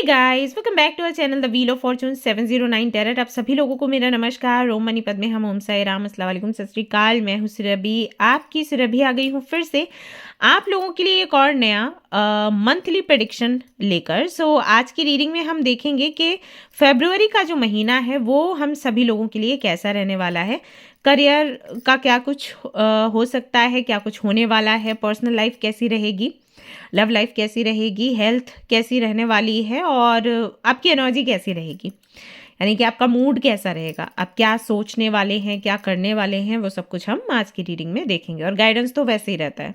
Hey guys, welcome back to our channel the wheel of fortune 709 tarot. आप सभी लोगों को मेरा नमस्कार। ओम मनी पद्मे हम ओम साई राम, अस्सलाम वालेकुम, सत श्री अकाल। मैं हूँ सुरभि, आपकी सुरभि आ गई हूँ फिर से आप लोगों के लिए एक और नया मंथली प्रेडिक्शन लेकर। सो आज की रीडिंग में हम देखेंगे कि फरवरी का जो महीना है वो हम सभी लोगों के लिए कैसा रहने वाला है। करियर का क्या कुछ हो सकता है, क्या कुछ होने वाला है, पर्सनल लाइफ कैसी रहेगी, लव लाइफ कैसी रहेगी, हेल्थ कैसी रहने वाली है और आपकी एनर्जी कैसी रहेगी, यानी कि आपका मूड कैसा रहेगा, आप क्या सोचने वाले हैं, क्या करने वाले हैं, वो सब कुछ हम आज की रीडिंग में देखेंगे। और गाइडेंस तो वैसे ही रहता है,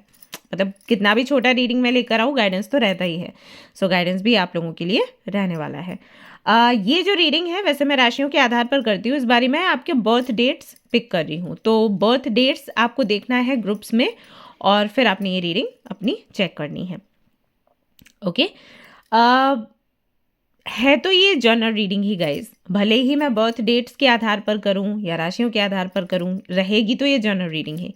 मतलब कितना भी छोटा रीडिंग में लेकर आऊँ गाइडेंस तो रहता ही है। सो गाइडेंस भी आप लोगों के लिए रहने वाला है। ये जो रीडिंग है वैसे मैं राशियों के आधार पर करती हूँ, इस बारे में आपके बर्थ डेट्स पिक कर रही हूँ। तो बर्थ डेट्स आपको देखना है ग्रुप्स में और फिर आपने ये रीडिंग अपनी चेक करनी है। ओके है तो ये जनरल रीडिंग ही गाइज, भले ही मैं बर्थ डेट्स के आधार पर करूं या राशियों के आधार पर करूं, रहेगी तो ये जनरल रीडिंग है।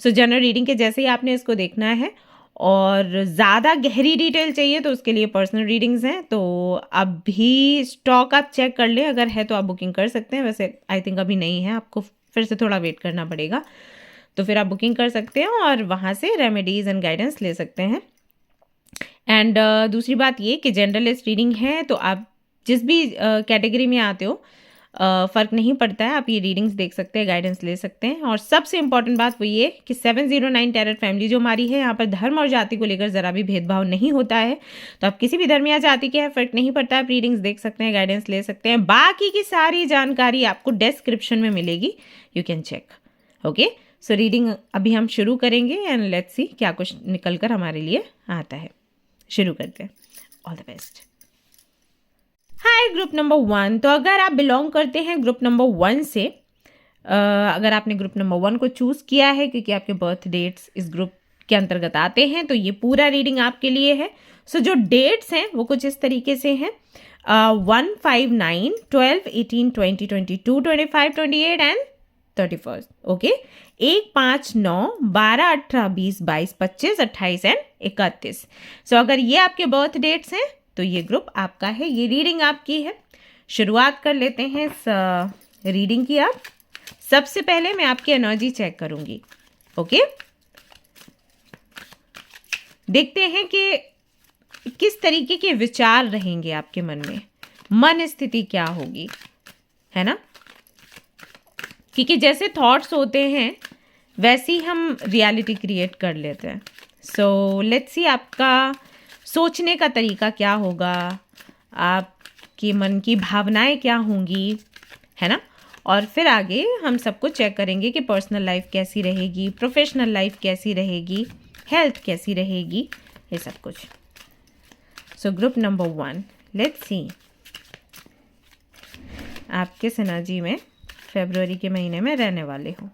सो जनरल रीडिंग के जैसे ही आपने इसको देखना है और ज़्यादा गहरी डिटेल चाहिए तो उसके लिए पर्सनल रीडिंग्स हैं। तो अभी स्टॉक आप चेक कर लें, अगर है तो आप बुकिंग कर सकते हैं। वैसे आई थिंक अभी नहीं है, आपको फिर से थोड़ा वेट करना पड़ेगा, तो फिर आप बुकिंग कर सकते हैं और वहाँ से रेमेडीज़ एंड गाइडेंस ले सकते हैं। एंड दूसरी बात ये कि जनरलिस्ट रीडिंग है तो आप जिस भी कैटेगरी में आते हो फ़र्क नहीं पड़ता है, आप ये रीडिंग्स देख सकते हैं, गाइडेंस ले सकते हैं। और सबसे इंपॉर्टेंट बात वो ये कि 709 टैरेट फैमिली जो हमारी है, यहाँ पर धर्म और जाति को लेकर ज़रा भी भेदभाव नहीं होता है। तो आप किसी भी धर्म या जाति के हैं, फ़र्क नहीं पड़ता, आप रीडिंग्स देख सकते हैं, गाइडेंस ले सकते हैं। बाकी की सारी जानकारी आपको डिस्क्रिप्शन में मिलेगी, you can check. Okay, so reading अभी हम शुरू करेंगे एंड लेट्स सी क्या कुछ निकल कर हमारे लिए आता है। शुरू करते हैं। All the best. Hi group number 1। तो अगर आप बिलोंग करते हैं ग्रुप नंबर 1 से, अगर आपने ग्रुप नंबर 1 को चूज़ किया है क्योंकि आपके बर्थ डेट्स इस ग्रुप के अंतर्गत आते हैं, तो ये पूरा रीडिंग आपके लिए है। सो जो डेट्स हैं वो कुछ इस तरीके से हैं 1, 5, 9, 12, 18, 20, 22, 25, 28 एंड 31। Okay, 1, 5, 9, 12, 18, 20, 22, 25, 28 and 31। सो अगर ये आपके बर्थ डेट्स हैं तो ये ग्रुप आपका है, ये रीडिंग आपकी है। शुरुआत कर लेते हैं इस रीडिंग की। आप सबसे पहले मैं आपकी एनर्जी चेक करूंगी। ओके, देखते हैं कि किस तरीके के विचार रहेंगे आपके मन में, मन स्थिति क्या होगी, है ना, क्योंकि जैसे थॉट्स होते हैं वैसे ही हम रियलिटी क्रिएट कर लेते हैं। सो लेट्स सी आपका सोचने का तरीका क्या होगा, आपके मन की भावनाएं क्या होंगी, है ना। और फिर आगे हम सबको चेक करेंगे कि पर्सनल लाइफ कैसी रहेगी, प्रोफेशनल लाइफ कैसी रहेगी, हेल्थ कैसी रहेगी, ये सब कुछ। So group number 1, let's see आप किस एनर्जी में फरवरी के महीने में रहने वाले हो।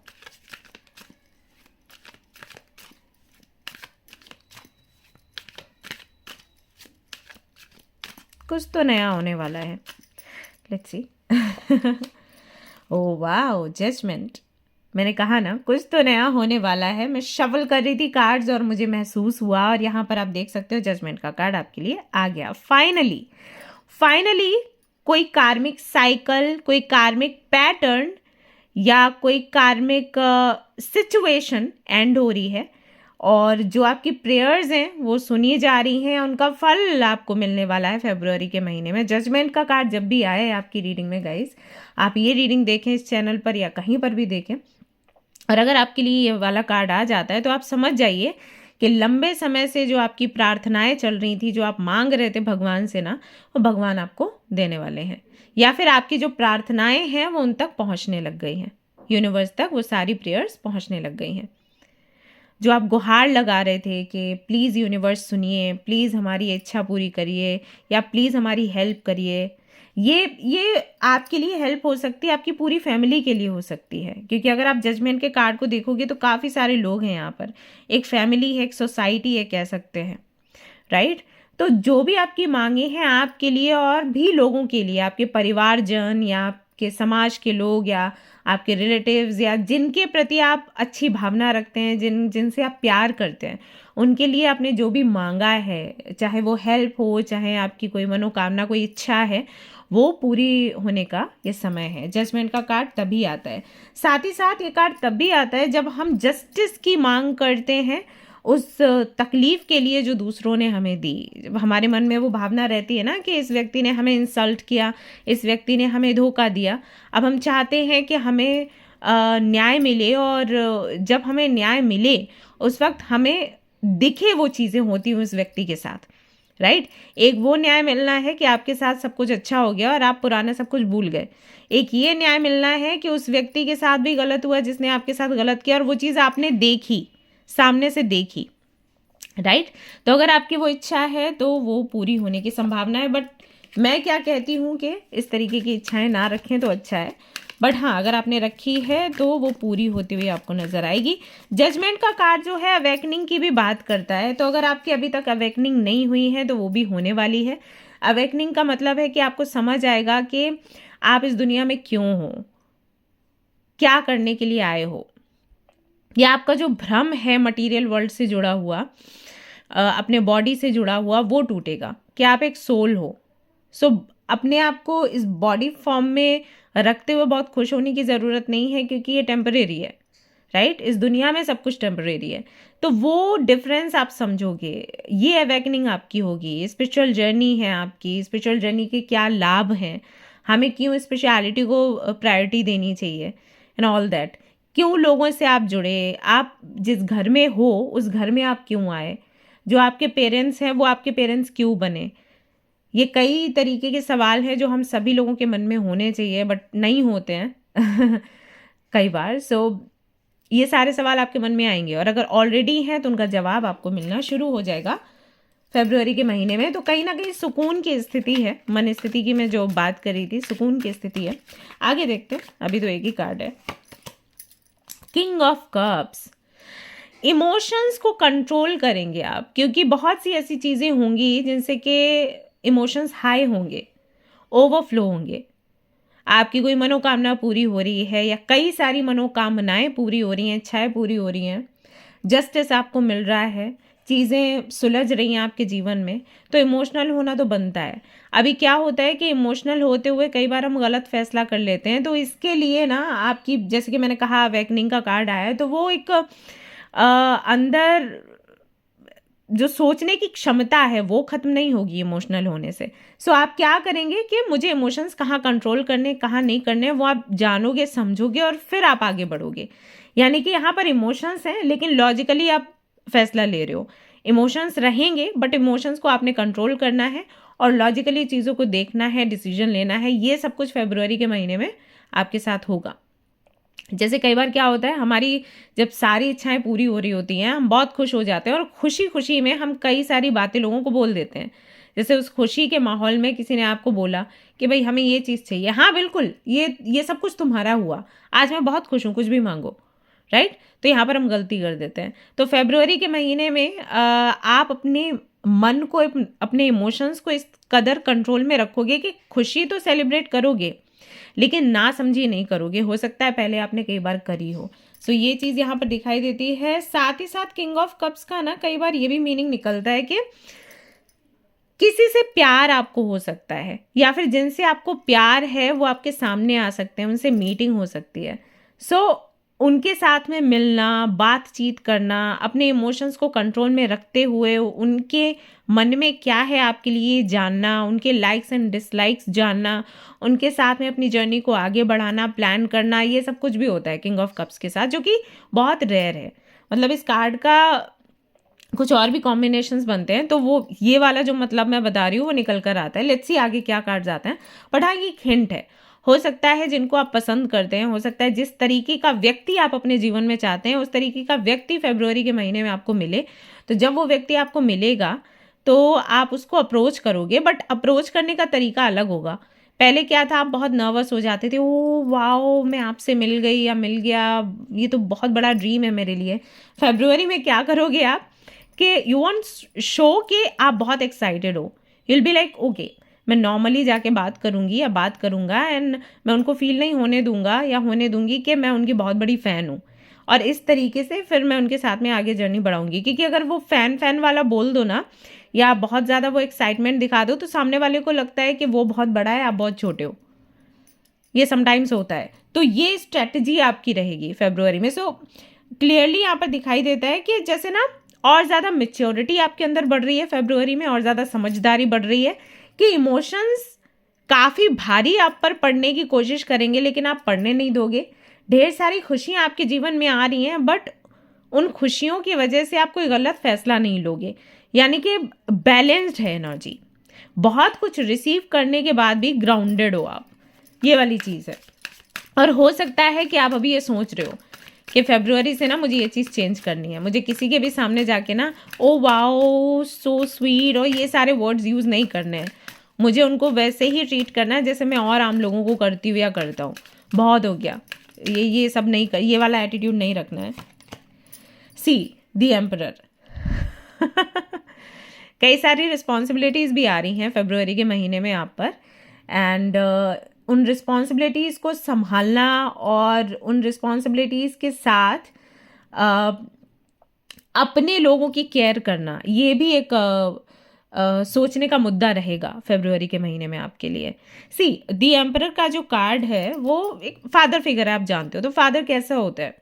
कुछ तो नया होने वाला है, let's see. Oh wow, judgement. मैंने कहा ना कुछ तो नया होने वाला है। मैं शफल कर रही थी कार्ड्स और मुझे महसूस हुआ, और यहाँ पर आप देख सकते हो जजमेंट का कार्ड आपके लिए आ गया। फाइनली कोई कार्मिक साइकिल, कोई कार्मिक पैटर्न या कोई कार्मिक सिचुएशन एंड हो रही है और जो आपकी प्रेयर्स हैं वो सुनी जा रही हैं, उनका फल आपको मिलने वाला है फरवरी के महीने में। जजमेंट का कार्ड जब भी आए आपकी रीडिंग में गाइस, आप ये रीडिंग देखें इस चैनल पर या कहीं पर भी देखें, और अगर आपके लिए ये वाला कार्ड आ जाता है तो आप समझ जाइए कि लंबे समय से जो आपकी प्रार्थनाएं चल रही थी, जो आप मांग रहे थे भगवान से ना, वो भगवान आपको देने वाले हैं, या फिर आपकी जो प्रार्थनाएं हैं वो उन तक पहुंचने लग गई हैं, यूनिवर्स तक वो सारी प्रेयर्स पहुंचने लग गई हैं। जो आप गुहार लगा रहे थे कि प्लीज़ यूनिवर्स सुनिए, प्लीज़ हमारी इच्छा पूरी करिए, या प्लीज़ हमारी हेल्प करिए, ये आपके लिए हेल्प हो सकती है, आपकी पूरी फैमिली के लिए हो सकती है। क्योंकि अगर आप जजमेंट के कार्ड को देखोगे तो काफ़ी सारे लोग हैं यहाँ पर, एक फैमिली है, एक सोसाइटी है, कह सकते हैं, राइट। तो जो भी आपकी मांगे हैं आपके लिए और भी लोगों के लिए, आपके परिवारजन या आपके समाज के लोग या आपके रिलेटिव्स या जिनके प्रति आप अच्छी भावना रखते हैं, जिनसे आप प्यार करते हैं, उनके लिए आपने जो भी मांगा है, चाहे वो हेल्प हो, चाहे आपकी कोई मनोकामना, कोई इच्छा है, वो पूरी होने का ये समय है। जजमेंट का कार्ड तभी आता है। साथ ही साथ ये कार्ड तब भी आता है जब हम जस्टिस की मांग करते हैं उस तकलीफ के लिए जो दूसरों ने हमें दी। जब हमारे मन में वो भावना रहती है ना कि इस व्यक्ति ने हमें इंसल्ट किया, इस व्यक्ति ने हमें धोखा दिया, अब हम चाहते हैं कि हमें न्याय मिले, और जब हमें न्याय मिले उस वक्त हमें दिखे वो चीज़ें होती हुई उस व्यक्ति के साथ, राइट। एक वो न्याय मिलना है कि आपके साथ सब कुछ अच्छा हो गया और आप पुराना सब कुछ भूल गए। एक ये न्याय मिलना है कि उस व्यक्ति के साथ भी गलत हुआ जिसने आपके साथ गलत किया, और वो चीज़ आपने देखी, सामने से देखी, राइट। तो अगर आपकी वो इच्छा है तो वो पूरी होने की संभावना है। बट मैं क्या कहती हूँ कि इस तरीके की इच्छाएं ना रखें तो अच्छा है। बट हाँ, अगर आपने रखी है तो वो पूरी होती हुई आपको नजर आएगी। जजमेंट का कार्ड जो है अवेकनिंग की भी बात करता है। तो अगर आपकी अभी तक अवेकनिंग नहीं हुई है तो वो भी होने वाली है। अवेकनिंग का मतलब है कि आपको समझ आएगा कि आप इस दुनिया में क्यों हो, क्या करने के लिए आए हो, या आपका जो भ्रम है मटीरियल वर्ल्ड से जुड़ा हुआ, अपने बॉडी से जुड़ा हुआ, वो टूटेगा कि आप एक सोल हो। सो अपने आप को इस बॉडी फॉर्म में रखते हुए बहुत खुश होने की ज़रूरत नहीं है, क्योंकि ये टेम्परेरी है, राइट। इस दुनिया में सब कुछ टेम्परेरी है। तो वो डिफरेंस आप समझोगे, ये अवेकनिंग आपकी होगी। स्पिरिचुअल जर्नी है आपकी, स्पिरिचुअल जर्नी के क्या लाभ हैं, हमें क्यों स्पेशलिटी को प्रायोरिटी देनी चाहिए, एंड ऑल दैट। क्यों लोगों से आप जुड़े, आप जिस घर में हो उस घर में आप क्यों आए, जो आपके पेरेंट्स हैं वो आपके पेरेंट्स क्यों बने। ये कई तरीके के सवाल हैं जो हम सभी लोगों के मन में होने चाहिए, बट नहीं होते हैं कई बार। सो ये सारे सवाल आपके मन में आएंगे, और अगर ऑलरेडी हैं तो उनका जवाब आपको मिलना शुरू हो जाएगा फरवरी के महीने में। तो कहीं ना कहीं सुकून की स्थिति है, मन स्थिति की मैं जो बात कर रही थी, सुकून की स्थिति है। आगे देखते हैं, अभी तो एक ही कार्ड है, किंग ऑफ कप्स। इमोशंस को कंट्रोल करेंगे आप, क्योंकि बहुत सी ऐसी चीज़ें होंगी जिनसे कि इमोशंस हाई होंगे, ओवरफ्लो होंगे। आपकी कोई मनोकामना पूरी हो रही है, या कई सारी मनोकामनाएं पूरी हो रही हैं, इच्छाएं पूरी हो रही हैं, जस्टिस आपको मिल रहा है, चीज़ें सुलझ रही हैं आपके जीवन में, तो इमोशनल होना तो बनता है। अभी क्या होता है कि इमोशनल होते हुए कई बार हम गलत फैसला कर लेते हैं। तो इसके लिए ना आपकी, जैसे कि मैंने कहा अवेकनिंग का कार्ड आया है, तो वो एक अंदर जो सोचने की क्षमता है वो खत्म नहीं होगी इमोशनल होने से। सो आप क्या करेंगे कि मुझे इमोशंस कहाँ कंट्रोल करने, कहाँ नहीं करने, वो आप जानोगे, समझोगे, और फिर आप आगे बढ़ोगे। यानी कि यहाँ पर इमोशंस हैं लेकिन लॉजिकली आप फैसला ले रहे हो। इमोशंस रहेंगे बट इमोशंस को आपने कंट्रोल करना है और लॉजिकली चीज़ों को देखना है, डिसीजन लेना है। ये सब कुछ फरवरी के महीने में आपके साथ होगा। जैसे कई बार क्या होता है, हमारी जब सारी इच्छाएं पूरी हो रही होती हैं, हम बहुत खुश हो जाते हैं, और खुशी खुशी में हम कई सारी बातें लोगों को बोल देते हैं। जैसे उस खुशी के माहौल में किसी ने आपको बोला कि भाई हमें ये चीज़ चाहिए, हाँ बिल्कुल, ये सब कुछ तुम्हारा हुआ, आज मैं बहुत खुश हूँ, कुछ भी मांगो, राइट। तो यहाँ पर हम गलती कर देते हैं। तो फरवरी के महीने में आप अपने मन को, अपने इमोशंस को इस कदर कंट्रोल में रखोगे कि खुशी तो सेलिब्रेट करोगे लेकिन ना समझी नहीं करोगे। हो सकता है पहले आपने कई बार करी हो। सो ये चीज़ यहाँ पर दिखाई देती है। साथ ही साथ किंग ऑफ कप्स का ना कई बार ये भी मीनिंग निकलता है कि किसी से प्यार आपको हो सकता है, या फिर जिनसे आपको प्यार है वो आपके सामने आ सकते हैं, उनसे मीटिंग हो सकती है। सो उनके साथ में मिलना, बातचीत करना, अपने इमोशंस को कंट्रोल में रखते हुए उनके मन में क्या है आपके लिए जानना, उनके लाइक्स एंड डिसलाइक्स जानना, उनके साथ में अपनी जर्नी को आगे बढ़ाना, प्लान करना, ये सब कुछ भी होता है किंग ऑफ कप्स के साथ, जो कि बहुत रेयर है। मतलब इस कार्ड का कुछ और भी कॉम्बिनेशंस बनते हैं, तो वो ये वाला जो मतलब मैं बता रही हूँ वो निकल कर आता है। लेट्स सी आगे क्या कार्ड्स आते हैं। बट हाँ, ये एक हिंट है। हो सकता है जिनको आप पसंद करते हैं, हो सकता है जिस तरीके का व्यक्ति आप अपने जीवन में चाहते हैं उस तरीके का व्यक्ति फरवरी के महीने में आपको मिले। तो जब वो व्यक्ति आपको मिलेगा तो आप उसको अप्रोच करोगे, बट अप्रोच करने का तरीका अलग होगा। पहले क्या था, आप बहुत नर्वस हो जाते थे, ओ वाओ मैं आपसे मिल गई या मिल गया, ये तो बहुत बड़ा ड्रीम है मेरे लिए। फरवरी में क्या करोगे आप कि यू वांट शो कि आप बहुत एक्साइटेड हो। You will be like okay, मैं नॉर्मली जाके बात करूंगी या बात करूंगा, एंड मैं उनको फील नहीं होने दूंगा या होने दूंगी कि मैं उनकी बहुत बड़ी फ़ैन हूँ। और इस तरीके से फिर मैं उनके साथ में आगे जर्नी बढ़ाऊंगी। क्योंकि अगर वो फैन वाला बोल दो ना, या बहुत ज़्यादा वो एक्साइटमेंट दिखा दो, तो सामने वाले को लगता है कि वो बहुत बड़ा है, आप बहुत छोटे हो। ये समटाइम्स होता है। तो ये स्ट्रेटजी आपकी रहेगी फरवरी में। सो क्लियरली यहाँ पर दिखाई देता है कि जैसे ना और ज़्यादा मेच्योरिटी आपके अंदर बढ़ रही है फरवरी में, और ज़्यादा समझदारी बढ़ रही है कि इमोशंस काफ़ी भारी आप पर पड़ने की कोशिश करेंगे, लेकिन आप पढ़ने नहीं दोगे। ढेर सारी खुशियाँ आपके जीवन में आ रही हैं, बट उन खुशियों की वजह से आप कोई गलत फैसला नहीं लोगे। यानी कि बैलेंस्ड है एनर्जी। बहुत कुछ रिसीव करने के बाद भी ग्राउंडेड हो आप, ये वाली चीज़ है। और हो सकता है कि आप अभी ये सोच रहे हो कि फरवरी से ना मुझे ये चीज़ चेंज करनी है, मुझे किसी के भी सामने जाके ना ओ वाओ सो स्वीट और ये सारे वर्ड्स यूज़ नहीं करने हैं। मुझे उनको वैसे ही ट्रीट करना है जैसे मैं और आम लोगों को करती हूँ या करता हूँ। बहुत हो गया, ये सब नहीं कर, ये वाला एटीट्यूड नहीं रखना है। सी द एम्परर कई सारी रिस्पॉन्सिबिलिटीज़ भी आ रही हैं फरवरी के महीने में आप पर, एंड उन रिस्पॉन्सिबिलिटीज़ को संभालना और उन रिस्पॉन्सिबिलिटीज़ के साथ अपने लोगों की केयर करना, ये भी एक सोचने का मुद्दा रहेगा फरवरी के महीने में आपके लिए। सी द एम्परर का जो कार्ड है वो एक फादर फिगर है, आप जानते हो। तो फादर कैसा होता है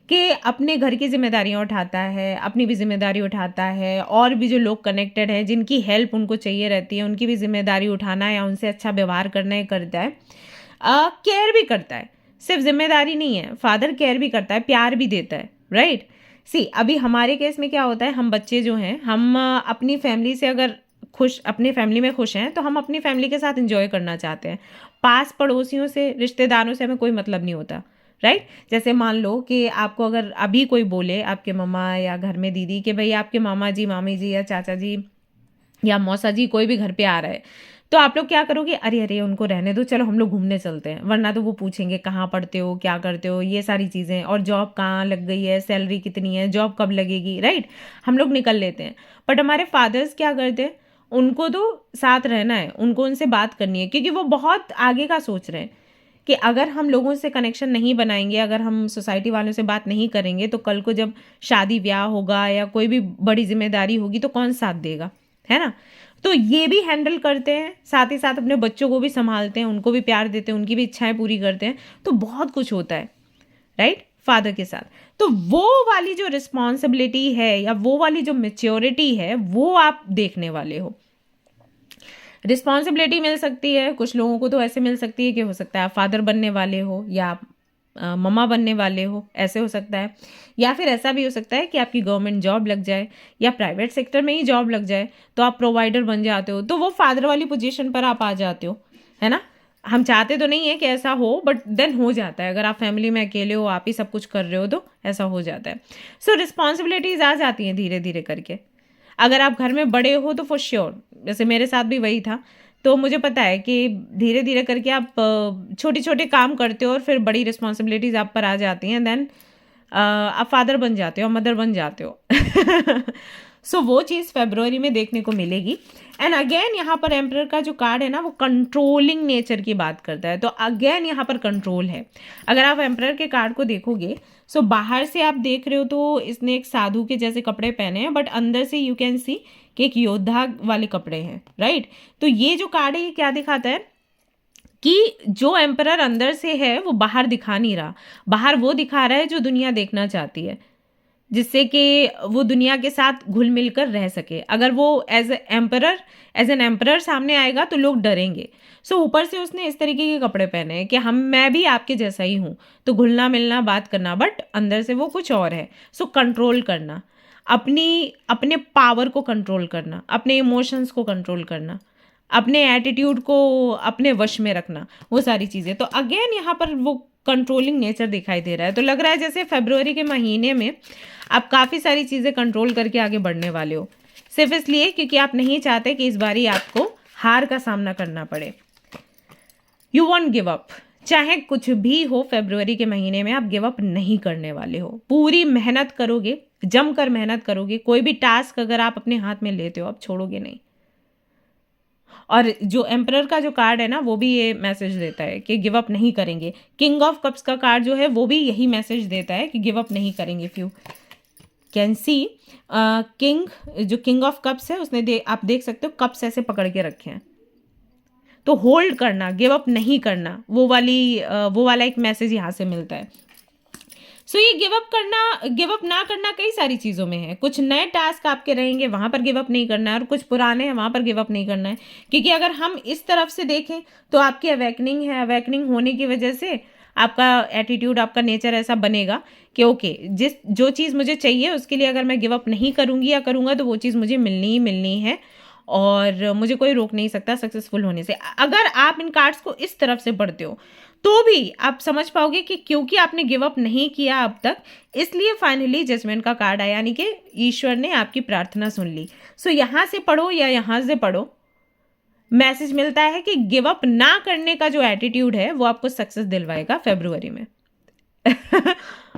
कि अपने घर की जिम्मेदारियां उठाता है, अपनी भी जिम्मेदारी उठाता है, और भी जो लोग कनेक्टेड हैं जिनकी हेल्प उनको चाहिए रहती है उनकी भी जिम्मेदारी उठाना या उनसे अच्छा व्यवहार करना ही करता है। केयर भी करता है, सिर्फ जिम्मेदारी नहीं है, फादर केयर भी करता है, प्यार भी देता है, राइट। सी अभी हमारे केस में क्या होता है, हम बच्चे जो हैं, हम अपनी फैमिली से अगर अपनी फैमिली में खुश हैं तो हम अपनी फैमिली के साथ एंजॉय करना चाहते हैं। पास पड़ोसियों से, रिश्तेदारों से हमें कोई मतलब नहीं होता, राइट। जैसे मान लो कि आपको अगर अभी कोई बोले, आपके मम्मा या घर में दीदी, कि भाई आपके मामा जी, मामी जी या चाचा जी या मौसा जी कोई भी घर पे आ रहा है, तो आप लोग क्या करोगे, अरे अरे उनको रहने दो, चलो हम लोग घूमने चलते हैं। वरना तो वो पूछेंगे कहाँ पढ़ते हो, क्या करते हो, ये सारी चीज़ें, और जॉब कहाँ लग गई है, सैलरी कितनी है, जॉब कब लगेगी, राइट। हम लोग निकल लेते हैं। बट हमारे फादर्स क्या करते हैं, उनको तो साथ रहना है, उनको उनसे बात करनी है, क्योंकि वो बहुत आगे का सोच रहे हैं कि अगर हम लोगों से कनेक्शन नहीं बनाएंगे, अगर हम सोसाइटी वालों से बात नहीं करेंगे, तो कल को जब शादी ब्याह होगा या कोई भी बड़ी जिम्मेदारी होगी तो कौन साथ देगा, है ना। तो ये भी हैंडल करते हैं, साथ ही साथ अपने बच्चों को भी संभालते हैं, उनको भी प्यार देते हैं, उनकी भी इच्छाएं पूरी करते हैं। तो बहुत कुछ होता है, राइट, फादर के साथ। तो वो वाली जो रिस्पॉन्सिबिलिटी है या वो वाली जो मेच्योरिटी है वो आप देखने वाले हो। रिस्पॉन्सिबिलिटी मिल सकती है कुछ लोगों को, तो ऐसे मिल सकती है कि हो सकता है आप फादर बनने वाले हो या आप मम्मा बनने वाले हो, ऐसे हो सकता है। या फिर ऐसा भी हो सकता है कि आपकी गवर्नमेंट जॉब लग जाए या प्राइवेट सेक्टर में ही जॉब लग जाए, तो आप प्रोवाइडर बन जाते हो, तो वो फादर वाली पोजीशन पर आप आ जाते हो, है ना। हम चाहते तो नहीं है कि ऐसा हो, बट देन हो जाता है। अगर आप फैमिली में अकेले हो, आप ही सब कुछ कर रहे हो, तो ऐसा हो जाता है। सो रिस्पॉन्सिबिलिटीज आ जाती हैं धीरे धीरे करके। अगर आप घर में बड़े हो तो फॉर श्योर, जैसे मेरे साथ भी वही था, तो मुझे पता है कि धीरे धीरे करके आप छोटे छोटे काम करते हो और फिर बड़ी रिस्पॉन्सिबिलिटीज आप पर आ जाती हैं, देन आप फादर बन जाते हो, मदर बन जाते हो। सो वो चीज़ फरवरी में देखने को मिलेगी। एंड अगेन यहाँ पर एम्परर का जो कार्ड है ना, वो कंट्रोलिंग नेचर की बात करता है। तो अगेन यहाँ पर कंट्रोल है। अगर आप एम्परर के कार्ड को देखोगे, सो बाहर से आप देख रहे हो तो इसने एक साधु के जैसे कपड़े पहने हैं, बट अंदर से यू कैन सी कि एक योद्धा वाले कपड़े हैं, राइट। तो ये जो कार्ड है ये क्या दिखाता है कि जो एम्परर अंदर से है वो बाहर दिखा नहीं रहा, बाहर वो दिखा रहा है जो दुनिया देखना चाहती है, जिससे कि वो दुनिया के साथ घुल मिल कर रह सके। अगर वो एज एन एम्परर सामने आएगा तो लोग डरेंगे। सो ऊपर से उसने इस तरीके के कपड़े पहने हैं कि मैं भी आपके जैसा ही हूँ, तो घुलना मिलना बात करना, बट अंदर से वो कुछ और है। सो कंट्रोल करना, अपने पावर को कंट्रोल करना, अपने इमोशंस को कंट्रोल करना, अपने एटीट्यूड को अपने वश में रखना, वो सारी चीज़ें। तो अगेन यहाँ पर वो कंट्रोलिंग नेचर दिखाई दे रहा है। तो लग रहा है जैसे फरवरी के महीने में आप काफ़ी सारी चीज़ें कंट्रोल करके आगे बढ़ने वाले हो, सिर्फ इसलिए क्योंकि आप नहीं चाहते कि इस बारी आपको हार का सामना करना पड़े। यू वॉन्ट गिव अप, चाहे कुछ भी हो, फरवरी के महीने में आप गिव अप नहीं करने वाले हो। पूरी मेहनत करोगे, जमकर मेहनत करोगे। कोई भी टास्क अगर आप अपने हाथ में लेते हो, आप छोड़ोगे नहीं। और जो एम्परर का जो कार्ड है ना वो भी ये मैसेज देता है कि गिव अप नहीं करेंगे। किंग ऑफ कप्स का कार्ड जो है वो भी यही मैसेज देता है कि गिव अप नहीं करेंगे। If you can see king, जो किंग ऑफ कप्स है उसने आप देख सकते हो कप्स ऐसे पकड़ के रखे हैं, तो होल्ड करना, गिव अप नहीं करना, वो वाला एक मैसेज यहाँ से मिलता है। सो ये गिव अप ना करना कई सारी चीज़ों में है। कुछ नए टास्क आपके रहेंगे वहाँ पर गिव अप नहीं करना है, और कुछ पुराने हैं वहाँ पर गिव अप नहीं करना है। क्योंकि अगर हम इस तरफ से देखें तो आपकी अवेकनिंग है, अवेकनिंग होने की वजह से आपका एटीट्यूड, आपका नेचर ऐसा बनेगा कि ओके, जो चीज़ मुझे चाहिए उसके लिए अगर मैं गिव अप नहीं करूँगी या करूँगा तो वो चीज़ मुझे मिलनी ही मिलनी है, और मुझे कोई रोक नहीं सकता सक्सेसफुल होने से। अगर आप इन कार्ड्स को इस तरफ से पढ़ते हो तो भी आप समझ पाओगे कि क्योंकि आपने गिव अप नहीं किया अब तक, इसलिए फाइनली जजमेंट का कार्ड आया, यानी कि ईश्वर ने आपकी प्रार्थना सुन ली। सो यहाँ से पढ़ो या यहाँ से पढ़ो, मैसेज मिलता है कि गिव अप ना करने का जो एटीट्यूड है वो आपको सक्सेस दिलवाएगा फरवरी में।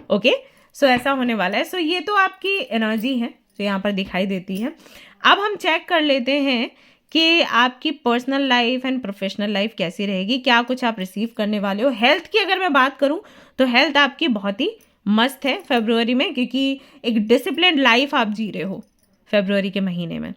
ओके, सो ऐसा होने वाला है। सो ये तो आपकी एनर्जी है जो यहाँ पर दिखाई देती है। अब हम चेक कर लेते हैं कि आपकी personal life and professional life कैसी रहेगी, क्या कुछ आप रिसीव करने वाले हो। हेल्थ की अगर मैं बात करूं तो हेल्थ आपकी बहुत ही मस्त है फरवरी में, क्योंकि एक डिसिप्लिन्ड लाइफ आप जी रहे हो फरवरी के महीने में।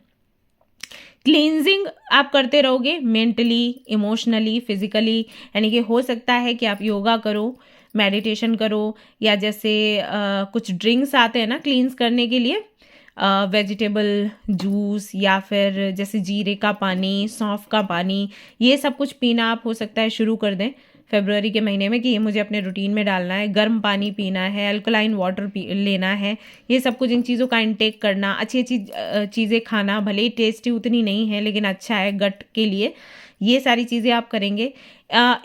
क्लींजिंग आप करते रहोगे मेंटली, इमोशनली, फिजिकली, यानी कि हो सकता है कि आप योगा करो, मेडिटेशन करो, या जैसे कुछ ड्रिंक्स आते हैं ना क्लींस करने के लिए, वेजिटेबल जूस, या फिर जैसे जीरे का पानी, सौंफ का पानी, ये सब कुछ पीना आप हो सकता है शुरू कर दें फरवरी के महीने में कि ये मुझे अपने रूटीन में डालना है। गर्म पानी पीना है, अल्कलाइन वाटर लेना है, ये सब कुछ, इन चीज़ों का इंटेक करना, अच्छी अच्छी चीज़ें खाना, भले ही टेस्टी उतनी नहीं है लेकिन अच्छा है गट के लिए, ये सारी चीज़ें आप करेंगे।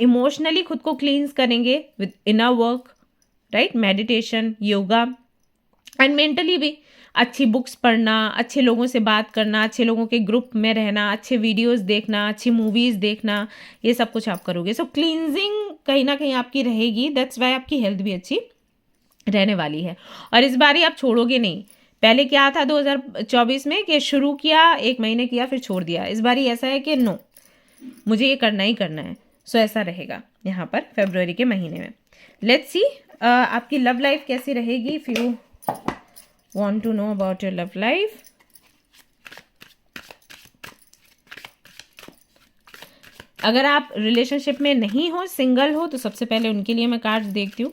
इमोशनली खुद को क्लींस करेंगे with inner work, right, meditation, yoga, and mentally भी अच्छी बुक्स पढ़ना, अच्छे लोगों से बात करना, अच्छे लोगों के ग्रुप में रहना, अच्छे वीडियोस देखना, अच्छी मूवीज़ देखना, ये सब कुछ आप करोगे। सो क्लींजिंग कहीं ना कहीं आपकी रहेगी, दैट्स वाई आपकी हेल्थ भी अच्छी रहने वाली है। और इस बार ही आप छोड़ोगे नहीं। पहले क्या था 2024 में कि शुरू किया, 1 महीने किया, फिर छोड़ दिया। इस बार ही ऐसा है कि नो, मुझे ये करना ही करना है। सो ऐसा रहेगा यहाँ पर फरवरी के महीने में। लेट्स सी आपकी लव लाइफ कैसी रहेगी। If you want to know about your love life, अगर आप रिलेशनशिप में नहीं हो, सिंगल हो, तो सबसे पहले उनके लिए मैं कार्ड्स देखती हूँ,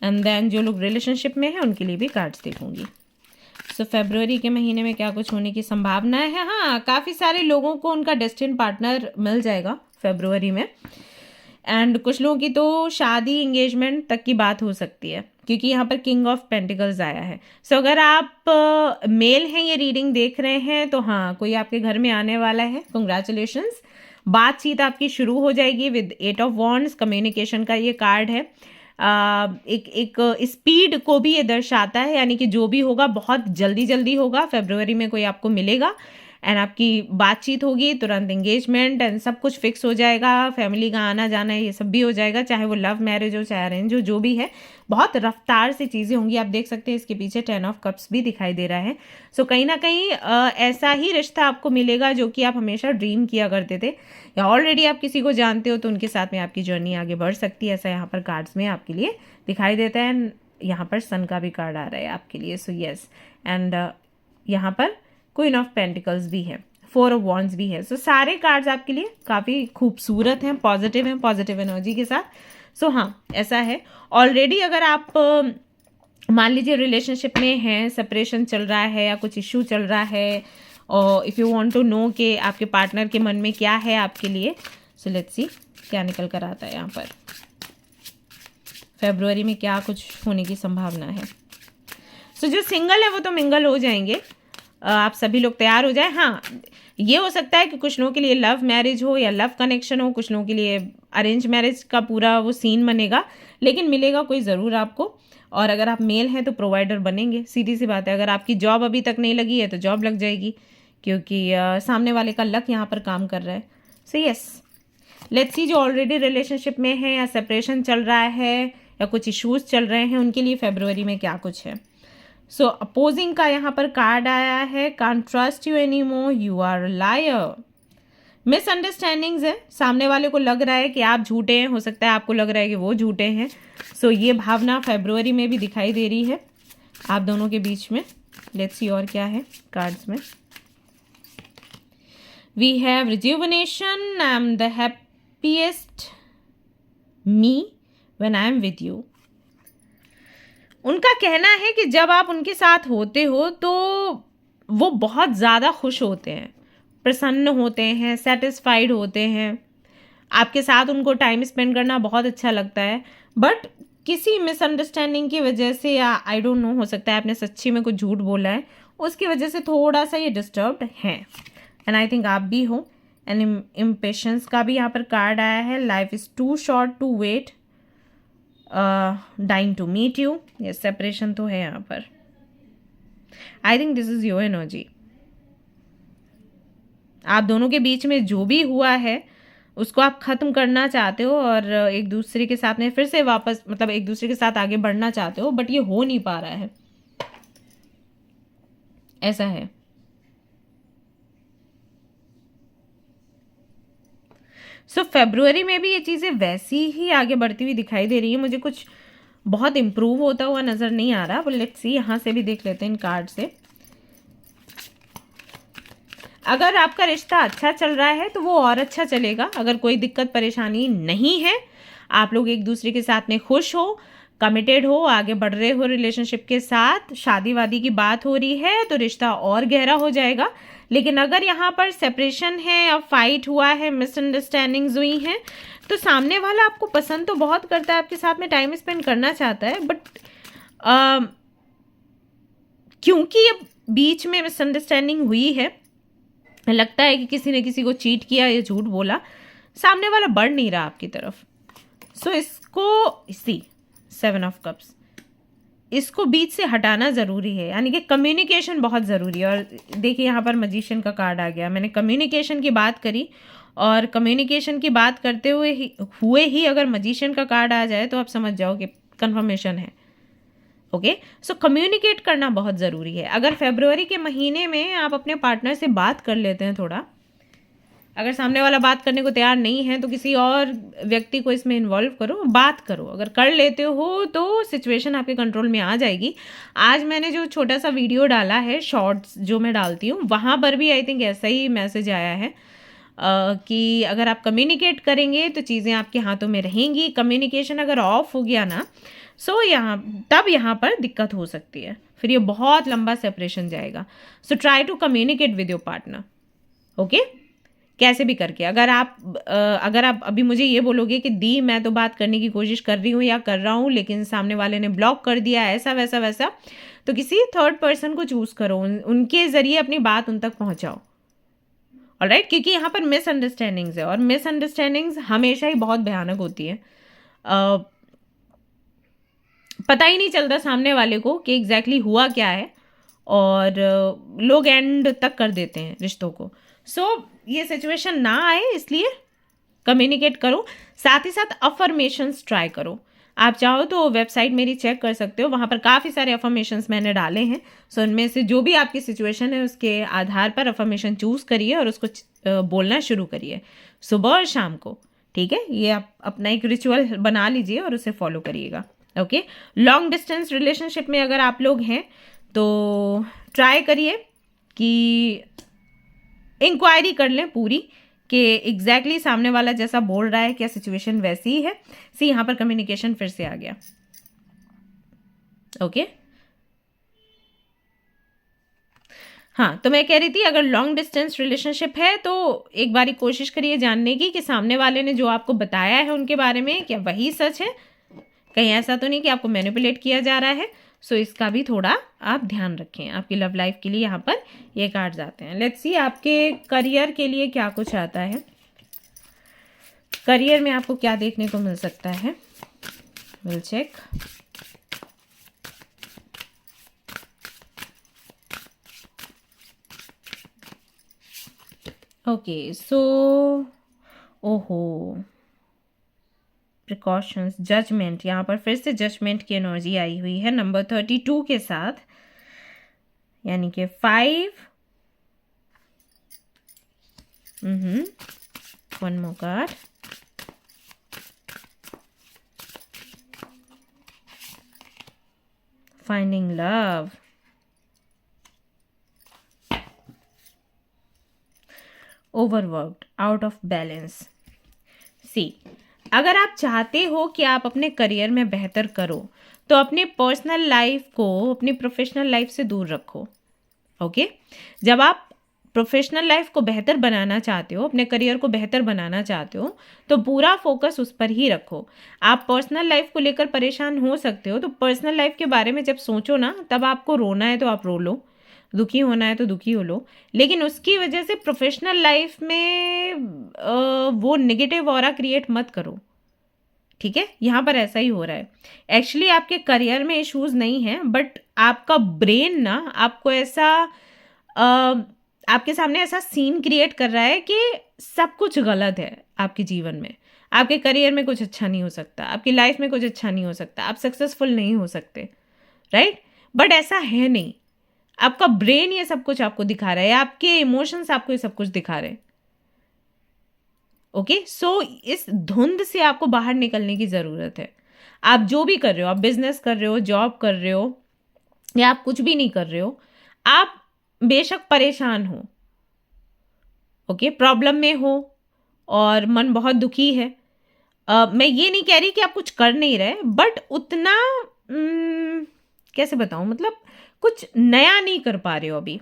एंड देन जो लोग रिलेशनशिप में हैं उनके लिए भी कार्ड्स देखूंगी। सो फरवरी के महीने में क्या कुछ होने की संभावना है। हाँ, काफ़ी सारे लोगों को उनका डेस्टिन पार्टनर मिल जाएगा फरवरी में, एंड कुछ लोगों की तो शादी, एंगेजमेंट तक की बात हो सकती है, क्योंकि यहाँ पर किंग ऑफ पेंटिकल्स आया है। सो अगर आप मेल हैं, ये रीडिंग देख रहे हैं, तो हाँ, कोई आपके घर में आने वाला है, कंग्रेचुलेशंस। बातचीत आपकी शुरू हो जाएगी विद 8 ऑफ वॉन्ड्स, कम्युनिकेशन का ये कार्ड है। एक स्पीड को भी ये दर्शाता है, यानी कि जो भी होगा बहुत जल्दी जल्दी होगा। फरवरी में कोई आपको मिलेगा एंड आपकी बातचीत होगी, तुरंत एंगेजमेंट एंड सब कुछ फिक्स हो जाएगा, फैमिली का आना जाना ये सब भी हो जाएगा, चाहे वो लव मैरिज हो चाहे अरेंज हो, जो भी है बहुत रफ्तार से चीज़ें होंगी। आप देख सकते हैं इसके पीछे 10 ऑफ कप्स भी दिखाई दे रहा है। सो कहीं ना कहीं ऐसा ही रिश्ता आपको मिलेगा जो कि आप हमेशा ड्रीम किया करते थे, या ऑलरेडी आप किसी को जानते हो तो उनके साथ में आपकी जर्नी आगे बढ़ सकती है, ऐसा यहाँ पर कार्ड्स में आपके लिए दिखाई देता है। यहाँ पर सन का भी कार्ड आ रहा है आपके लिए। सो यस, एंड यहाँ पर क्वीन ऑफ पेंटिकल्स भी है, 4 ऑफ वॉन्ड्स भी है। सो सारे कार्ड्स आपके लिए काफ़ी खूबसूरत हैं, पॉजिटिव एनर्जी के साथ। सो हाँ, ऐसा है। ऑलरेडी अगर आप मान लीजिए रिलेशनशिप में हैं, सेपरेशन चल रहा है या कुछ इशू चल रहा है, और if you want to know कि आपके पार्टनर के मन में क्या है आपके लिए, सो लेट्स सी क्या निकल कर आता है यहाँ पर फरवरी में, क्या कुछ होने की संभावना है। सो जो सिंगल है वो तो मिंगल हो जाएंगे, आप सभी लोग तैयार हो जाए। हाँ, ये हो सकता है कि कुछ लोगों के लिए लव मैरिज हो या लव कनेक्शन हो, कुछ लोगों के लिए अरेंज मैरिज का पूरा वो सीन बनेगा, लेकिन मिलेगा कोई ज़रूर आपको। और अगर आप मेल हैं तो प्रोवाइडर बनेंगे, सीधी सी बात है। अगर आपकी जॉब अभी तक नहीं लगी है तो जॉब लग जाएगी, क्योंकि सामने वाले का लक यहाँ पर काम कर रहा है। सो यस, लेट्स सी जो ऑलरेडी रिलेशनशिप में है या सेपरेशन चल रहा है या कुछ इश्यूज चल रहे हैं, उनके लिए फरवरी में क्या कुछ है। सो अपोजिंग का यहाँ पर कार्ड आया है, can't trust you any more, you are liar. Misunderstandings है, सामने वाले को लग रहा है कि आप झूठे हैं, हो सकता है आपको लग रहा है कि वो झूठे हैं। सो ये भावना फरवरी में भी दिखाई दे रही है आप दोनों के बीच में। लेट्स सी और क्या है कार्ड्स में। We have rejuvenation, I am the happiest me when I am with you. उनका कहना है कि जब आप उनके साथ होते हो तो वो बहुत ज़्यादा खुश होते हैं, प्रसन्न होते हैं, सेटिस्फाइड होते हैं, आपके साथ उनको टाइम स्पेंड करना बहुत अच्छा लगता है। बट किसी मिसअंडरस्टैंडिंग की वजह से, या आई डोंट नो, हो सकता है आपने सच्ची में कुछ झूठ बोला है, उसकी वजह से थोड़ा सा ये डिस्टर्ब्ड हैं। एंड आई थिंक आप भी हो। एंड इम्पेशंस का भी यहाँ पर कार्ड आया है। Life is too short to wait, dying to meet you. ये सेपरेशन तो है यहाँ पर। I think this is your energy. आप दोनों के बीच में जो भी हुआ है उसको आप ख़त्म करना चाहते हो और एक दूसरे के साथ में फिर से वापस, मतलब एक दूसरे के साथ आगे बढ़ना चाहते हो, बट ये हो नहीं पा रहा है, ऐसा है। सो फरवरी में भी ये चीज़ें वैसी ही आगे बढ़ती हुई दिखाई दे रही है। मुझे कुछ बहुत इम्प्रूव होता हुआ नज़र नहीं आ रहा। लेट्स सी, यहाँ से भी देख लेते हैं इन कार्ड से। अगर आपका रिश्ता अच्छा चल रहा है तो वो और अच्छा चलेगा। अगर कोई दिक्कत परेशानी नहीं है, आप लोग एक दूसरे के साथ में खुश हो, कमिटेड हो, आगे बढ़ रहे हो रिलेशनशिप के साथ, शादी वादी की बात हो रही है, तो रिश्ता और गहरा हो जाएगा। लेकिन अगर यहाँ पर सेपरेशन है, अब फाइट हुआ है, मिसअंडरस्टैंडिंग्स हुई हैं, तो सामने वाला आपको पसंद तो बहुत करता है, आपके साथ में टाइम स्पेंड करना चाहता है, बट क्योंकि अब बीच में मिसअंडरस्टैंडिंग हुई है, लगता है कि किसी ने किसी को चीट किया या झूठ बोला, सामने वाला बढ़ नहीं रहा आपकी तरफ। सो इसको, इसी 7 ऑफ कप्स, इसको बीच से हटाना ज़रूरी है। यानी कि कम्युनिकेशन बहुत ज़रूरी है। और देखिए यहाँ पर मैजिशियन का कार्ड आ गया। मैंने कम्युनिकेशन की बात करी, और कम्युनिकेशन की बात करते हुए ही अगर मैजिशियन का कार्ड आ जाए तो आप समझ जाओ कि कन्फर्मेशन है। ओके, सो कम्युनिकेट करना बहुत ज़रूरी है। अगर फरवरी के महीने में आप अपने पार्टनर से बात कर लेते हैं थोड़ा, अगर सामने वाला बात करने को तैयार नहीं है तो किसी और व्यक्ति को इसमें इन्वॉल्व करो, बात करो। अगर कर लेते हो तो सिचुएशन आपके कंट्रोल में आ जाएगी। आज मैंने जो छोटा सा वीडियो डाला है, शॉर्ट्स जो मैं डालती हूँ, वहाँ पर भी आई थिंक ऐसा ही मैसेज आया है कि अगर आप कम्युनिकेट करेंगे तो चीज़ें आपके हाथों में रहेंगी। कम्युनिकेशन अगर ऑफ हो गया ना, सो यहाँ पर दिक्कत हो सकती है, फिर ये बहुत लंबा सेपरेशन जाएगा। So try to communicate with your partner. Okay, कैसे भी करके। अगर आप अभी मुझे ये बोलोगे कि दी मैं तो बात करने की कोशिश कर रही हूँ या कर रहा हूँ, लेकिन सामने वाले ने ब्लॉक कर दिया, ऐसा वैसा वैसा, तो किसी थर्ड पर्सन को चूज करो, उनके ज़रिए अपनी बात उन तक पहुँचाओ। ऑलराइट, क्योंकि यहाँ पर मिसअंडरस्टैंडिंग्स है, और मिसअंडरस्टैंडिंग्स हमेशा ही बहुत भयानक होती है। पता ही नहीं चलता सामने वाले को कि एग्जैक्टली हुआ क्या है, और लोग एंड तक कर देते हैं रिश्तों को। सो ये सिचुएशन ना आए इसलिए कम्युनिकेट करो। साथ ही साथ अफर्मेशंस ट्राई करो। आप चाहो तो वेबसाइट मेरी चेक कर सकते हो, वहाँ पर काफ़ी सारे अफर्मेशंस मैंने डाले हैं। सो उनमें से जो भी आपकी सिचुएशन है उसके आधार पर अफर्मेशन चूज़ करिए और उसको बोलना शुरू करिए सुबह और शाम को। ठीक है, ये आप अपना एक रिचुअल बना लीजिए और उसे फॉलो करिएगा। ओके, लॉन्ग डिस्टेंस रिलेशनशिप में अगर आप लोग हैं तो ट्राई करिए कि इंक्वायरी कर लें पूरी कि एग्जैक्टली सामने वाला जैसा बोल रहा है क्या सिचुएशन वैसी ही है। यहाँ पर कम्युनिकेशन फिर से आ गया। ओके, हाँ, तो मैं कह रही थी अगर लॉन्ग डिस्टेंस रिलेशनशिप है तो एक बारी कोशिश करिए जानने की कि सामने वाले ने जो आपको बताया है उनके बारे में क्या वही सच है, कहीं ऐसा तो नहीं कि आपको मैनिपुलेट किया जा रहा है। सो इसका भी थोड़ा आप ध्यान रखें। आपकी लव लाइफ के लिए यहाँ पर ये कार्ड्स आते हैं। लेट्स सी आपके करियर के लिए क्या कुछ आता है। करियर में आपको क्या देखने को मिल सकता है, विल चेक। ओके, सो ओहो, प्रिकॉशंस, जजमेंट, यहाँ पर फिर से जजमेंट की एनर्जी आई हुई है नंबर 32 के साथ, यानी कि 5 One more card. Finding love. Overworked, out of balance. See, अगर आप चाहते हो कि आप अपने करियर में बेहतर करो तो अपने पर्सनल लाइफ को अपनी प्रोफेशनल लाइफ से दूर रखो. ओके जब आप प्रोफेशनल लाइफ को बेहतर बनाना चाहते हो, अपने करियर को बेहतर बनाना चाहते हो, तो पूरा फोकस उस पर ही रखो. आप पर्सनल लाइफ को लेकर परेशान हो सकते हो, तो पर्सनल लाइफ के बारे में जब सोचो ना, तब आपको रोना है तो आप रो लो, दुखी होना है तो दुखी हो लो, लेकिन उसकी वजह से प्रोफेशनल लाइफ में वो नेगेटिव ऑरा क्रिएट मत करो. ठीक है, यहाँ पर ऐसा ही हो रहा है. एक्चुअली आपके करियर में इश्यूज नहीं है, बट आपका ब्रेन ना आपको ऐसा आपके सामने ऐसा सीन क्रिएट कर रहा है कि सब कुछ गलत है आपके जीवन में. आपके करियर में कुछ अच्छा नहीं हो सकता, आपकी लाइफ में कुछ अच्छा नहीं हो सकता, आप सक्सेसफुल नहीं हो सकते, राइट. बट ऐसा है नहीं. आपका ब्रेन ये सब कुछ आपको दिखा रहा है, आपके इमोशंस आपको ये सब कुछ दिखा रहे हैं. ओके सो इस धुंध से आपको बाहर निकलने की ज़रूरत है. आप जो भी कर रहे हो, आप बिजनेस कर रहे हो, जॉब कर रहे हो, या आप कुछ भी नहीं कर रहे हो, आप बेशक परेशान हो, ओके प्रॉब्लम में हो और मन बहुत दुखी है. मैं ये नहीं कह रही कि आप कुछ कर नहीं रहे, बट उतना कैसे बताऊं, मतलब कुछ नया नहीं कर पा रहे हो, अभी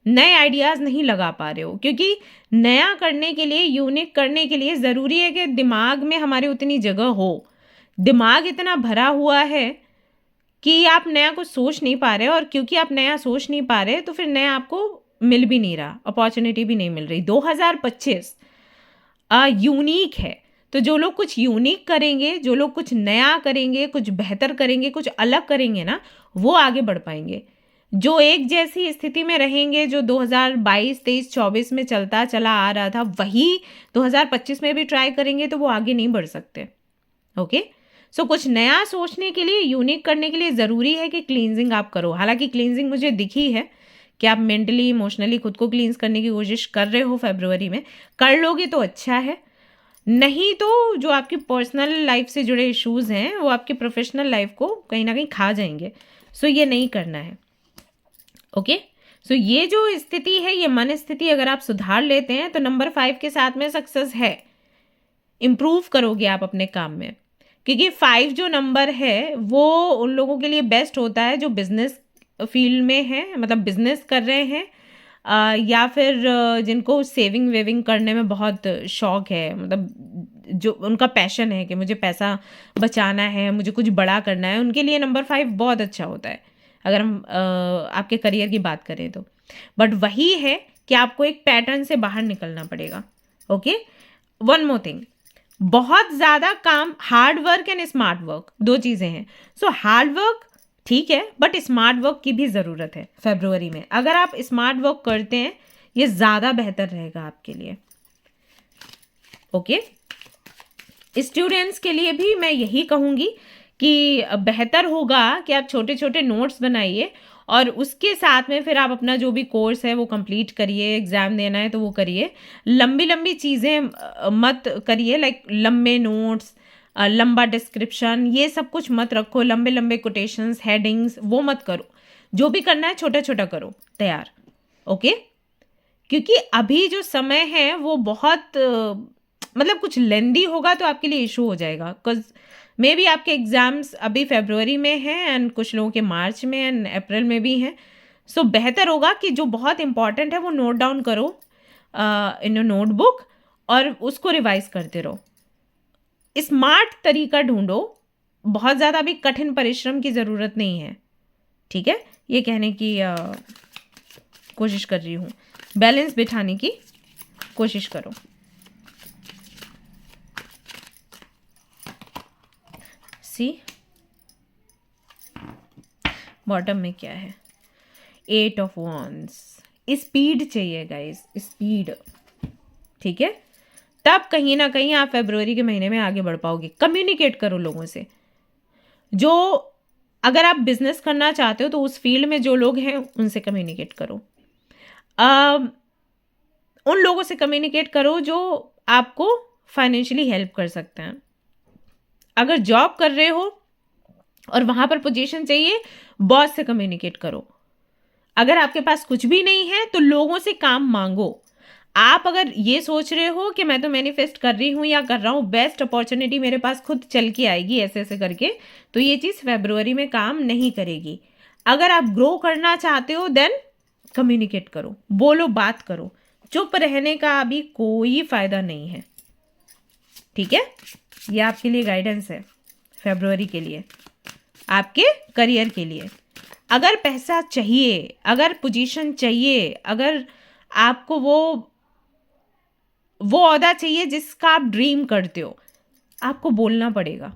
नए आइडियाज़ नहीं लगा पा रहे हो, क्योंकि नया करने के लिए, यूनिक करने के लिए ज़रूरी है कि दिमाग में हमारे उतनी जगह हो. दिमाग इतना भरा हुआ है कि आप नया कुछ सोच नहीं पा रहे, और क्योंकि आप नया सोच नहीं पा रहे तो फिर नया आपको मिल भी नहीं रहा, अपॉर्चुनिटी भी नहीं मिल रही. 2025 यूनिक है, तो जो लोग कुछ यूनिक करेंगे, जो लोग कुछ नया करेंगे, कुछ बेहतर करेंगे, कुछ अलग करेंगे ना, वो आगे बढ़ पाएंगे. जो एक जैसी स्थिति में रहेंगे, जो 2022, 23, 24 में चलता चला आ रहा था, वही 2025 में भी ट्राई करेंगे तो वो आगे नहीं बढ़ सकते. ओके सो कुछ नया सोचने के लिए, यूनिक करने के लिए ज़रूरी है कि क्लींजिंग आप करो. हालांकि क्लींजिंग मुझे दिखी है कि आप मेंटली, इमोशनली खुद को क्लींस करने की कोशिश कर रहे हो. फरवरी में कर लोगे तो अच्छा है, नहीं तो जो आपकी पर्सनल लाइफ से जुड़े इश्यूज़ हैं वो आपकी प्रोफेशनल लाइफ को कहीं ना कहीं खा जाएंगे. सो ये नहीं करना है. ओके सो ये जो स्थिति है, ये मन स्थिति अगर आप सुधार लेते हैं तो नंबर 5 के साथ में सक्सेस है. इम्प्रूव करोगे आप अपने काम में, क्योंकि 5 जो नंबर है वो उन लोगों के लिए बेस्ट होता है जो बिजनेस फील्ड में है, मतलब बिजनेस कर रहे हैं, या फिर जिनको सेविंग वेविंग करने में बहुत शौक है, मतलब जो उनका पैशन है कि मुझे पैसा बचाना है, मुझे कुछ बड़ा करना है, उनके लिए नंबर 5 बहुत अच्छा होता है अगर हम आपके करियर की बात करें तो. बट वही है कि आपको एक पैटर्न से बाहर निकलना पड़ेगा. ओके वन मोर थिंग, बहुत ज़्यादा काम, hard work and smart work, दो चीज़ें हैं. सो हार्ड वर्क ठीक है, बट स्मार्ट वर्क की भी ज़रूरत है फरवरी में. अगर आप स्मार्ट वर्क करते हैं, ये ज़्यादा बेहतर रहेगा आपके लिए. ओके स्टूडेंट्स के लिए भी मैं यही कहूँगी कि बेहतर होगा कि आप छोटे छोटे नोट्स बनाइए और उसके साथ में फिर आप अपना जो भी कोर्स है वो कंप्लीट करिए. एग्ज़ाम देना है तो वो करिए. लंबी लंबी चीज़ें मत करिए, लाइक लंबे नोट्स, लंबा डिस्क्रिप्शन, ये सब कुछ मत रखो. लंबे लंबे कोटेशंस, हेडिंग्स, वो मत करो. जो भी करना है छोटा छोटा करो, तैयार. ओके क्योंकि अभी जो समय है वो बहुत मतलब कुछ लेंदी होगा तो आपके लिए इशू हो जाएगा. बिकॉज मे बी आपके एग्ज़ाम्स अभी फरवरी में हैं एंड कुछ लोगों के मार्च में एंड अप्रैल में भी हैं. सो बेहतर होगा कि जो बहुत इंपॉर्टेंट है वो नोट डाउन करो इन योर नोटबुक और उसको रिवाइज करते रहो. स्मार्ट तरीका ढूंढो, बहुत ज़्यादा भी कठिन परिश्रम की ज़रूरत नहीं है. ठीक है, ये कहने की कोशिश कर रही हूँ. बैलेंस बिठाने की कोशिश करो. सी बॉटम में क्या है? 8 ऑफ वॉन्ड्स. स्पीड चाहिए गाइस, स्पीड. ठीक है, तब कहीं ना कहीं आप फरवरी के महीने में आगे बढ़ पाओगे. कम्युनिकेट करो लोगों से. जो अगर आप बिजनेस करना चाहते हो तो उस फील्ड में जो लोग हैं उनसे कम्युनिकेट करो. उन लोगों से कम्युनिकेट करो जो आपको फाइनेंशियली हेल्प कर सकते हैं। अगर जॉब कर रहे हो और वहाँ पर पोजीशन चाहिए, बॉस से कम्युनिकेट करो। अगर आपके पास कुछ भी नहीं है तो लोगों से काम मांगो। आप अगर ये सोच रहे हो कि मैं तो मैनिफेस्ट कर रही हूँ या कर रहा हूँ, बेस्ट अपॉर्चुनिटी मेरे पास खुद चल के आएगी ऐसे ऐसे करके, तो ये चीज़ फेब्रुअरी में काम नहीं करेगी। अगर आप ग्रो करना चाहते हो देन कम्युनिकेट करो, बोलो, बात करो। चुप रहने का अभी कोई फायदा नहीं है, ठीक है। ये आपके लिए गाइडेंस है फेब्रुअरी के लिए, आपके करियर के लिए। अगर पैसा चाहिए, अगर पोजीशन चाहिए, अगर आपको वो ओहदा चाहिए जिसका आप ड्रीम करते हो, आपको बोलना पड़ेगा,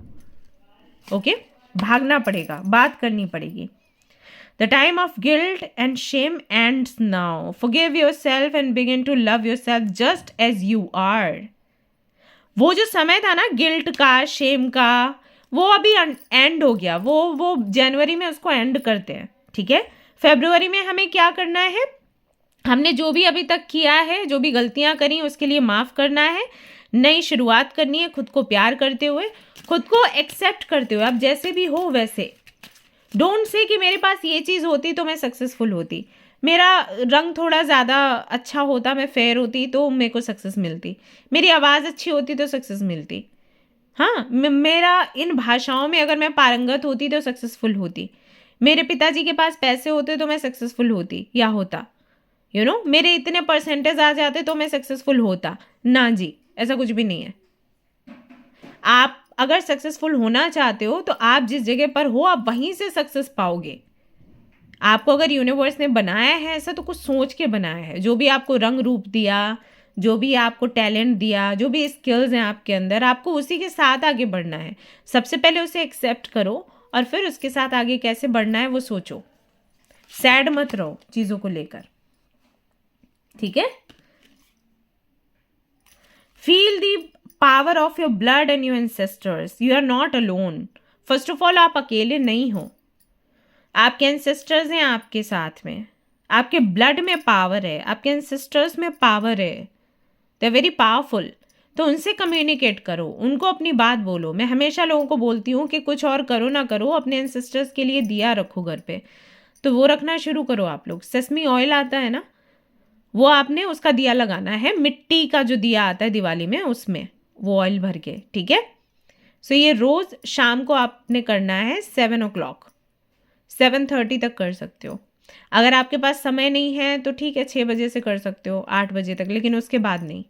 ओके। भागना पड़ेगा, बात करनी पड़ेगी। The time of guilt and shame ends now. Forgive yourself and begin to love yourself just as you are. वो जो समय था ना गिल्ट का, शेम का, वो अभी एंड हो गया। वो जनवरी में उसको एंड करते हैं, ठीक है। फेब्रुअरी में हमें क्या करना है, हमने जो भी अभी तक किया है, जो भी गलतियां करी उसके लिए माफ़ करना है, नई शुरुआत करनी है, खुद को प्यार करते हुए, खुद को एक्सेप्ट करते हुए। आप जैसे भी हो वैसे, डोंट से कि मेरे पास ये चीज़ होती तो मैं सक्सेसफुल होती, मेरा रंग थोड़ा ज़्यादा अच्छा होता, मैं फेयर होती तो मेरे को सक्सेस मिलती, मेरी आवाज़ अच्छी होती तो सक्सेस मिलती, हाँ, मेरा इन भाषाओं में अगर मैं पारंगत होती तो सक्सेसफुल होती, मेरे पिताजी के पास पैसे होते तो मैं सक्सेसफुल होती या होता, मेरे इतने परसेंटेज आ जाते तो मैं सक्सेसफुल होता। ना जी, ऐसा कुछ भी नहीं है। आप अगर सक्सेसफुल होना चाहते हो तो आप जिस जगह पर हो आप वहीं से सक्सेस पाओगे। आपको अगर यूनिवर्स ने बनाया है ऐसा तो कुछ सोच के बनाया है। जो भी आपको रंग रूप दिया, जो भी आपको टैलेंट दिया, जो भी स्किल्स हैं आपके अंदर, आपको उसी के साथ आगे बढ़ना है। सबसे पहले उसे एक्सेप्ट करो और फिर उसके साथ आगे कैसे बढ़ना है वो सोचो। सैड मत रहो चीज़ों को लेकर, ठीक है। Feel the power of your blood and your ancestors. You are not alone. First of all, आप अकेले नहीं हो, आपके एंसेस्टर्स हैं आपके साथ में, आपके ब्लड में पावर है, आपके एंसेस्टर्स में पावर है, दे आर वेरी पावरफुल। तो उनसे कम्युनिकेट करो, उनको अपनी बात बोलो। मैं हमेशा लोगों को बोलती हूँ कि कुछ और करो ना करो, अपने एंसेस्टर्स के लिए दिया रखो घर पे, तो वो रखना शुरू करो आप लोग। सेसमी ऑयल आता है ना, वो आपने उसका दिया लगाना है, मिट्टी का जो दिया आता है दिवाली में, उसमें वो ऑयल भर के, ठीक है। सो ये रोज़ शाम को आपने करना है 7 o'clock, 7:30 तक कर सकते हो। अगर आपके पास समय नहीं है तो ठीक है 6 बजे से कर सकते हो 8 बजे तक, लेकिन उसके बाद नहीं।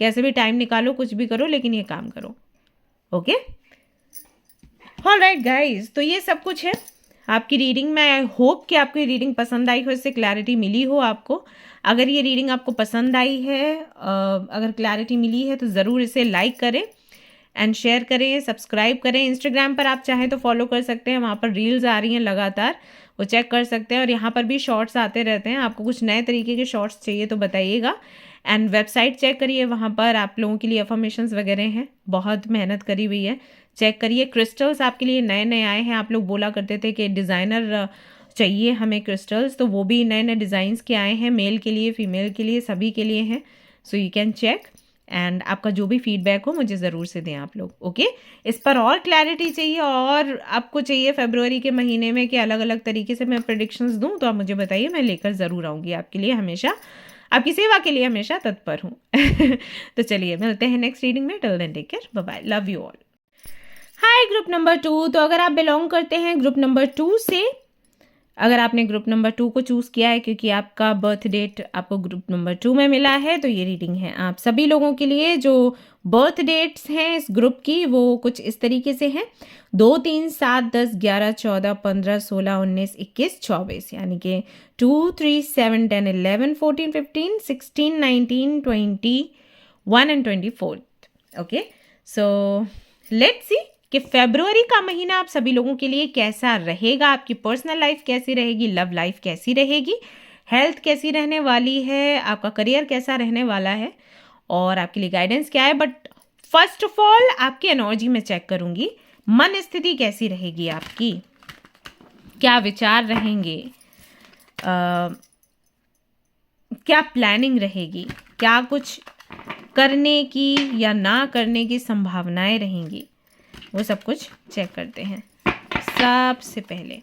कैसे भी टाइम निकालो, कुछ भी करो, लेकिन ये काम करो, ओके। ऑलराइट गाइज, तो ये सब कुछ है आपकी रीडिंग में। आई होप कि आपको ये रीडिंग पसंद आई हो, इससे क्लैरिटी मिली हो आपको। अगर ये रीडिंग आपको पसंद आई है, अगर क्लैरिटी मिली है, तो ज़रूर इसे लाइक करें एंड शेयर करें, सब्सक्राइब करें। इंस्टाग्राम पर आप चाहें तो फॉलो कर सकते हैं, वहाँ पर रील्स आ रही हैं लगातार, वो चेक कर सकते हैं। और यहाँ पर भी शॉर्ट्स आते रहते हैं, आपको कुछ नए तरीके के शॉर्ट्स चाहिए तो बताइएगा। एंड वेबसाइट चेक करिए, वहाँ पर आप लोगों के लिए अफर्मेशंस वगैरह हैं, बहुत मेहनत करी हुई है, चेक करिए। क्रिस्टल्स आपके लिए नए नए आए हैं, आप लोग बोला करते थे कि डिज़ाइनर चाहिए हमें क्रिस्टल्स, तो वो भी नए नए डिज़ाइंस के आए हैं, मेल के लिए, फीमेल के लिए, सभी के लिए हैं। So you can check and आपका जो भी फीडबैक हो मुझे ज़रूर से दें आप लोग, ओके। इस पर और क्लैरिटी चाहिए और आपको चाहिए फेब्रुअरी के महीने में कि अलग अलग तरीके से मैं प्रेडिक्शंस दूं, तो आप मुझे बताइए, मैं लेकर ज़रूर आऊँगी आपके लिए, हमेशा आपकी सेवा के लिए हमेशा तत्पर हूँ। तो चलिए मिलते हैं नेक्स्ट रीडिंग में। Till then take care, bye bye, love you all. Hi group number 2, तो अगर आप बिलोंग करते हैं ग्रुप नंबर 2 से, अगर आपने ग्रुप नंबर 2 को चूज़ किया है क्योंकि आपका बर्थ डेट आपको ग्रुप नंबर 2 में मिला है, तो ये रीडिंग है आप सभी लोगों के लिए। जो बर्थ डेट्स हैं इस ग्रुप की वो कुछ इस तरीके से हैं: 2, 3, 7, 10, 11, 14, 15, 16, 19, 21, 24, यानी कि 2, 3, 7, 10, 11, 14, 15, 16, 19, 20, 1 and 24। Okay, so let's see कि फेब्रुअरी का महीना आप सभी लोगों के लिए कैसा रहेगा। आपकी पर्सनल लाइफ कैसी रहेगी, लव लाइफ कैसी रहेगी, हेल्थ कैसी रहने वाली है, आपका करियर कैसा रहने वाला है और आपके लिए गाइडेंस क्या है। बट फर्स्ट ऑफ ऑल आपकी एनर्जी में चेक करूंगी, मन स्थिति कैसी रहेगी आपकी, क्या विचार रहेंगे, क्या प्लानिंग रहेगी, क्या कुछ करने की या ना करने की संभावनाएं रहेंगी, वो सब कुछ चेक करते हैं। सबसे पहले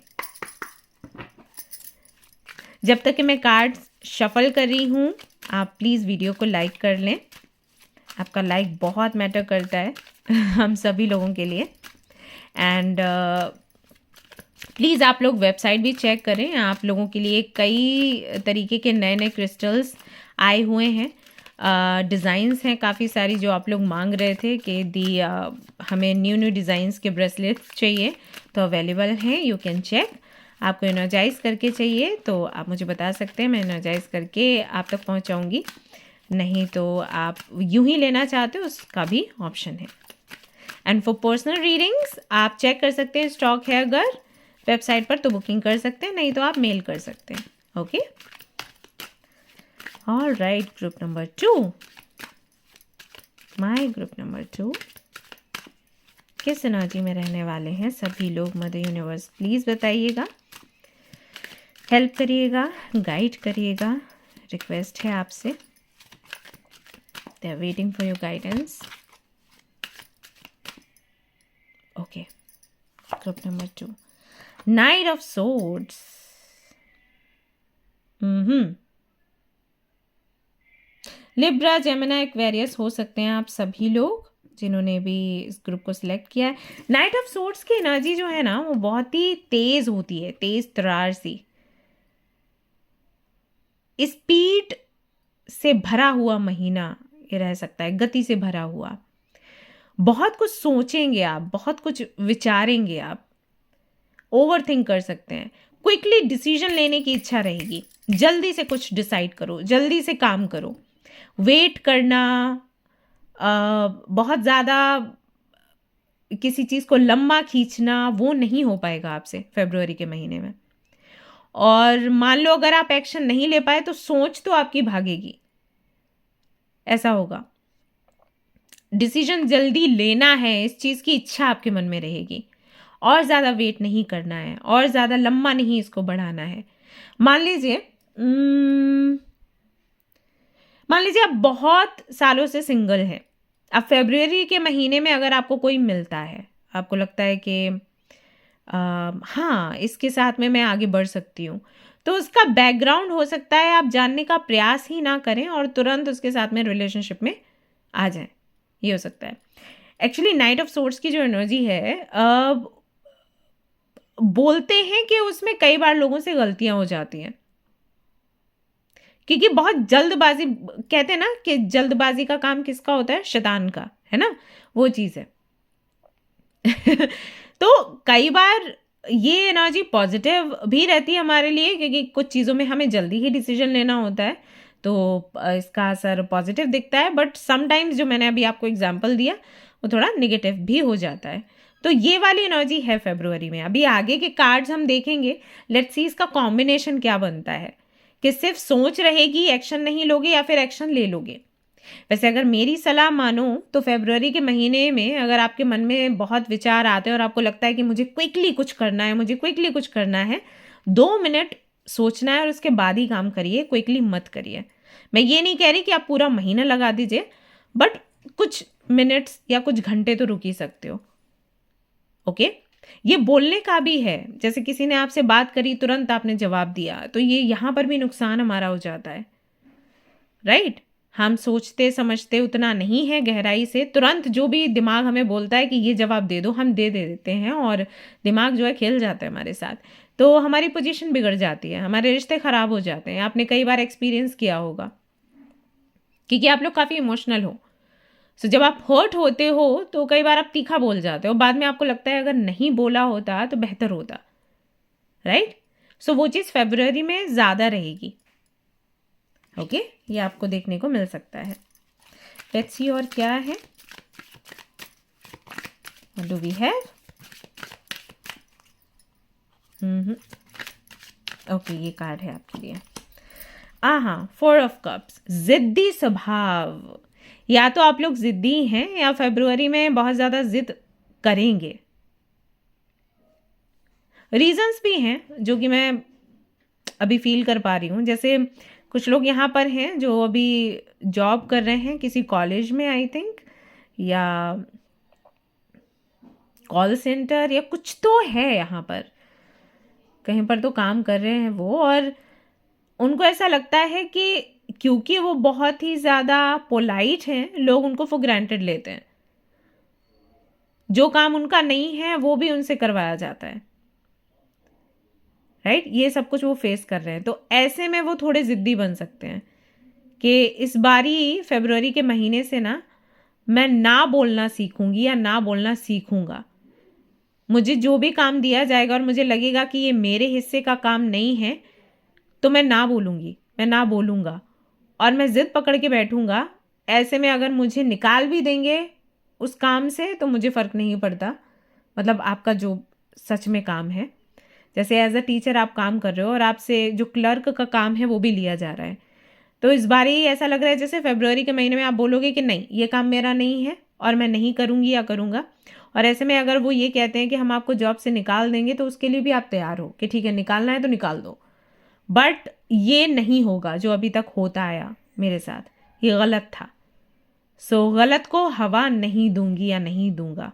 जब तक कि मैं कार्ड्स शफल कर रही हूँ, आप प्लीज़ वीडियो को लाइक कर लें। आपका लाइक बहुत मैटर करता है हम सभी लोगों के लिए। एंड प्लीज़ आप लोग वेबसाइट भी चेक करें। आप लोगों के लिए कई तरीके के नए नए क्रिस्टल्स आए हुए हैं। डिज़ाइंस हैं काफ़ी सारी जो आप लोग मांग रहे थे कि हमें न्यू डिज़ाइंस के ब्रेसलेट्स चाहिए, तो अवेलेबल हैं, यू कैन चेक। आपको एनर्जाइज करके चाहिए तो आप मुझे बता सकते हैं, मैं एनर्जाइज करके आप तक पहुंचाऊंगी। नहीं तो आप यूं ही लेना चाहते हो, उसका भी ऑप्शन है। एंड फॉर पर्सनल रीडिंग्स आप चेक कर सकते हैं, स्टॉक है अगर वेबसाइट पर तो बुकिंग कर सकते हैं, नहीं तो आप मेल कर सकते हैं। Okay, all right. Group number 2, my group number 2 किस एनर्जी में रहने वाले हैं सभी लोग? मदर यूनिवर्स प्लीज़ बताइएगा, हेल्प करिएगा, गाइड करिएगा। रिक्वेस्ट है आपसे, they are waiting for your guidance. Okay, group number 2, knight of swords. Libra, Gemini, Aquarius हो सकते हैं आप सभी लोग जिन्होंने भी इस ग्रुप को सिलेक्ट किया है। नाइट ऑफ सोर्ड्स की एनर्जी जो है ना, वो बहुत ही तेज होती है, तेज तरार सी, स्पीड से भरा हुआ महीना ये रह सकता है, गति से भरा हुआ। बहुत कुछ सोचेंगे आप, बहुत कुछ विचारेंगे आप, ओवर थिंक कर सकते हैं, क्विकली डिसीजन लेने की इच्छा रहेगी, जल्दी से कुछ डिसाइड करो, जल्दी से काम करो। वेट करना, बहुत ज़्यादा किसी चीज़ को लंबा खींचना, वो नहीं हो पाएगा आपसे फरवरी के महीने में। और मान लो अगर आप एक्शन नहीं ले पाए तो सोच तो आपकी भागेगी, ऐसा होगा। डिसीजन जल्दी लेना है, इस चीज़ की इच्छा आपके मन में रहेगी, और ज़्यादा वेट नहीं करना है, और ज़्यादा लंबा नहीं इसको बढ़ाना है। मान लीजिए आप बहुत सालों से सिंगल हैं। अब फरवरी के महीने में अगर आपको कोई मिलता है, आपको लगता है कि हाँ इसके साथ में मैं आगे बढ़ सकती हूँ, तो उसका बैकग्राउंड हो सकता है आप जानने का प्रयास ही ना करें और तुरंत उसके साथ में रिलेशनशिप में आ जाएं, ये हो सकता है। एक्चुअली नाइट ऑफ सोर्ड्स की जो एनर्जी है, बोलते हैं कि उसमें कई बार लोगों से गलतियां हो जाती हैं, क्योंकि बहुत जल्दबाजी, कहते हैं ना कि जल्दबाजी का काम किसका होता है? शैतान का, है ना, वो चीज़ है। तो कई बार ये एनर्जी पॉजिटिव भी रहती है हमारे लिए, क्योंकि कुछ चीज़ों में हमें जल्दी ही डिसीजन लेना होता है, तो इसका असर पॉजिटिव दिखता है। बट समटाइम्स जो मैंने अभी आपको एग्जांपल दिया वो थोड़ा नेगेटिव भी हो जाता है। तो ये वाली एनर्जी है फरवरी में। अभी आगे के कार्ड्स हम देखेंगे, लेट्स सी इसका कॉम्बिनेशन क्या बनता है, कि सिर्फ सोच रहेगी, एक्शन नहीं लोगे, या फिर एक्शन ले लोगे। वैसे अगर मेरी सलाह मानो तो फरवरी के महीने में अगर आपके मन में बहुत विचार आते हैं और आपको लगता है कि मुझे क्विकली कुछ करना है, मुझे क्विकली कुछ करना है, 2 मिनट सोचना है और उसके बाद ही काम करिए, क्विकली मत करिए। मैं ये नहीं कह रही कि आप पूरा महीना लगा दीजिए, बट कुछ मिनट्स या कुछ घंटे तो रुक ही सकते हो। ओके, ये बोलने का भी है। जैसे किसी ने आपसे बात करी, तुरंत आपने जवाब दिया, तो ये यहाँ पर भी नुकसान हमारा हो जाता है, राइट? हम सोचते समझते उतना नहीं है गहराई से, तुरंत जो भी दिमाग हमें बोलता है कि ये जवाब दे दो, हम दे देते हैं, और दिमाग जो है खेल जाता है हमारे साथ, तो हमारी पोजीशन बिगड़ जाती है, हमारे रिश्ते खराब हो जाते हैं। आपने कई बार एक्सपीरियंस किया होगा, क्योंकि आप लोग काफ़ी इमोशनल हो। सो जब आप हर्ट होते हो तो कई बार आप तीखा बोल जाते हो, बाद में आपको लगता है अगर नहीं बोला होता तो बेहतर होता, राइट? सो वो चीज़ फरवरी में ज़्यादा रहेगी। ओके, ये आपको देखने को मिल सकता है। लेट्स सी और क्या है, what do we have? Okay, ये कार्ड है आपके लिए। हाँ, 4 ऑफ कप्स, जिद्दी स्वभाव। या तो आप लोग जिद्दी हैं या फरवरी में बहुत ज़्यादा जिद करेंगे। रीजंस भी हैं जो कि मैं अभी फील कर पा रही हूँ, जैसे कुछ लोग यहाँ पर हैं जो अभी जॉब कर रहे हैं किसी कॉलेज में आई थिंक, या कॉल सेंटर या कुछ तो है यहाँ पर, कहीं पर तो काम कर रहे हैं वो। और उनको ऐसा लगता है कि क्योंकि वो बहुत ही ज़्यादा पोलाइट हैं, लोग उनको फॉर ग्रांटेड लेते हैं। जो काम उनका नहीं है वो भी उनसे करवाया जाता है, राइट। ये सब कुछ वो फेस कर रहे हैं। तो ऐसे में वो थोड़े ज़िद्दी बन सकते हैं कि इस बारी फरवरी के महीने से ना मैं ना बोलना सीखूंगी या ना बोलना सीखूंगा। मुझे जो भी काम दिया जाएगा और मुझे लगेगा कि ये मेरे हिस्से का काम नहीं है तो मैं ना बोलूँगी, मैं ना बोलूँगा और मैं ज़िद पकड़ के बैठूँगा। ऐसे में अगर मुझे निकाल भी देंगे उस काम से तो मुझे फ़र्क नहीं पड़ता, मतलब आपका जो सच में काम है। जैसे एज अ टीचर आप काम कर रहे हो और आपसे जो क्लर्क का काम है वो भी लिया जा रहा है, तो इस बार ही ऐसा लग रहा है जैसे फरवरी के महीने में आप बोलोगे कि नहीं ये काम मेरा नहीं है और मैं नहीं करूँगी या करूँगा। और ऐसे में अगर वो ये कहते हैं कि हम आपको जॉब से निकाल देंगे तो उसके लिए भी आप तैयार हो कि ठीक है निकालना है तो निकाल दो। बट ये नहीं होगा जो अभी तक होता आया मेरे साथ, ये गलत था। सो गलत को हवा नहीं दूंगी या नहीं दूंगा,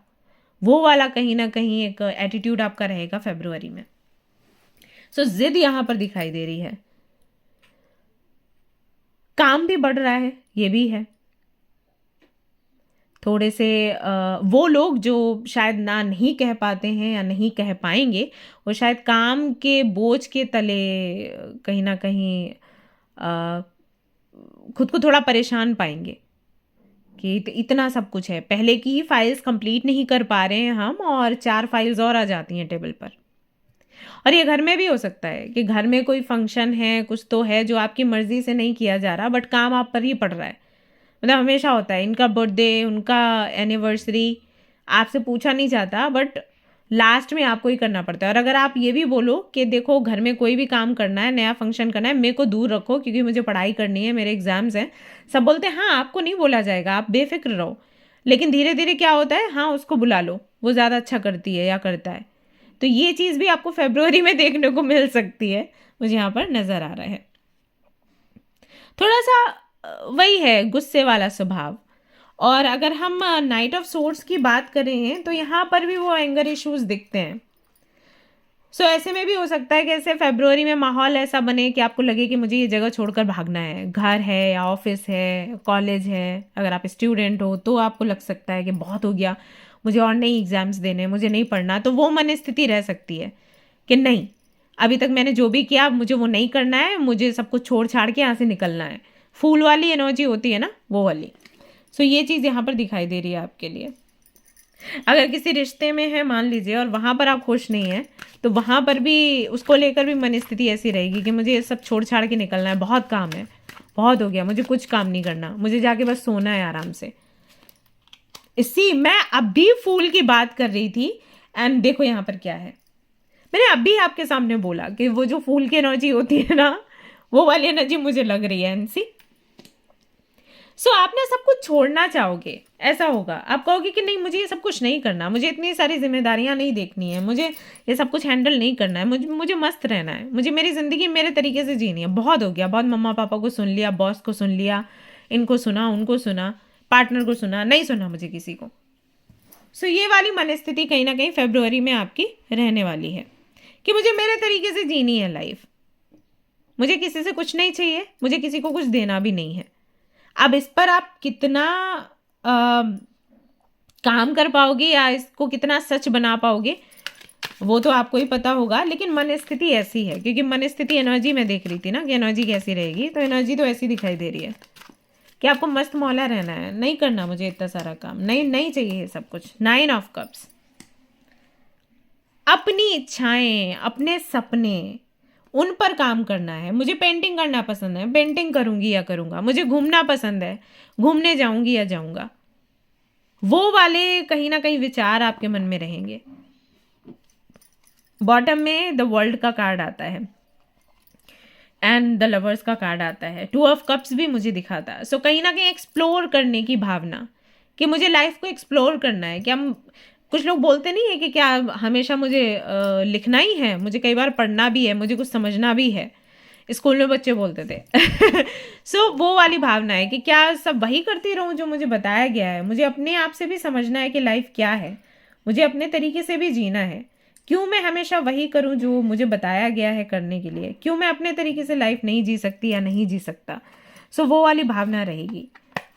वो वाला कहीं ना कहीं एक एटीट्यूड आपका रहेगा फरवरी में। सो जिद यहाँ पर दिखाई दे रही है। काम भी बढ़ रहा है, ये भी है। थोड़े से वो लोग जो शायद ना नहीं कह पाते हैं या नहीं कह पाएंगे, वो शायद काम के बोझ के तले कहीं ना कहीं खुद को थोड़ा परेशान पाएंगे कि इतना सब कुछ है, पहले की ही फाइल्स कंप्लीट नहीं कर पा रहे हैं हम और 4 फाइल्स और आ जाती हैं टेबल पर। और ये घर में भी हो सकता है कि घर में कोई फंक्शन है, कुछ तो है जो आपकी मर्जी से नहीं किया जा रहा बट काम आप पर ही पड़ रहा है। मतलब हमेशा होता है, इनका बर्थडे, उनका एनिवर्सरी आपसे पूछा नहीं जाता बट लास्ट में आपको ही करना पड़ता है। और अगर आप ये भी बोलो कि देखो घर में कोई भी काम करना है, नया फंक्शन करना है, मेरे को दूर रखो क्योंकि मुझे पढ़ाई करनी है, मेरे एग्जाम्स हैं, सब बोलते हैं हाँ आपको नहीं बोला जाएगा, आप बेफिक्र रहो। लेकिन धीरे धीरे क्या होता है, हाँ उसको बुला लो, वो ज़्यादा अच्छा करती है या करता है। तो ये चीज़ भी आपको फरवरी में देखने को मिल सकती है, मुझे यहाँ पर नज़र आ रहा है। थोड़ा सा वही है गुस्से वाला स्वभाव। और अगर हम नाइट ऑफ सोर्ड्स की बात करें तो यहाँ पर भी वो एंगर इश्यूज दिखते हैं। सो ऐसे में भी हो सकता है कि ऐसे फरवरी में माहौल ऐसा बने कि आपको लगे कि मुझे ये जगह छोड़कर भागना है, घर है या ऑफिस है, कॉलेज है। अगर आप स्टूडेंट हो तो आपको लग सकता है कि बहुत हो गया, मुझे और नहीं एग्जाम्स देने, मुझे नहीं पढ़ना। तो वो मन स्थिति रह सकती है कि नहीं अभी तक मैंने जो भी किया मुझे वो नहीं करना है, मुझे सब कुछ छोड़ छाड़ के यहाँ से निकलना है। फूल वाली एनर्जी होती है ना, वो वाली। सो ये चीज़ यहाँ पर दिखाई दे रही है आपके लिए। अगर किसी रिश्ते में है मान लीजिए और वहाँ पर आप खुश नहीं हैं तो वहाँ पर भी उसको लेकर भी मन स्थिति ऐसी रहेगी कि मुझे ये सब छोड़ छाड़ के निकलना है, बहुत काम है, बहुत हो गया, मुझे कुछ काम नहीं करना, मुझे जाके बस सोना है आराम से। इसी मैं अभी फूल की बात कर रही थी एंड देखो यहाँ पर क्या है। मैंने अभी आपके सामने बोला कि वो जो फूल की एनर्जी होती है ना, वो वाली एनर्जी मुझे लग रही है एनसी। सो आप ना सब कुछ छोड़ना चाहोगे, ऐसा होगा। आप कहोगे कि नहीं मुझे ये सब कुछ नहीं करना, मुझे इतनी सारी जिम्मेदारियां नहीं देखनी है, मुझे ये सब कुछ हैंडल नहीं करना है, मुझे मस्त रहना है, मुझे मेरी ज़िंदगी मेरे तरीके से जीनी है। बहुत हो गया, बहुत मम्मा पापा को सुन लिया, बॉस को सुन लिया, इनको सुना, उनको सुना, पार्टनर को सुना, नहीं सुना मुझे किसी को। सो ये वाली मनस्थिति कहीं ना कहीं फरवरी में आपकी रहने वाली है कि मुझे मेरे तरीके से जीनी है लाइफ, मुझे किसी से कुछ नहीं चाहिए, मुझे किसी को कुछ देना भी नहीं है। अब इस पर आप कितना काम कर पाओगे या इसको कितना सच बना पाओगे वो तो आपको ही पता होगा, लेकिन मन स्थिति ऐसी है। क्योंकि मन स्थिति एनर्जी में देख रही थी ना कि एनर्जी कैसी रहेगी, तो एनर्जी तो ऐसी दिखाई दे रही है कि आपको मस्त मौला रहना है, नहीं करना मुझे इतना सारा काम, नहीं चाहिए सब कुछ। 9 ऑफ कप्स, अपनी इच्छाएं, अपने सपने, उन पर काम करना है। मुझे पेंटिंग करना पसंद है, पेंटिंग करूंगी या करूंगा। मुझे घूमना पसंद है, घूमने जाऊंगी या जाऊंगा। वो वाले कहीं ना कहीं विचार आपके मन में रहेंगे। बॉटम में द वर्ल्ड का कार्ड आता है एंड द लवर्स का कार्ड आता है। 2 ऑफ कप्स भी मुझे दिखाता है। सो कहीं ना कहीं एक्सप्लोर करने की भावना कि मुझे लाइफ को एक्सप्लोर करना है। क्या कुछ लोग बोलते नहीं है कि क्या हमेशा मुझे लिखना ही है, मुझे कई बार पढ़ना भी है, मुझे कुछ समझना भी है। स्कूल में बच्चे बोलते थे। सो वो वाली भावना है कि क्या सब वही करती रहूं जो मुझे बताया गया है। मुझे अपने आप से भी समझना है कि लाइफ क्या है, मुझे अपने तरीके से भी जीना है। क्यों मैं हमेशा वही करूं जो मुझे बताया गया है करने के लिए? क्यों मैं अपने तरीके से लाइफ नहीं जी सकती या नहीं जी सकता? सो वो वाली भावना रहेगी।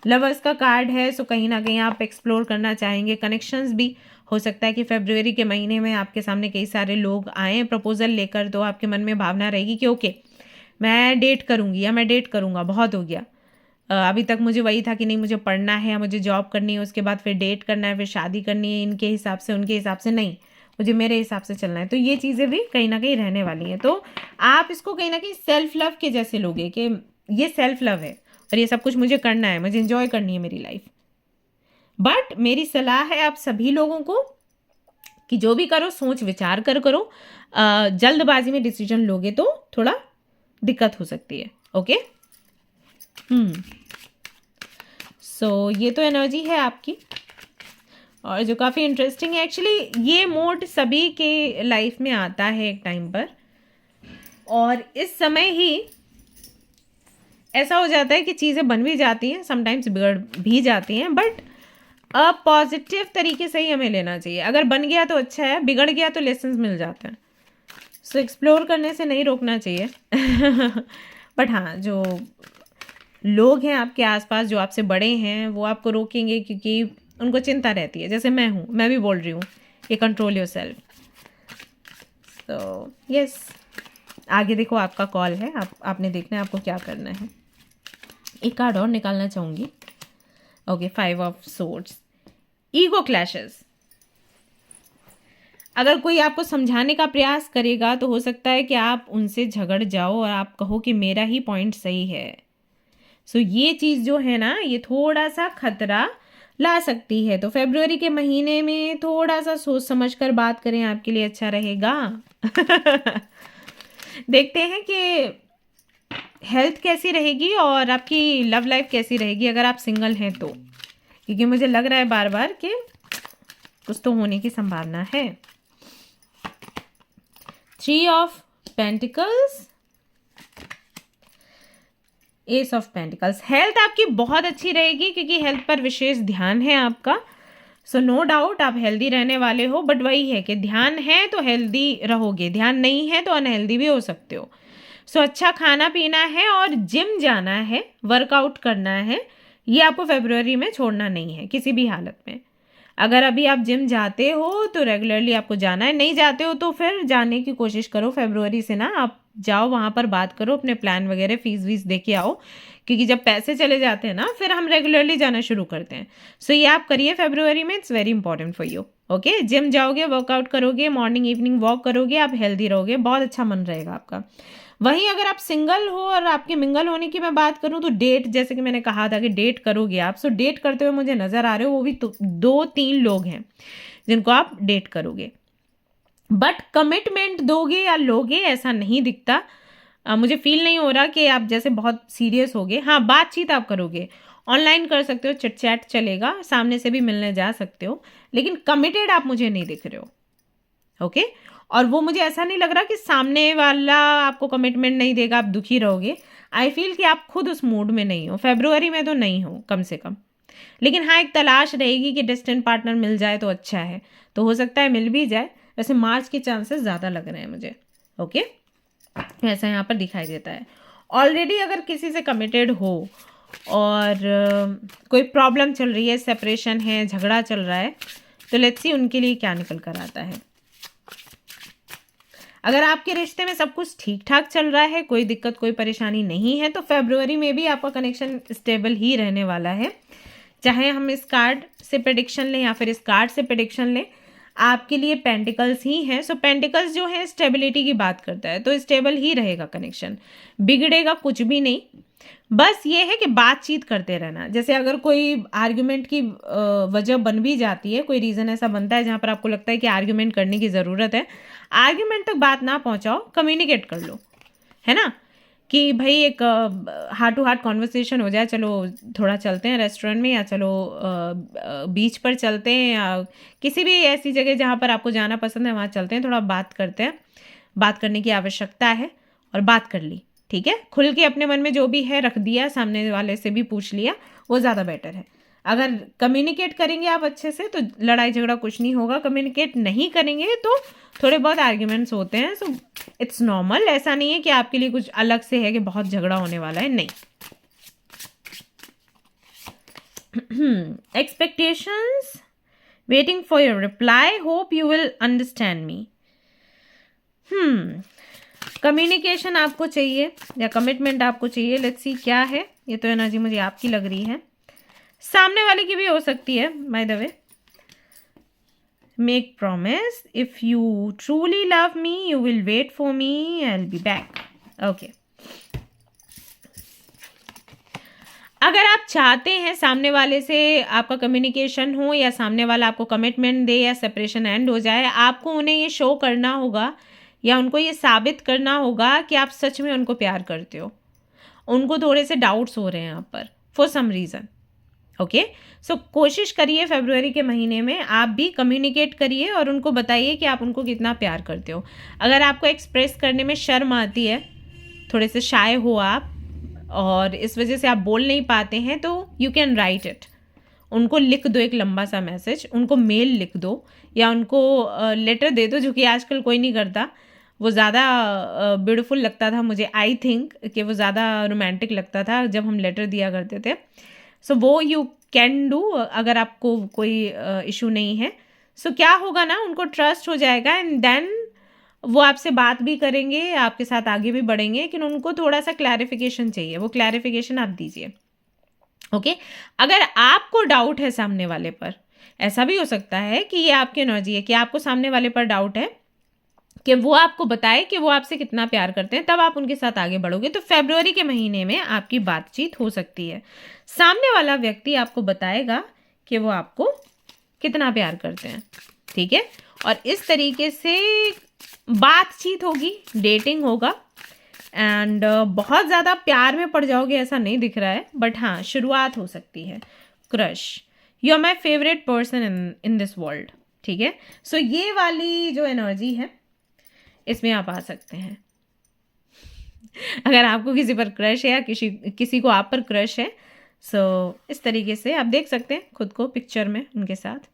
लवर्स का कार्ड है, सो कहीं ना कहीं आप एक्सप्लोर करना चाहेंगे। कनेक्शंस भी हो सकता है कि फरवरी के महीने में आपके सामने कई सारे लोग आए प्रपोजल लेकर, तो आपके मन में भावना रहेगी कि ओके मैं डेट करूंगी या मैं डेट करूंगा, बहुत हो गया। अभी तक मुझे वही था कि नहीं मुझे पढ़ना है या मुझे जॉब करनी है, उसके बाद फिर डेट करना है, फिर शादी करनी है, इनके हिसाब से उनके हिसाब से नहीं, मुझे मेरे हिसाब से चलना है। तो ये चीज़ें भी कहीं ना कहीं रहने वाली हैं। तो आप इसको कहीं ना कहीं सेल्फ लव के जैसे लोगे कि ये सेल्फ लव है और ये सब कुछ मुझे करना है, मुझे इंजॉय करनी है मेरी लाइफ। बट मेरी सलाह है आप सभी लोगों को कि जो भी करो सोच विचार कर करो। जल्दबाजी में डिसीजन लोगे तो थोड़ा दिक्कत हो सकती है। ओके, सो ये तो एनर्जी है आपकी, और जो काफ़ी इंटरेस्टिंग है। एक्चुअली ये मोड सभी के लाइफ में आता है एक टाइम पर, और इस समय ही ऐसा हो जाता है कि चीज़ें बन भी जाती हैं, समटाइम्स बिगड़ भी जाती हैं, बट पॉजिटिव तरीके से ही हमें लेना चाहिए। अगर बन गया तो अच्छा है, बिगड़ गया तो लेसन्स मिल जाते हैं। सो एक्सप्लोर करने से नहीं रोकना चाहिए। बट हाँ, जो लोग हैं आपके आसपास जो आपसे बड़े हैं वो आपको रोकेंगे, क्योंकि उनको चिंता रहती है। जैसे मैं हूँ, मैं भी बोल रही हूँ कि कंट्रोल योर सेल्फ। तो यस, आगे देखो आपका कॉल है, आपने देखना है आपको क्या करना है। एक कार्ड और निकालना चाहूँगी। Okay, 5 of swords, ego clashes. अगर कोई आपको समझाने का प्रयास करेगा तो हो सकता है कि आप उनसे झगड़ जाओ और आप कहो कि मेरा ही पॉइंट सही है। सो ये चीज़ जो है ना, ये थोड़ा सा खतरा ला सकती है। तो फरवरी के महीने में थोड़ा सा सोच समझ कर बात करें, आपके लिए अच्छा रहेगा। देखते हैं कि हेल्थ कैसी रहेगी और आपकी लव लाइफ कैसी रहेगी अगर आप सिंगल हैं तो, क्योंकि मुझे लग रहा है बार बार कि कुछ तो होने की संभावना है। 3 of pentacles, S of pentacles. Health आपकी बहुत अच्छी रहेगी क्योंकि हेल्थ पर विशेष ध्यान है आपका। सो नो डाउट आप हेल्दी रहने वाले हो, बट वही है कि ध्यान है तो हेल्दी रहोगे, ध्यान नहीं है तो अनहेल्दी भी हो सकते हो। सो अच्छा खाना पीना है और जिम जाना है, वर्कआउट करना है, ये आपको फरवरी में छोड़ना नहीं है किसी भी हालत में। अगर अभी आप जिम जाते हो तो रेगुलरली आपको जाना है, नहीं जाते हो तो फिर जाने की कोशिश करो। फरवरी से ना आप जाओ, वहाँ पर बात करो, अपने प्लान वगैरह फीस वीस दे के आओ, क्योंकि जब पैसे चले जाते हैं ना फिर हम रेगुलरली जाना शुरू करते हैं। सो ये आप करिए फरवरी में, it's very important for you. Okay, gym जाओगे, वर्कआउट करोगे, मॉर्निंग इवनिंग वॉक करोगे, आप हेल्दी रहोगे, बहुत अच्छा मन रहेगा आपका। वहीं अगर आप सिंगल हो और आपके मिंगल होने की मैं बात करूं तो डेट, जैसे कि मैंने कहा था कि डेट करोगे आप, सो डेट करते हुए मुझे नज़र आ रहे हो, वो भी 2-3 लोग हैं जिनको आप डेट करोगे। बट कमिटमेंट दोगे या लोगे ऐसा नहीं दिखता। मुझे फील नहीं हो रहा कि आप जैसे बहुत सीरियस होगे। हाँ, बातचीत आप करोगे, ऑनलाइन कर सकते हो, चिट चैट चलेगा, सामने से भी मिलने जा सकते हो, लेकिन कमिटेड आप मुझे नहीं दिख रहे हो। ओके, और वो मुझे ऐसा नहीं लग रहा कि सामने वाला आपको कमिटमेंट नहीं देगा, आप दुखी रहोगे। आई फील कि आप खुद उस मूड में नहीं हो, फरवरी में तो नहीं हो कम से कम। लेकिन हाँ, एक तलाश रहेगी कि डिस्टेंट पार्टनर मिल जाए तो अच्छा है, तो हो सकता है मिल भी जाए। वैसे मार्च के चांसेस ज़्यादा लग रहे हैं मुझे। ओके, ऐसा यहाँ पर दिखाई देता है। ऑलरेडी अगर किसी से कमिटेड हो और कोई प्रॉब्लम चल रही है, सेपरेशन है, झगड़ा चल रहा है, तो लेट्स सी उनके लिए क्या निकल कर आता है। अगर आपके रिश्ते में सब कुछ ठीक ठाक चल रहा है, कोई दिक्कत कोई परेशानी नहीं है, तो फरवरी में भी आपका कनेक्शन स्टेबल ही रहने वाला है। चाहे हम इस कार्ड से प्रेडिक्शन लें या फिर इस कार्ड से प्रेडिक्शन लें, आपके लिए पेंटिकल्स ही हैं। सो पेंटिकल्स जो है स्टेबिलिटी की बात करता है, तो स्टेबल ही रहेगा कनेक्शन, बिगड़ेगा कुछ भी नहीं। बस ये है कि बातचीत करते रहना। जैसे अगर कोई आर्ग्यूमेंट की वजह बन भी जाती है, कोई रीज़न ऐसा बनता है जहाँ पर आपको लगता है कि आर्ग्यूमेंट करने की ज़रूरत है, आर्ग्यूमेंट तक बात ना पहुँचाओ, कम्युनिकेट कर लो, है ना, कि भाई एक हार्ट टू हार्ट कॉन्वर्सेशन हो जाए, चलो थोड़ा चलते हैं रेस्टोरेंट में, या चलो बीच पर चलते हैं, या किसी भी ऐसी जगह जहाँ पर आपको जाना पसंद है वहाँ चलते हैं, थोड़ा बात करते हैं। बात करने की आवश्यकता है और बात कर ली, ठीक है, खुल के अपने मन में जो भी है रख दिया, सामने वाले से भी पूछ लिया, वो ज़्यादा बेटर है। अगर कम्युनिकेट करेंगे आप अच्छे से तो लड़ाई झगड़ा कुछ नहीं होगा, कम्युनिकेट नहीं करेंगे तो थोड़े बहुत आर्ग्यूमेंट्स होते हैं। सो इट्स नॉर्मल, ऐसा नहीं है कि आपके लिए कुछ अलग से है कि बहुत झगड़ा होने वाला है, नहीं। Expectations, waiting for your reply, hope you will understand me. Communication आपको चाहिए या कमिटमेंट आपको चाहिए, लेट्स सी क्या है। ये तो एनर्जी मुझे आपकी लग रही है, सामने वाले की भी हो सकती है by the way. Make promise, if you truly love me you will wait for me, I will be back. Okay, अगर आप चाहते हैं सामने वाले से आपका कम्युनिकेशन हो या सामने वाला आपको कमिटमेंट दे या सेपरेशन एंड हो जाए, आपको उन्हें ये शो करना होगा या उनको ये साबित करना होगा कि आप सच में उनको प्यार करते हो। उनको थोड़े से डाउट्स हो रहे हैं आप पर फॉर सम रीज़न। ओके, सो कोशिश करिए फरवरी के महीने में आप भी कम्युनिकेट करिए और उनको बताइए कि आप उनको कितना प्यार करते हो। अगर आपको एक्सप्रेस करने में शर्म आती है, थोड़े से शाय हो आप और इस वजह से आप बोल नहीं पाते हैं, तो यू कैन राइट इट। उनको लिख दो एक लंबा सा मैसेज, उनको मेल लिख दो या उनको लेटर दे दो, जो कि आजकल कोई नहीं करता। वो ज़्यादा ब्यूटीफुल लगता था मुझे, आई थिंक कि वो ज़्यादा रोमांटिक लगता था जब हम लेटर दिया करते थे। सो वो यू कैन डू अगर आपको कोई इशू नहीं है। सो क्या होगा ना, उनको ट्रस्ट हो जाएगा एंड देन वो आपसे बात भी करेंगे, आपके साथ आगे भी बढ़ेंगे, लेकिन उनको थोड़ा सा क्लैरिफिकेशन चाहिए, वो क्लैरिफिकेशन आप दीजिए। ओके, अगर आपको डाउट है सामने वाले पर, ऐसा भी हो सकता है कि ये आपकी एनर्जी है कि आपको सामने वाले पर डाउट है कि वो आपको बताए कि वो आपसे कितना प्यार करते हैं, तब आप उनके साथ आगे बढ़ोगे। तो फरवरी के महीने में आपकी बातचीत हो सकती है, सामने वाला व्यक्ति आपको बताएगा कि वो आपको कितना प्यार करते हैं, ठीक है। और इस तरीके से बातचीत होगी, डेटिंग होगा एंड बहुत ज़्यादा प्यार में पड़ जाओगे ऐसा नहीं दिख रहा है, बट हाँ शुरुआत हो सकती है। Crush, you are my favourite person in this world, ठीक है। सो ये वाली जो एनर्जी है इसमें आप आ सकते हैं। अगर आपको किसी पर क्रश है या किसी को आप पर क्रश है, सो इस तरीके से आप देख सकते हैं खुद को पिक्चर में उनके साथ।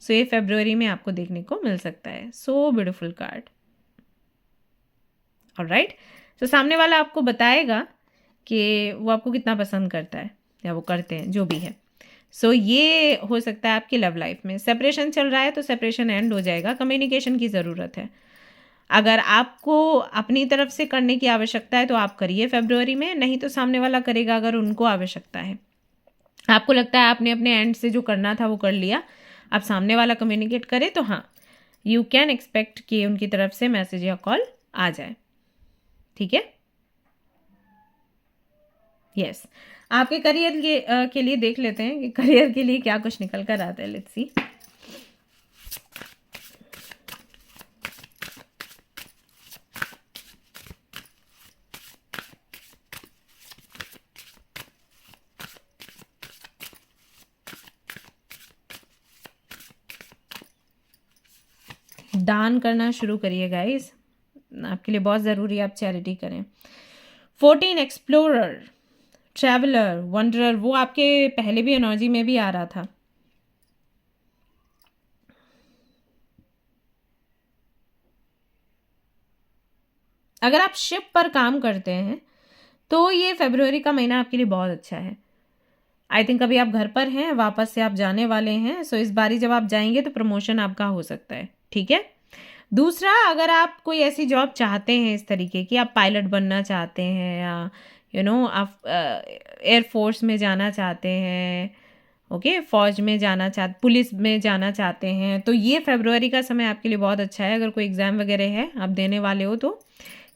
सो ये फरवरी में आपको देखने को मिल सकता है। So beautiful card, alright. So सामने वाला आपको बताएगा कि वो आपको कितना पसंद करता है या वो करते हैं, जो भी है। सो ये हो सकता है आपकी लव लाइफ में सेपरेशन चल रहा है तो सेपरेशन एंड हो जाएगा। कम्युनिकेशन की ज़रूरत है, अगर आपको अपनी तरफ से करने की आवश्यकता है तो आप करिए फरवरी में, नहीं तो सामने वाला करेगा अगर उनको आवश्यकता है। आपको लगता है आपने अपने एंड से जो करना था वो कर लिया, अब सामने वाला कम्युनिकेट करे तो हाँ यू कैन एक्सपेक्ट कि उनकी तरफ से मैसेज या कॉल आ जाए, ठीक है। यस, आपके करियर के लिए देख लेते हैं कि करियर के लिए क्या कुछ निकल कर आता है। लेट्स सी। दान करना शुरू करिए गाइस, आपके लिए बहुत ज़रूरी है, आप चैरिटी करें। 14 एक्सप्लोरर, ट्रैवलर, वंडरर, वो आपके पहले भी एनर्जी में भी आ रहा था। अगर आप शिप पर काम करते हैं तो ये फरवरी का महीना आपके लिए बहुत अच्छा है। आई थिंक अभी आप घर पर हैं, वापस से आप जाने वाले हैं, सो इस बारी जब आप जाएंगे तो प्रमोशन आपका हो सकता है, ठीक है। दूसरा, अगर आप कोई ऐसी जॉब चाहते हैं इस तरीके की, आप पायलट बनना चाहते हैं या आप एयरफोर्स में जाना चाहते हैं, ओके, फौज में जाना चाहते, पुलिस में जाना चाहते हैं, तो ये फरवरी का समय आपके लिए बहुत अच्छा है। अगर कोई एग्ज़ाम वगैरह है आप देने वाले हो तो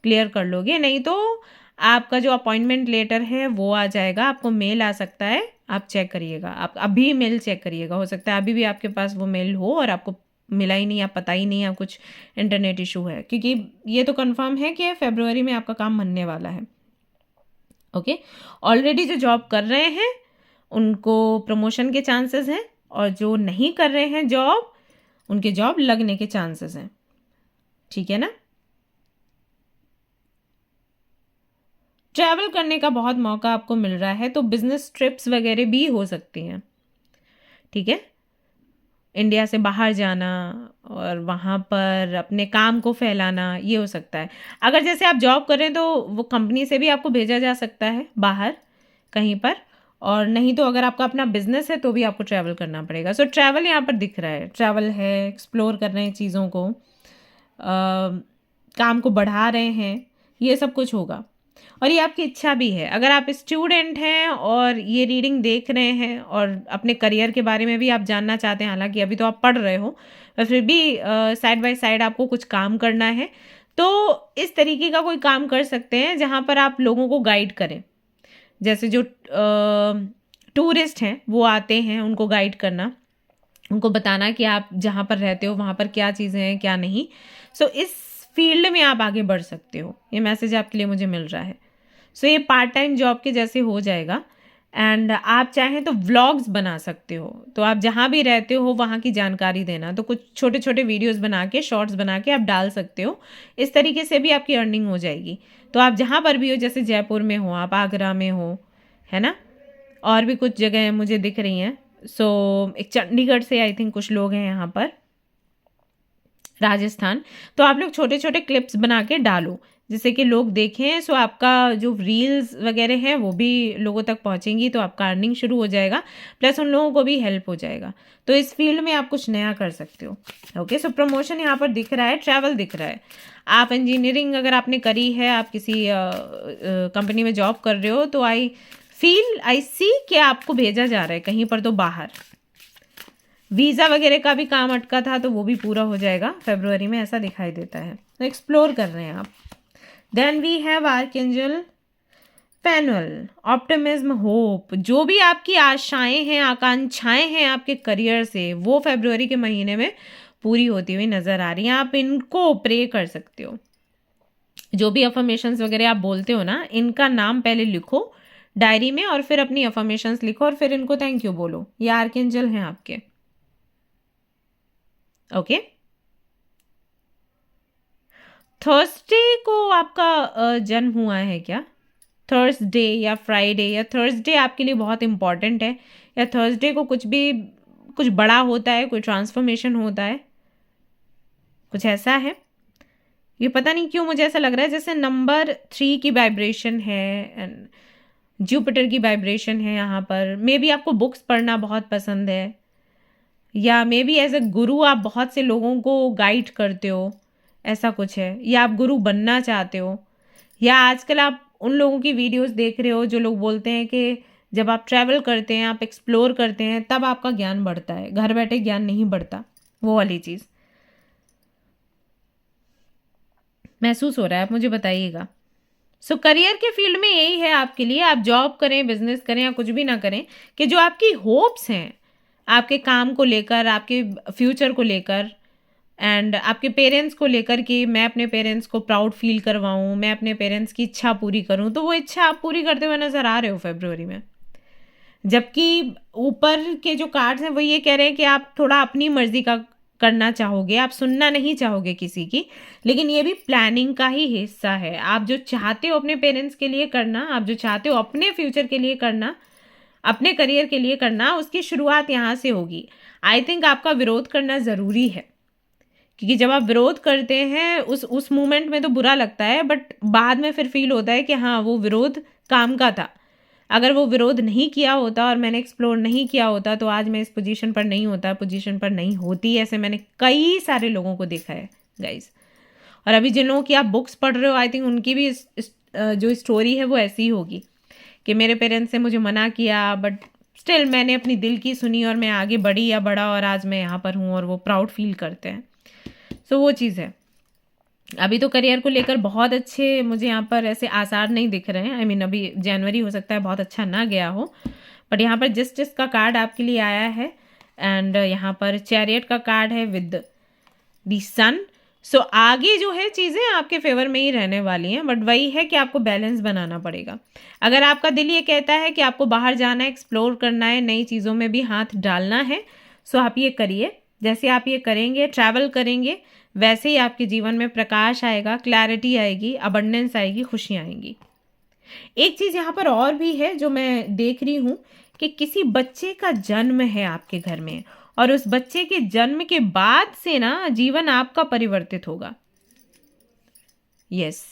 क्लियर कर लोगे, नहीं तो आपका जो अपॉइंटमेंट लेटर है वो आ जाएगा, आपको मेल आ सकता है, आप चेक करिएगा, आप अभी मेल चेक करिएगा, हो सकता है अभी भी आपके पास वो मेल हो और आपको मिला ही नहीं, आप पता ही नहीं, आप कुछ इंटरनेट इशू है, क्योंकि ये तो कंफर्म है कि फरवरी में आपका काम बनने वाला है। ओके, ऑलरेडी जो जॉब कर रहे हैं उनको प्रमोशन के चांसेस हैं और जो नहीं कर रहे हैं जॉब, उनके जॉब लगने के चांसेस हैं, ठीक है ना। ट्रैवल करने का बहुत मौका आपको मिल रहा है, तो बिजनेस ट्रिप्स वगैरह भी हो सकती हैं, ठीक है। इंडिया से बाहर जाना और वहाँ पर अपने काम को फैलाना, ये हो सकता है। अगर जैसे आप जॉब कर रहे हैं तो वो कंपनी से भी आपको भेजा जा सकता है बाहर कहीं पर, और नहीं तो अगर आपका अपना बिजनेस है तो भी आपको ट्रैवल करना पड़ेगा। सो ट्रैवल यहाँ पर दिख रहा है, ट्रैवल है, एक्सप्लोर कर रहे हैं चीज़ों को, काम को बढ़ा रहे हैं, ये सब कुछ होगा। और ये आपकी इच्छा भी है। अगर आप स्टूडेंट हैं और ये रीडिंग देख रहे हैं और अपने करियर के बारे में भी आप जानना चाहते हैं, हालांकि अभी तो आप पढ़ रहे हो, पर फिर भी साइड बाय साइड आपको कुछ काम करना है, तो इस तरीके का कोई काम कर सकते हैं जहाँ पर आप लोगों को गाइड करें। जैसे जो टूरिस्ट हैं वो आते हैं, उनको गाइड करना, उनको बताना कि आप जहाँ पर रहते हो वहाँ पर क्या चीज़ें हैं क्या नहीं। सो इस फील्ड में आप आगे बढ़ सकते हो, ये मैसेज आपके लिए मुझे मिल रहा है। सो ये पार्ट टाइम जॉब के जैसे हो जाएगा। एंड आप चाहें तो व्लॉग्स बना सकते हो, तो आप जहाँ भी रहते हो वहाँ की जानकारी देना, तो कुछ छोटे छोटे वीडियोस बना के, शॉर्ट्स बना के आप डाल सकते हो। इस तरीके से भी आपकी अर्निंग हो जाएगी। तो आप जहाँ पर भी हो, जैसे जयपुर में हो, आप आगरा में हो, है ना, और भी कुछ जगह मुझे दिख रही हैं। सो एक चंडीगढ़ से आई थिंक कुछ लोग हैं यहाँ पर, राजस्थान। तो आप लोग छोटे छोटे क्लिप्स बना के डालो जिससे कि लोग देखें। सो आपका जो रील्स वगैरह हैं वो भी लोगों तक पहुंचेंगी, तो आपका अर्निंग शुरू हो जाएगा, प्लस उन लोगों को भी हेल्प हो जाएगा। तो इस फील्ड में आप कुछ नया कर सकते हो। ओके, सो प्रमोशन यहाँ पर दिख रहा है, ट्रैवल दिख रहा है। आप इंजीनियरिंग अगर आपने करी है, आप किसी कंपनी में जॉब कर रहे हो, तो आई सी कि आपको भेजा जा रहा है कहीं पर तो बाहर। वीज़ा वगैरह का भी काम अटका था तो वो भी पूरा हो जाएगा फरवरी में, ऐसा दिखाई देता है। तो एक्सप्लोर कर रहे हैं आप। Then we have archangel Phanuel, optimism, hope. जो भी आपकी आशाएं हैं, आकांक्षाएं हैं आपके करियर से, वो फरवरी के महीने में पूरी होती हुई नजर आ रही हैं। आप इनको प्रे कर सकते हो। जो भी अफर्मेशंस वगैरह आप बोलते हो ना, इनका नाम पहले लिखो डायरी में, और फिर अपनी अफर्मेशंस लिखो, और फिर इनको थैंक यू बोलो। ये आर्कएंजल हैं आपके। ओके, थर्सडे को आपका जन्म हुआ है क्या? थर्सडे या फ्राइडे या थर्सडे आपके लिए बहुत इंपॉर्टेंट है, या थर्सडे को कुछ बड़ा होता है, कोई ट्रांसफॉर्मेशन होता है, कुछ ऐसा है। ये पता नहीं क्यों मुझे ऐसा लग रहा है जैसे नंबर 3 की वाइब्रेशन है एंड जुपिटर की वाइब्रेशन है यहाँ पर। मे बी आपको बुक्स पढ़ना बहुत पसंद है, या मे बी एज ए गुरु आप बहुत से लोगों को गाइड करते हो, ऐसा कुछ है, या आप गुरु बनना चाहते हो, या आजकल आप उन लोगों की वीडियोस देख रहे हो जो लोग बोलते हैं कि जब आप ट्रैवल करते हैं, आप एक्सप्लोर करते हैं, तब आपका ज्ञान बढ़ता है, घर बैठे ज्ञान नहीं बढ़ता, वो वाली चीज़ महसूस हो रहा है, आप मुझे बताइएगा। सो करियर के फील्ड में यही है आपके लिए, आप जॉब करें, बिजनेस करें या कुछ भी ना करें, कि जो आपकी होप्स हैं आपके काम को लेकर, आपके फ्यूचर को लेकर, एंड आपके पेरेंट्स को लेकर कि मैं अपने पेरेंट्स को प्राउड फील करवाऊँ, मैं अपने पेरेंट्स की इच्छा पूरी करूँ, तो वो इच्छा आप पूरी करते हुए नज़र आ रहे हो फरवरी में। जबकि ऊपर के जो कार्ड्स हैं वो ये कह रहे हैं कि आप थोड़ा अपनी मर्जी का करना चाहोगे, आप सुनना नहीं चाहोगे किसी की, लेकिन ये भी प्लानिंग का ही हिस्सा है। आप जो चाहते हो अपने पेरेंट्स के लिए करना, आप जो चाहते हो अपने फ्यूचर के लिए करना, अपने करियर के लिए करना, उसकी शुरुआत यहाँ से होगी। आई थिंक आपका विरोध करना ज़रूरी है, क्योंकि जब आप विरोध करते हैं उस मोमेंट में तो बुरा लगता है, बट बाद में फिर फील होता है कि हाँ वो विरोध काम का था। अगर वो विरोध नहीं किया होता और मैंने एक्सप्लोर नहीं किया होता तो आज मैं इस पोजीशन पर नहीं होता, पोजीशन पर नहीं होती। ऐसे मैंने कई सारे लोगों को देखा है गाइस। और अभी जिन लोगों की आप बुक्स पढ़ रहे हो, आई थिंक उनकी भी जो स्टोरी है वो ऐसी ही होगी कि मेरे पेरेंट्स ने मुझे मना किया, बट स्टिल मैंने अपनी दिल की सुनी और मैं आगे बढ़ी या बढ़ा, और आज मैं यहाँ पर हूँ और वो प्राउड फील करते हैं। सो वो चीज़ है। अभी तो करियर को लेकर बहुत अच्छे मुझे यहाँ पर ऐसे आसार नहीं दिख रहे हैं। आई मीन अभी जनवरी हो सकता है बहुत अच्छा ना गया हो, बट यहाँ पर जस्टिस का कार्ड आपके लिए आया है, एंड यहाँ पर चैरियट का कार्ड है विद द सन। सो आगे जो है चीज़ें आपके फेवर में ही रहने वाली हैं, बट वही है कि आपको बैलेंस बनाना पड़ेगा। अगर आपका दिल ये कहता है कि आपको बाहर जाना है, एक्सप्लोर करना है, नई चीज़ों में भी हाथ डालना है, सो आप ये करिए। जैसे आप ये करेंगे, ट्रैवल करेंगे, वैसे ही आपके जीवन में प्रकाश आएगा, क्लैरिटी आएगी, अबंडेंस आएगी, खुशियाँ आएंगी। एक चीज़ यहाँ पर और भी है जो मैं देख रही हूँ कि किसी बच्चे का जन्म है आपके घर में, और उस बच्चे के जन्म के बाद से ना जीवन आपका परिवर्तित होगा। यस,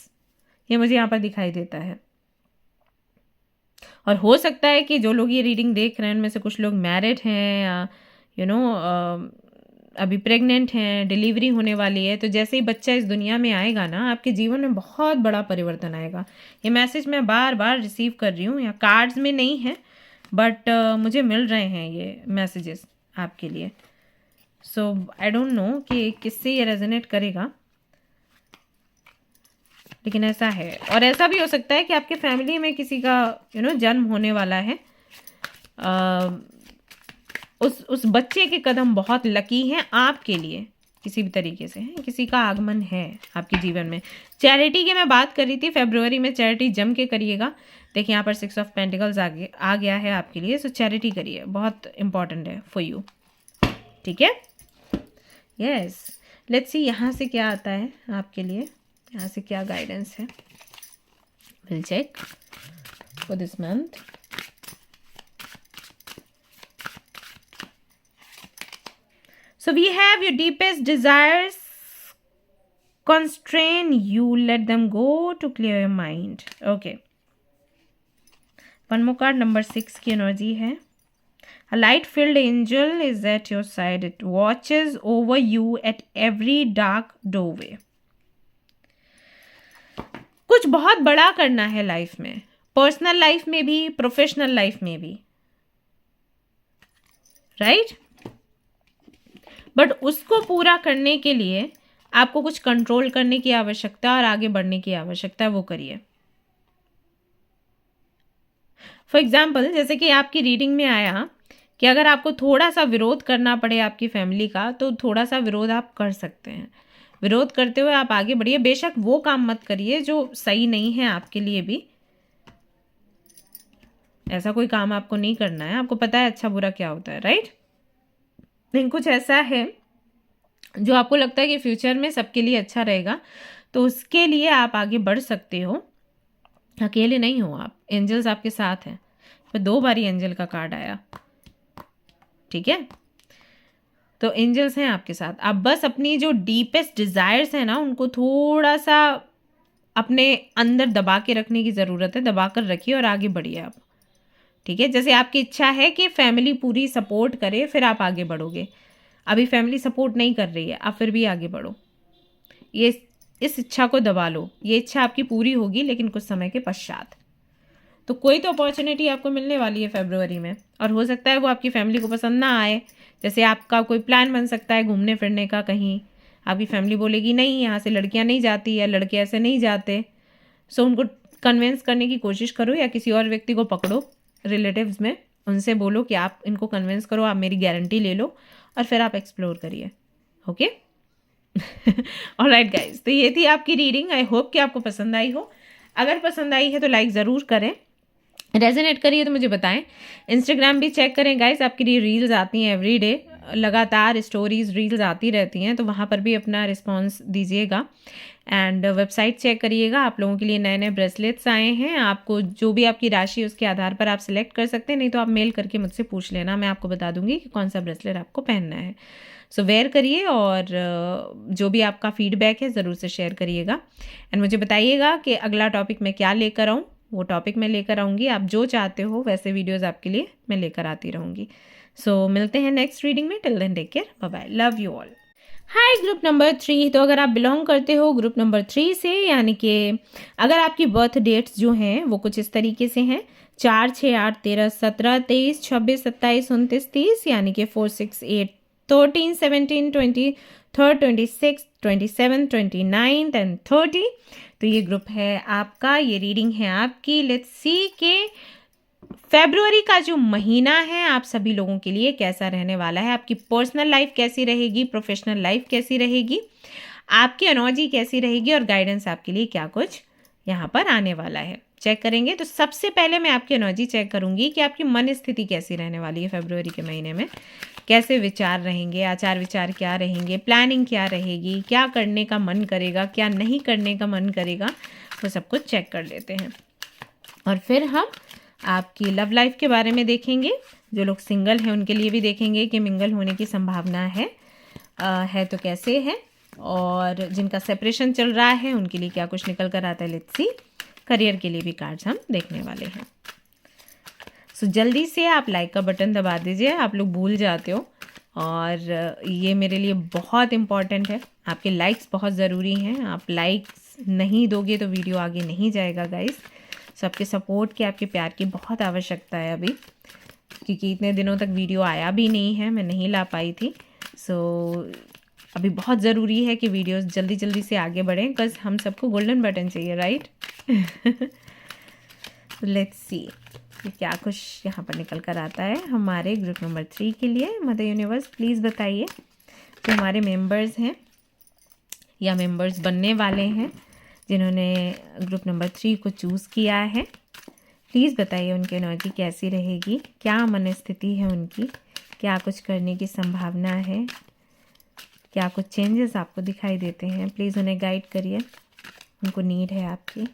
ये मुझे यहाँ पर दिखाई देता है। और हो सकता है कि जो लोग ये रीडिंग देख रहे हैं उनमें से कुछ लोग मैरिड हैं या अभी प्रेग्नेंट हैं, डिलीवरी होने वाली है। तो जैसे ही बच्चा इस दुनिया में आएगा ना, आपके जीवन में बहुत बड़ा परिवर्तन आएगा। ये मैसेज मैं बार बार रिसीव कर रही हूँ, या कार्ड्स में नहीं है बट मुझे मिल रहे हैं ये मैसेजेस आपके लिए। सो आई डोंट नो कि किससे ये रेजोनेट करेगा, लेकिन ऐसा है। और ऐसा भी हो सकता है कि आपके फैमिली में किसी का जन्म होने वाला है। उस बच्चे के कदम बहुत लकी हैं आपके लिए, किसी भी तरीके से है, किसी का आगमन है आपके जीवन में। चैरिटी की मैं बात कर रही थी, फेब्रुअरी में चैरिटी जम के करिएगा। देखिए यहाँ पर 6 ऑफ पेंटिकल्स आ गया है आपके लिए। सो चैरिटी करिए, बहुत इंपॉर्टेंट है फॉर यू। ठीक है, यस। लेट्स सी यहाँ से क्या आता है आपके लिए, यहाँ से क्या गाइडेंस है। Will check for this month. So we have your deepest desires constrain you, let them go to clear your mind. Okay. One more card, number 6 की एनर्जी है। A light-filled angel is at your side. It watches over you at every dark doorway. कुछ बहुत बड़ा करना है life में, personal life में भी, प्रोफेशनल लाइफ में भी, राइट? बट उसको पूरा करने के लिए आपको कुछ कंट्रोल करने की आवश्यकता और आगे बढ़ने की आवश्यकता है, वो करिए। फॉर एग्जाम्पल, जैसे कि आपकी रीडिंग में आया कि अगर आपको थोड़ा सा विरोध करना पड़े आपकी फैमिली का, तो थोड़ा सा विरोध आप कर सकते हैं। विरोध करते हुए आप आगे बढ़िए। बेशक वो काम मत करिए जो सही नहीं है आपके लिए भी। ऐसा कोई काम आपको नहीं करना है, आपको पता है अच्छा बुरा क्या होता है, राइट? लेकिन कुछ ऐसा है जो आपको लगता है कि फ्यूचर में सबके लिए अच्छा रहेगा, तो उसके लिए आप आगे बढ़ सकते हो। अकेले नहीं हो आप, एंजल्स आपके साथ हैं। तो 2 बारी एंजल का कार्ड आया, ठीक है? तो एंजल्स हैं आपके साथ। आप बस अपनी जो डीपेस्ट डिजायर्स हैं ना, उनको थोड़ा सा अपने अंदर दबा के रखने की ज़रूरत है। दबा कर रखिए और आगे बढ़िए आप, ठीक है? जैसे आपकी इच्छा है कि फैमिली पूरी सपोर्ट करे, फिर आप आगे बढ़ोगे। अभी फैमिली सपोर्ट नहीं कर रही है, आप फिर भी आगे बढ़ो। इस इच्छा को दबा लो। ये इच्छा आपकी पूरी होगी, लेकिन कुछ समय के पश्चात। तो कोई तो अपॉर्चुनिटी आपको मिलने वाली है फरवरी में, और हो सकता है वो आपकी फैमिली को पसंद ना आए। जैसे आपका कोई प्लान बन सकता है घूमने फिरने का कहीं, आपकी फैमिली बोलेगी नहीं, यहाँ से लड़कियाँ नहीं जाती या लड़के ऐसे नहीं जाते। सो उनको कन्विंस करने की कोशिश करो, या किसी और व्यक्ति को पकड़ो रिलेटिव्स में, उनसे बोलो कि आप इनको कन्विंस करो, आप मेरी गारंटी ले लो, और फिर आप एक्सप्लोर करिए। ओके, ऑलराइट गाइज, तो ये थी आपकी रीडिंग। आई होप कि आपको पसंद आई हो। अगर पसंद आई है तो लाइक ज़रूर करें, रेजोनेट करिए तो मुझे बताएं। इंस्टाग्राम भी चेक करें गाइज, आपके लिए रील्स आती हैं एवरी डे, लगातार स्टोरीज रील्स आती रहती हैं, तो वहाँ पर भी अपना रिस्पॉन्स दीजिएगा। एंड वेबसाइट चेक करिएगा, आप लोगों के लिए नए नए ब्रेसलेट्स आए हैं। आपको जो भी आपकी राशि उसके आधार पर आप सिलेक्ट कर सकते हैं, नहीं तो आप मेल करके मुझसे पूछ लेना, मैं आपको बता दूंगी कि कौन सा ब्रेसलेट आपको पहनना है। सो वेयर करिए, और जो भी आपका फीडबैक है ज़रूर से शेयर करिएगा। एंड मुझे बताइएगा कि अगला टॉपिक मैं क्या लेकर आऊँ, वो टॉपिक मैं लेकर आऊँगी। आप जो चाहते हो वैसे वीडियोज़ आपके लिए मैं लेकर आती रहूँगी। सो मिलते हैं नेक्स्ट रीडिंग में। Till then take care, bye bye, love you all. Hi group number 3, तो अगर आप बिलोंग करते हो ग्रुप नंबर 3 से, यानी कि अगर आपकी बर्थ डेट्स जो हैं वो कुछ इस तरीके से हैं 4, 6, 8, 13, 17, 23, 26, 27, 29, 30, यानी कि 4, 6, 8, 13, 17, 23, 26, 27, 29 एंड 30। तो ये ग्रुप है आपका, ये रीडिंग है आपकी। लेट्स सी के फरवरी का जो महीना है आप सभी लोगों के लिए कैसा रहने वाला है। आपकी पर्सनल लाइफ कैसी रहेगी, प्रोफेशनल लाइफ कैसी रहेगी, आपकी एनर्जी कैसी रहेगी, और गाइडेंस आपके लिए क्या कुछ यहाँ पर आने वाला है, चेक करेंगे। तो सबसे पहले मैं आपकी एनर्जी चेक करूंगी कि आपकी मन स्थिति कैसी रहने वाली है फरवरी के महीने में। कैसे विचार रहेंगे, आचार विचार क्या रहेंगे, प्लानिंग क्या रहेगी, क्या करने का मन करेगा, क्या नहीं करने का मन करेगा, वो सब कुछ चेक कर लेते हैं। और फिर हम आपकी लव लाइफ के बारे में देखेंगे। जो लोग सिंगल हैं उनके लिए भी देखेंगे कि मिंगल होने की संभावना है तो कैसे है, और जिनका सेपरेशन चल रहा है उनके लिए क्या कुछ निकल कर आता है। Let's C. करियर के लिए भी कार्ड्स हम देखने वाले हैं। सो जल्दी से आप लाइक का बटन दबा दीजिए, आप लोग भूल जाते हो, और ये मेरे लिए बहुत इम्पॉर्टेंट है। आपके लाइक्स बहुत ज़रूरी हैं। आप लाइक्स नहीं दोगे तो वीडियो आगे नहीं जाएगा गाइस। सो आपके सपोर्ट की, आपके प्यार की बहुत आवश्यकता है अभी, क्योंकि इतने दिनों तक वीडियो आया भी नहीं है, मैं नहीं ला पाई थी। सो अभी बहुत ज़रूरी है कि वीडियोस जल्दी जल्दी से आगे बढ़ें, बिकॉज हम सबको गोल्डन बटन चाहिए, राइट। लेट्स सी कि क्या कुछ यहाँ पर निकल कर आता है हमारे ग्रुप नंबर 3 के लिए। मदर यूनिवर्स प्लीज़ बताइए, जो हमारे मेंबर्स हैं या मेंबर्स बनने वाले हैं जिन्होंने ग्रुप नंबर 3 को चूज़ किया है, प्लीज़ बताइए उनकी एनर्जी कैसी रहेगी, क्या मनस्थिति है उनकी, क्या कुछ करने की संभावना है, क्या कुछ चेंजेस आपको दिखाई देते हैं। प्लीज़ उन्हें गाइड करिए, उनको नीड है आपकी।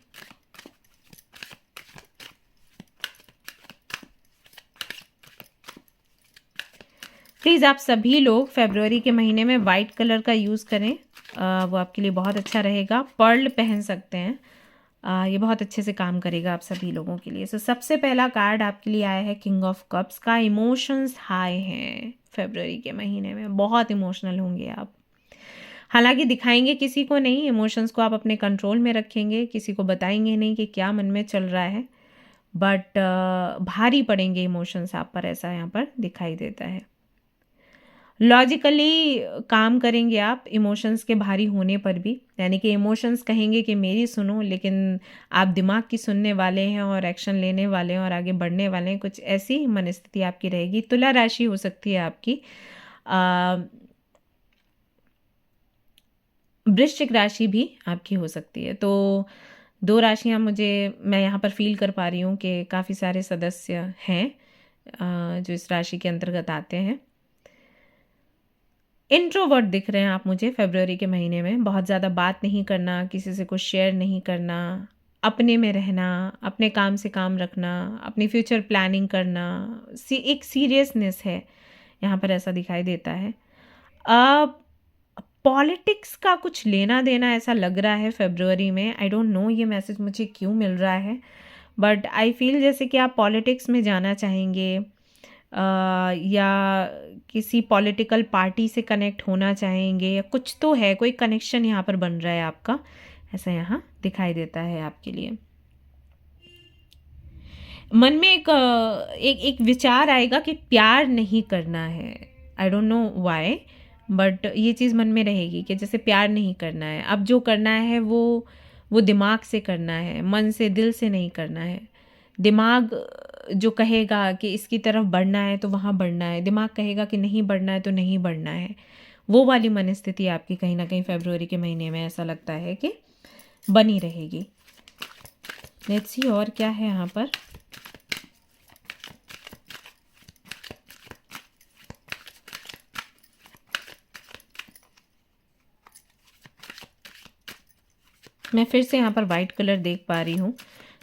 प्लीज़ आप सभी लोग फरवरी के महीने में वाइट कलर का यूज़ करें, वो आपके लिए बहुत अच्छा रहेगा। पर्ल पहन सकते हैं, ये बहुत अच्छे से काम करेगा आप सभी लोगों के लिए। सो सबसे पहला कार्ड आपके लिए आया है किंग ऑफ कप्स का। इमोशंस हाई हैं फरवरी के महीने में, बहुत इमोशनल होंगे आप। हालांकि दिखाएंगे किसी को नहीं, इमोशंस को आप अपने कंट्रोल में रखेंगे, किसी को बताएंगे नहीं कि क्या मन में चल रहा है, बट भारी पड़ेंगे इमोशंस आप पर, ऐसा यहाँ पर दिखाई देता है। लॉजिकली काम करेंगे आप इमोशंस के भारी होने पर भी, यानी कि इमोशंस कहेंगे कि मेरी सुनो, लेकिन आप दिमाग की सुनने वाले हैं और एक्शन लेने वाले हैं और आगे बढ़ने वाले हैं। कुछ ऐसी मनस्थिति आपकी रहेगी। तुला राशि हो सकती है आपकी, वृश्चिक राशि भी आपकी हो सकती है। तो 2 राशियां मैं यहाँ पर फील कर पा रही हूँ कि काफ़ी सारे सदस्य हैं जो इस राशि के अंतर्गत आते हैं। इंट्रोवर्ट दिख रहे हैं आप मुझे फरवरी के महीने में। बहुत ज़्यादा बात नहीं करना, किसी से कुछ शेयर नहीं करना, अपने में रहना, अपने काम से काम रखना, अपनी फ्यूचर प्लानिंग करना, एक सीरियसनेस है यहाँ पर, ऐसा दिखाई देता है। अब पॉलिटिक्स का कुछ लेना देना ऐसा लग रहा है फरवरी में। आई डोंट नो ये मैसेज मुझे क्यों मिल रहा है, बट आई फील जैसे कि आप पॉलिटिक्स में जाना चाहेंगे, या किसी पॉलिटिकल पार्टी से कनेक्ट होना चाहेंगे, या कुछ तो है, कोई कनेक्शन यहाँ पर बन रहा है आपका, ऐसा यहाँ दिखाई देता है आपके लिए। मन में एक विचार आएगा कि प्यार नहीं करना है। I don't know why, but ये चीज़ मन में रहेगी कि जैसे प्यार नहीं करना है। अब जो करना है वो दिमाग से करना है, मन से, दिल से नहीं करना है। दिमाग जो कहेगा कि इसकी तरफ बढ़ना है तो वहाँ बढ़ना है, दिमाग कहेगा कि नहीं बढ़ना है तो नहीं बढ़ना है। वो वाली मनस्थिति आपकी कहीं ना कहीं फरवरी के महीने में ऐसा लगता है कि बनी रहेगी। लेट्स सी और क्या है यहाँ पर। मैं फिर से यहाँ पर वाइट कलर देख पा रही हूँ।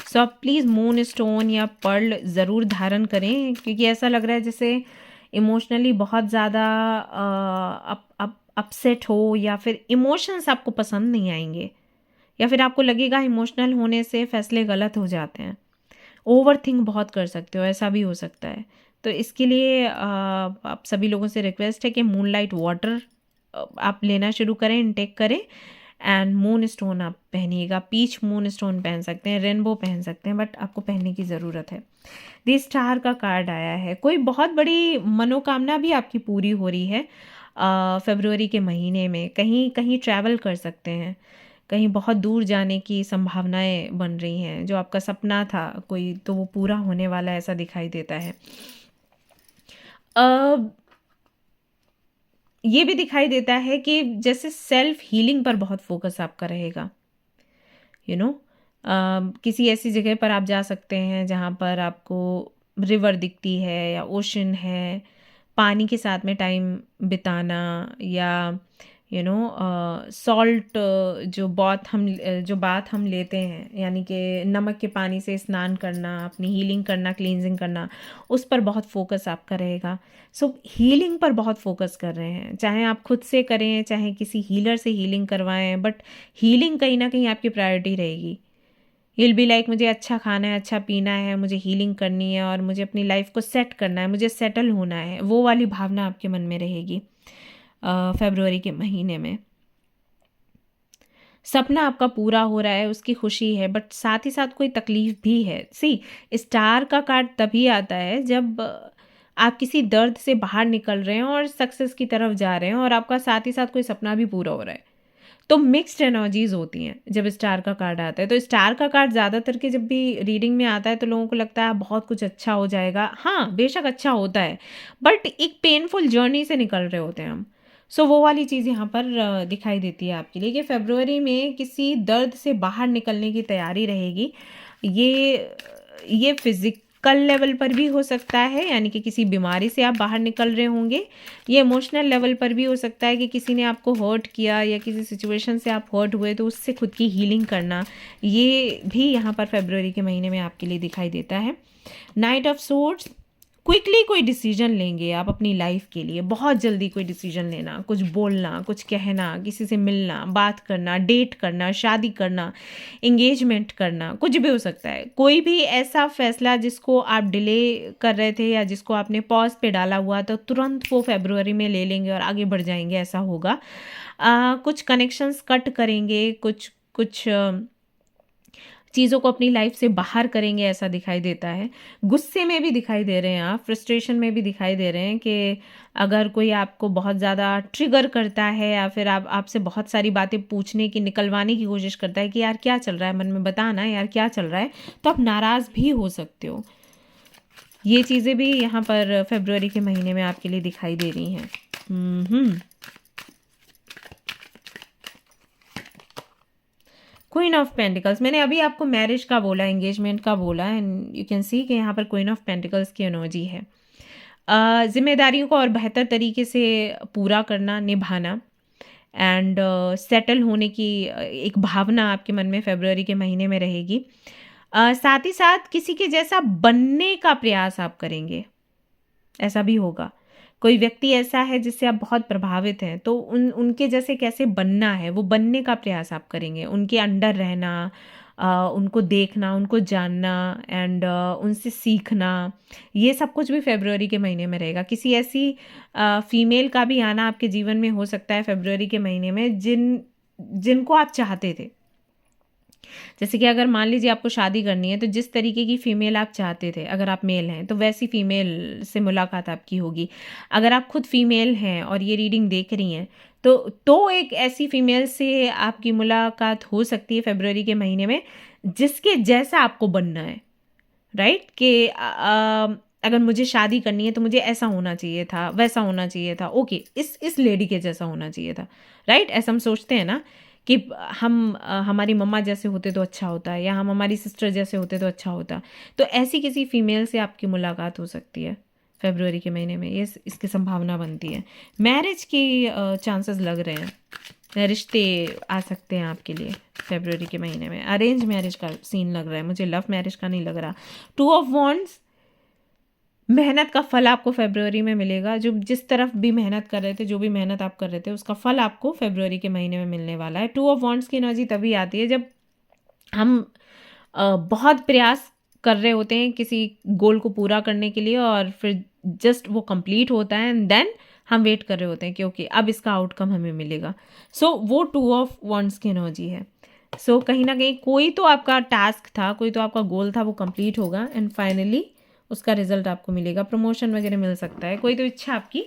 सो आप प्लीज़ मून स्टोन या पर्ल ज़रूर धारण करें, क्योंकि ऐसा लग रहा है जैसे इमोशनली बहुत ज़्यादा अपसेट हो, या फिर इमोशंस आपको पसंद नहीं आएंगे, या फिर आपको लगेगा इमोशनल होने से फैसले गलत हो जाते हैं। ओवर थिंक बहुत कर सकते हो, ऐसा भी हो सकता है। तो इसके लिए आप सभी लोगों से रिक्वेस्ट है कि मूनलाइट वाटर आप लेना शुरू करें, इनटेक करें, एंड मून स्टोन आप पहनिएगा। पीच मून स्टोन पहन सकते हैं, रेनबो पहन सकते हैं, बट आपको पहनने की ज़रूरत है। दी स्टार का कार्ड आया है। कोई बहुत बड़ी मनोकामना भी आपकी पूरी हो रही है फरवरी के महीने में। कहीं कहीं ट्रैवल कर सकते हैं, कहीं बहुत दूर जाने की संभावनाएं बन रही हैं। जो आपका सपना था कोई, तो वो पूरा होने वाला ऐसा दिखाई देता है। ये भी दिखाई देता है कि जैसे सेल्फ हीलिंग पर बहुत फोकस आपका रहेगा। किसी ऐसी जगह पर आप जा सकते हैं जहाँ पर आपको रिवर दिखती है या ओशन है, पानी के साथ में टाइम बिताना, या सॉल्ट, जो बात हम लेते हैं, यानी कि नमक के पानी से स्नान करना, अपनी हीलिंग करना, क्लींजिंग करना, उस पर बहुत फोकस आपका रहेगा। सो हीलिंग पर बहुत फोकस कर रहे हैं, चाहे आप खुद से करें, चाहे किसी हीलर से हीलिंग करवाएं, बट हीलिंग कहीं ना कहीं आपकी प्रायोरिटी रहेगी। You'll बी लाइक मुझे अच्छा खाना है, अच्छा पीना है, मुझे हीलिंग करनी है और मुझे अपनी लाइफ को सेट करना है, मुझे सेटल होना है, वो वाली भावना आपके मन में रहेगी फरवरी के महीने में। सपना आपका पूरा हो रहा है, उसकी खुशी है, बट साथ ही साथ कोई तकलीफ भी है। सी, स्टार का कार्ड तभी आता है जब आप किसी दर्द से बाहर निकल रहे हैं और सक्सेस की तरफ जा रहे हैं और आपका साथ ही साथ कोई सपना भी पूरा हो रहा है। तो मिक्स्ड एनर्जीज होती हैं जब स्टार का कार्ड आता है। तो स्टार का कार्ड ज़्यादातर के जब भी रीडिंग में आता है तो लोगों को लगता है बहुत कुछ अच्छा हो जाएगा। हाँ, बेशक अच्छा होता है, बट एक पेनफुल जर्नी से निकल रहे होते हैं हम। सो वो वाली चीज़ यहाँ पर दिखाई देती है आपके लिए कि फरवरी में किसी दर्द से बाहर निकलने की तैयारी रहेगी। ये फिजिकल लेवल पर भी हो सकता है, यानी कि किसी बीमारी से आप बाहर निकल रहे होंगे। ये इमोशनल लेवल पर भी हो सकता है कि किसी ने आपको हर्ट किया या किसी सिचुएशन से आप हर्ट हुए तो उससे खुद की हीलिंग करना, ये भी यहाँ पर फरवरी के महीने में आपके लिए दिखाई देता है। नाइट ऑफ सोर्ड्स, क्विकली कोई डिसीजन लेंगे आप अपनी लाइफ के लिए, बहुत जल्दी कोई डिसीजन लेना, कुछ बोलना, कुछ कहना, किसी से मिलना, बात करना, डेट करना, शादी करना, इंगेजमेंट करना, कुछ भी हो सकता है। कोई भी ऐसा फैसला जिसको आप डिले कर रहे थे या जिसको आपने पॉज पे डाला हुआ तो तुरंत वो फरवरी में ले लेंगे और आगे बढ़ जाएंगे, ऐसा होगा। कुछ कनेक्शंस कट करेंगे, कुछ कुछ चीज़ों को अपनी लाइफ से बाहर करेंगे, ऐसा दिखाई देता है। गुस्से में भी दिखाई दे रहे हैं आप, फ्रस्ट्रेशन में भी दिखाई दे रहे हैं कि अगर कोई आपको बहुत ज़्यादा ट्रिगर करता है या फिर आपसे बहुत सारी बातें पूछने की, निकलवाने की कोशिश करता है कि यार क्या चल रहा है, मन में बताना यार क्या चल रहा है, तो आप नाराज़ भी हो सकते हो। ये चीज़ें भी यहाँ पर फरवरी के महीने में आपके लिए दिखाई दे रही हैं। क्वीन ऑफ पेंटिकल्स, मैंने अभी आपको मैरिज का बोला, एंगेजमेंट का बोला, एंड यू कैन सी कि यहाँ पर क्वीन ऑफ पेंटिकल्स की एनर्जी है। जिम्मेदारियों को और बेहतर तरीके से पूरा करना, निभाना, एंड सेटल होने की एक भावना आपके मन में फरवरी के महीने में रहेगी। साथ ही साथ किसी के जैसा बनने का प्रयास आप करेंगे, ऐसा भी होगा। कोई व्यक्ति ऐसा है जिससे आप बहुत प्रभावित हैं, तो उनके जैसे कैसे बनना है, वो बनने का प्रयास आप करेंगे, उनके अंडर रहना, उनको देखना, उनको जानना, एंड उनसे सीखना, ये सब कुछ भी फरवरी के महीने में रहेगा। किसी ऐसी फीमेल का भी आना आपके जीवन में हो सकता है फरवरी के महीने में जिनको आप चाहते थे। जैसे कि अगर मान लीजिए आपको शादी करनी है तो जिस तरीके की फ़ीमेल आप चाहते थे, अगर आप मेल हैं तो वैसी फ़ीमेल से मुलाकात आपकी होगी। अगर आप खुद फ़ीमेल हैं और ये रीडिंग देख रही हैं तो एक ऐसी फ़ीमेल से आपकी मुलाकात हो सकती है फरवरी के महीने में जिसके जैसा आपको बनना है, राइट? कि अगर मुझे शादी करनी है तो मुझे ऐसा होना चाहिए था, वैसा होना चाहिए था, ओके इस लेडी के जैसा होना चाहिए था, राइट? ऐसा हम सोचते हैं ना कि हम हमारी मम्मा जैसे होते तो अच्छा होता, या हम हमारी सिस्टर जैसे होते तो अच्छा होता। तो ऐसी किसी फीमेल से आपकी मुलाकात हो सकती है फरवरी के महीने में, ये इसकी संभावना बनती है। मैरिज की चांसेस लग रहे हैं, रिश्ते आ सकते हैं आपके लिए फरवरी के महीने में। अरेंज मैरिज का सीन लग रहा है मुझे, लव मैरिज का नहीं लग रहा। 2 ऑफ वॉन्ड्स, मेहनत का फल आपको फरवरी में मिलेगा। जो जिस तरफ भी मेहनत कर रहे थे, जो भी मेहनत आप कर रहे थे, उसका फल आपको फरवरी के महीने में मिलने वाला है। 2 ऑफ वॉन्ड्स की एनर्जी तभी आती है जब हम बहुत प्रयास कर रहे होते हैं किसी गोल को पूरा करने के लिए और फिर जस्ट वो कंप्लीट होता है एंड देन हम वेट कर रहे होते हैं कि ओके अब इसका आउटकम हमें मिलेगा। सो वो 2 ऑफ वॉन्ड्स की एनर्जी है। सो कहीं ना कहीं कोई तो आपका टास्क था, कोई तो आपका गोल था, वो कंप्लीट होगा एंड फाइनली उसका रिजल्ट आपको मिलेगा। प्रमोशन वगैरह मिल सकता है, कोई तो इच्छा आपकी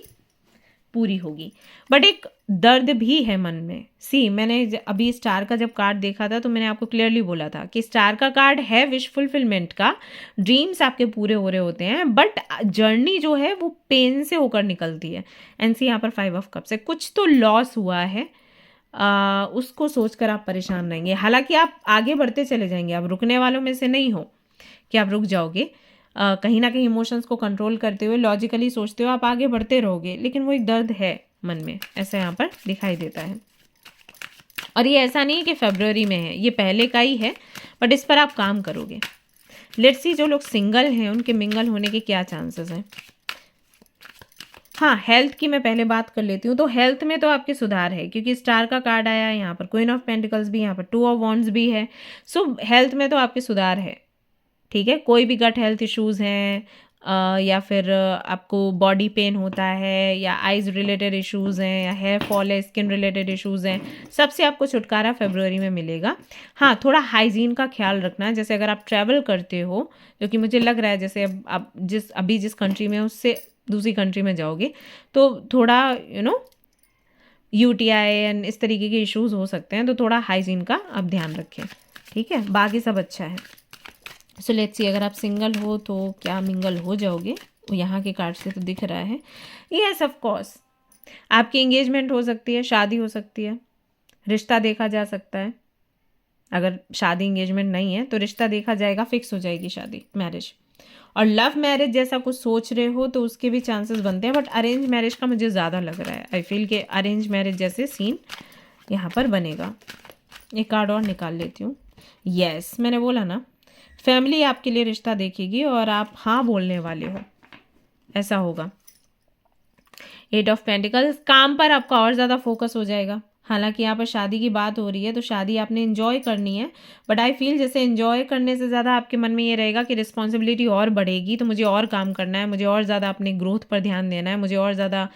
पूरी होगी, बट एक दर्द भी है मन में। सी, मैंने अभी स्टार का जब कार्ड देखा था तो मैंने आपको क्लियरली बोला था कि स्टार का कार्ड है विश फुलफिलमेंट का, ड्रीम्स आपके पूरे हो रहे होते हैं, बट जर्नी जो है वो पेन से होकर निकलती है। एंड सी, यहाँ पर 5 ऑफ कप्स है, कुछ तो लॉस हुआ है, उसको सोचकर आप परेशान रहेंगे। हालांकि आप आगे बढ़ते चले जाएंगे, आप रुकने वालों में से नहीं हो कि आप रुक जाओगे। कहीं ना कहीं इमोशंस को कंट्रोल करते हुए लॉजिकली सोचते हो आप आगे बढ़ते रहोगे, लेकिन वो एक दर्द है मन में, ऐसा यहाँ पर दिखाई देता है। और ये ऐसा नहीं है कि फरवरी में है, ये पहले का ही है, बट इस पर आप काम करोगे। लेट्स सी जो लोग सिंगल हैं उनके मिंगल होने के क्या चांसेस हैं। हाँ, हेल्थ की मैं पहले बात कर लेती हूँ। तो हेल्थ में तो आपके सुधार है, क्योंकि स्टार का कार्ड आया है, यहाँ पर क्वीन ऑफ पेंटिकल्स भी, यहाँ पर टू ऑफ वॉन्ड्स भी है। सो हेल्थ में तो आपके सुधार है, ठीक है। कोई भी गट हेल्थ इश्यूज़ हैं या फिर आपको बॉडी पेन होता है, या आइज़ रिलेटेड इश्यूज़ हैं, या हेयर फॉल है, स्किन रिलेटेड इश्यूज़ हैं, सबसे आपको छुटकारा फरवरी में मिलेगा। हाँ, थोड़ा हाइजीन का ख्याल रखना है। जैसे अगर आप ट्रैवल करते हो, जो कि मुझे लग रहा है, जैसे अब आप जिस कंट्री में उससे दूसरी कंट्री में जाओगे, तो थोड़ा UTI एंड इस तरीके के इश्यूज़ हो सकते हैं, तो थोड़ा हाइजीन का आप ध्यान रखें, ठीक है। बाकी सब अच्छा है। सो लेट्स सी, अगर आप सिंगल हो तो क्या मिंगल हो जाओगे, यहाँ के कार्ड से तो दिख रहा है। यस, ऑफ कोर्स आपकी एंगेजमेंट हो सकती है, शादी हो सकती है, रिश्ता देखा जा सकता है। अगर शादी एंगेजमेंट नहीं है तो रिश्ता देखा जाएगा, फिक्स हो जाएगी शादी, मैरिज। और लव मैरिज जैसा कुछ सोच रहे हो तो उसके भी चांसेस बनते हैं, बट अरेंज मैरिज का मुझे ज़्यादा लग रहा है। आई फील कि अरेंज मैरिज जैसे सीन यहाँ पर बनेगा। एक कार्ड और निकाल लेती हूँ। यस, मैंने बोला ना, फैमिली आपके लिए रिश्ता देखेगी और आप हाँ बोलने वाले हो, ऐसा होगा। 8 ऑफ पेंटिकल्स, काम पर आपका और ज़्यादा फोकस हो जाएगा। हालांकि यहाँ पर शादी की बात हो रही है, तो शादी आपने एंजॉय करनी है, बट आई फील जैसे एंजॉय करने से ज़्यादा आपके मन में ये रहेगा कि रिस्पॉन्सिबिलिटी और बढ़ेगी, तो मुझे और काम करना है, मुझे और ज़्यादा अपने ग्रोथ पर ध्यान देना है, मुझे और ज़्यादा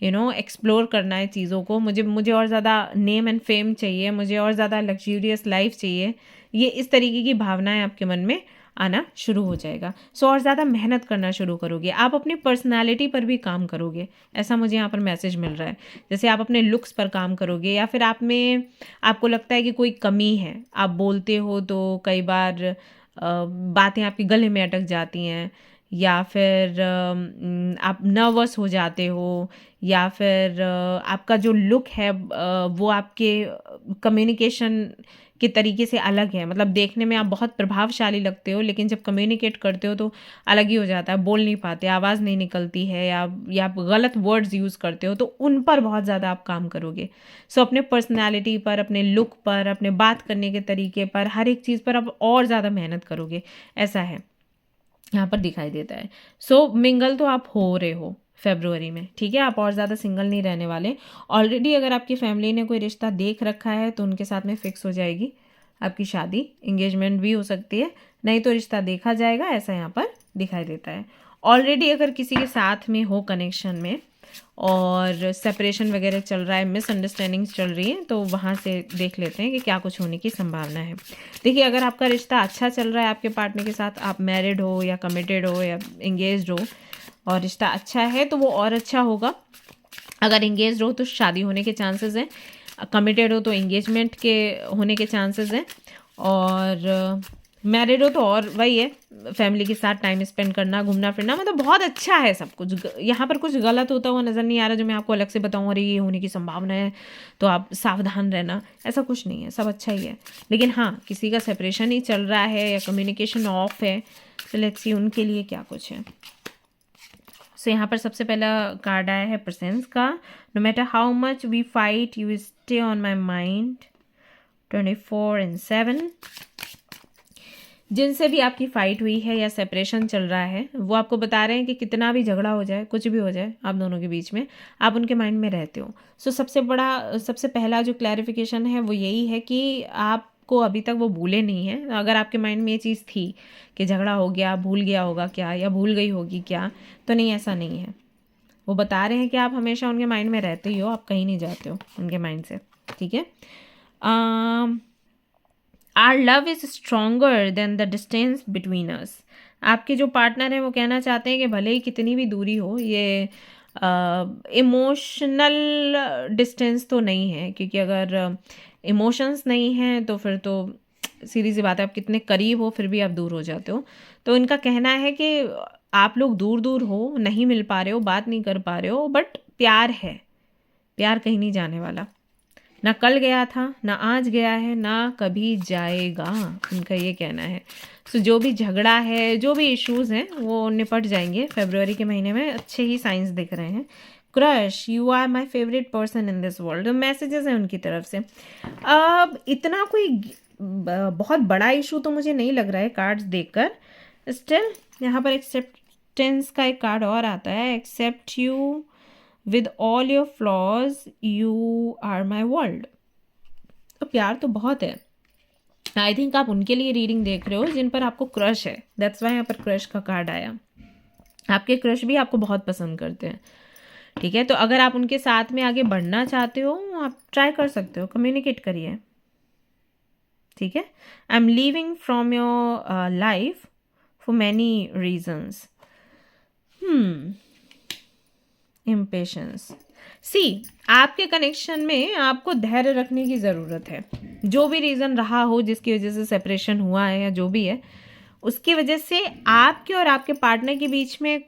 एक्सप्लोर करना है चीज़ों को, मुझे और ज़्यादा नेम एंड फेम चाहिए, मुझे और ज़्यादा लग्जूरियस लाइफ चाहिए। ये इस तरीके की भावनाएं आपके मन में आना शुरू हो जाएगा। सो और ज़्यादा मेहनत करना शुरू करोगे, आप अपनी पर्सनालिटी पर भी काम करोगे, ऐसा मुझे यहाँ पर मैसेज मिल रहा है। जैसे आप अपने लुक्स पर काम करोगे, या फिर आपको लगता है कि कोई कमी है, आप बोलते हो तो कई बार बातें आपके गले में अटक जाती हैं, या फिर आप नर्वस हो जाते हो, या फिर आपका जो लुक है वो आपके कम्युनिकेशन के तरीके से अलग है। मतलब देखने में आप बहुत प्रभावशाली लगते हो, लेकिन जब कम्युनिकेट करते हो तो अलग ही हो जाता है, बोल नहीं पाते, आवाज़ नहीं निकलती है, या आप गलत वर्ड्स यूज़ करते हो, तो उन पर बहुत ज़्यादा आप काम करोगे। सो अपने पर्सनैलिटी पर, अपने लुक पर, अपने बात करने के तरीके पर, हर एक चीज़ पर आप और ज़्यादा मेहनत करोगे, ऐसा है यहाँ पर दिखाई देता है। सो मिंगल तो आप हो रहे हो फरवरी में, ठीक है। आप और ज़्यादा सिंगल नहीं रहने वाले। ऑलरेडी अगर आपकी फैमिली ने कोई रिश्ता देख रखा है तो उनके साथ में फिक्स हो जाएगी आपकी शादी, एंगेजमेंट भी हो सकती है, नहीं तो रिश्ता देखा जाएगा, ऐसा यहाँ पर दिखाई देता है। ऑलरेडी अगर किसी के साथ में हो कनेक्शन में और सेपरेशन वगैरह चल रहा है, मिसअंडरस्टैंडिंग्स चल रही है, तो वहाँ से देख लेते हैं कि क्या कुछ होने की संभावना है। देखिए, अगर आपका रिश्ता अच्छा चल रहा है आपके पार्टनर के साथ, आप मैरिड हो या कमिटेड हो या एंगेज्ड हो, और रिश्ता अच्छा है तो वो और अच्छा होगा। अगर एंगेज्ड हो तो शादी होने के चांसेस हैं, कमिटेड हो तो एंगेजमेंट के होने के चांसेस हैं, और मैरिड हो तो और वही है, फैमिली के साथ टाइम स्पेंड करना, घूमना फिरना, मतलब बहुत अच्छा है सब कुछ। यहाँ पर कुछ गलत होता हुआ नज़र नहीं आ रहा जो मैं आपको अलग से बताऊँ अरे ये होने की संभावना है तो आप सावधान रहना, ऐसा कुछ नहीं है, सब अच्छा ही है। लेकिन हाँ, किसी का सेपरेशन ही चल रहा है या कम्युनिकेशन ऑफ है, तो लेट्स सी उनके लिए क्या कुछ है। सो यहाँ पर सबसे पहला कार्ड आया है प्रेजेंस का। No matter how much we fight you stay on my mind, 24 and 7। जिनसे भी आपकी फ़ाइट हुई है या सेपरेशन चल रहा है, वो आपको बता रहे हैं कि कितना भी झगड़ा हो जाए, कुछ भी हो जाए आप दोनों के बीच में, आप उनके माइंड में रहते हो। सो सबसे पहला जो क्लैरिफिकेशन है वो यही है कि आपको अभी तक वो भूले नहीं हैं। अगर आपके माइंड में ये चीज़ थी कि झगड़ा हो गया, भूल गया होगा क्या, या भूल गई होगी क्या, तो नहीं, ऐसा नहीं है। वो बता रहे हैं कि आप हमेशा उनके माइंड में रहते ही हो, आप कहीं नहीं जाते हो उनके माइंड से, ठीक है। Our love is stronger than the distance between us. आपके जो पार्टनर हैं वो कहना चाहते हैं कि भले ही कितनी भी दूरी हो, ये इमोशनल डिस्टेंस तो नहीं है, क्योंकि अगर इमोशंस नहीं हैं तो फिर तो सीधी सी बात है, आप कितने करीब हो फिर भी आप दूर हो जाते हो। तो इनका कहना है कि आप लोग दूर दूर हो, नहीं मिल पा रहे हो, बात नहीं कर पा रहे हो, बट प्यार है, प्यार कहीं नहीं जाने वाला, ना कल गया था, ना आज गया है, ना कभी जाएगा, उनका ये कहना है। सो जो भी झगड़ा है, जो भी इश्यूज़ हैं वो निपट जाएंगे फरवरी के महीने में, अच्छे ही साइंस दिख रहे हैं। Crush, you are my favourite person in this world, messages हैं उनकी तरफ से। अब इतना कोई बहुत बड़ा इशू तो मुझे नहीं लग रहा है कार्ड्स देखकर। स्टिल यहाँ पर एक्सेप्टेंस का एक कार्ड और आता है, accept you with all your flaws, you are my world. तो प्यार तो बहुत है। आई थिंक आप उनके लिए रीडिंग देख रहे हो जिन पर आपको क्रश है, दैट्स वाई यहाँ पर क्रश का कार्ड आया। आपके क्रश भी आपको बहुत पसंद करते हैं, ठीक है। तो अगर आप उनके साथ में आगे बढ़ना चाहते हो, आप ट्राई कर सकते हो, कम्युनिकेट करिए, ठीक है। I am leaving from your life for many reasons. Impatience. See, आपके कनेक्शन में आपको धैर्य रखने की ज़रूरत है। जो भी रीज़न रहा हो जिसकी वजह से सेपरेशन हुआ है या जो भी है, उसकी वजह से आपके और आपके पार्टनर के बीच में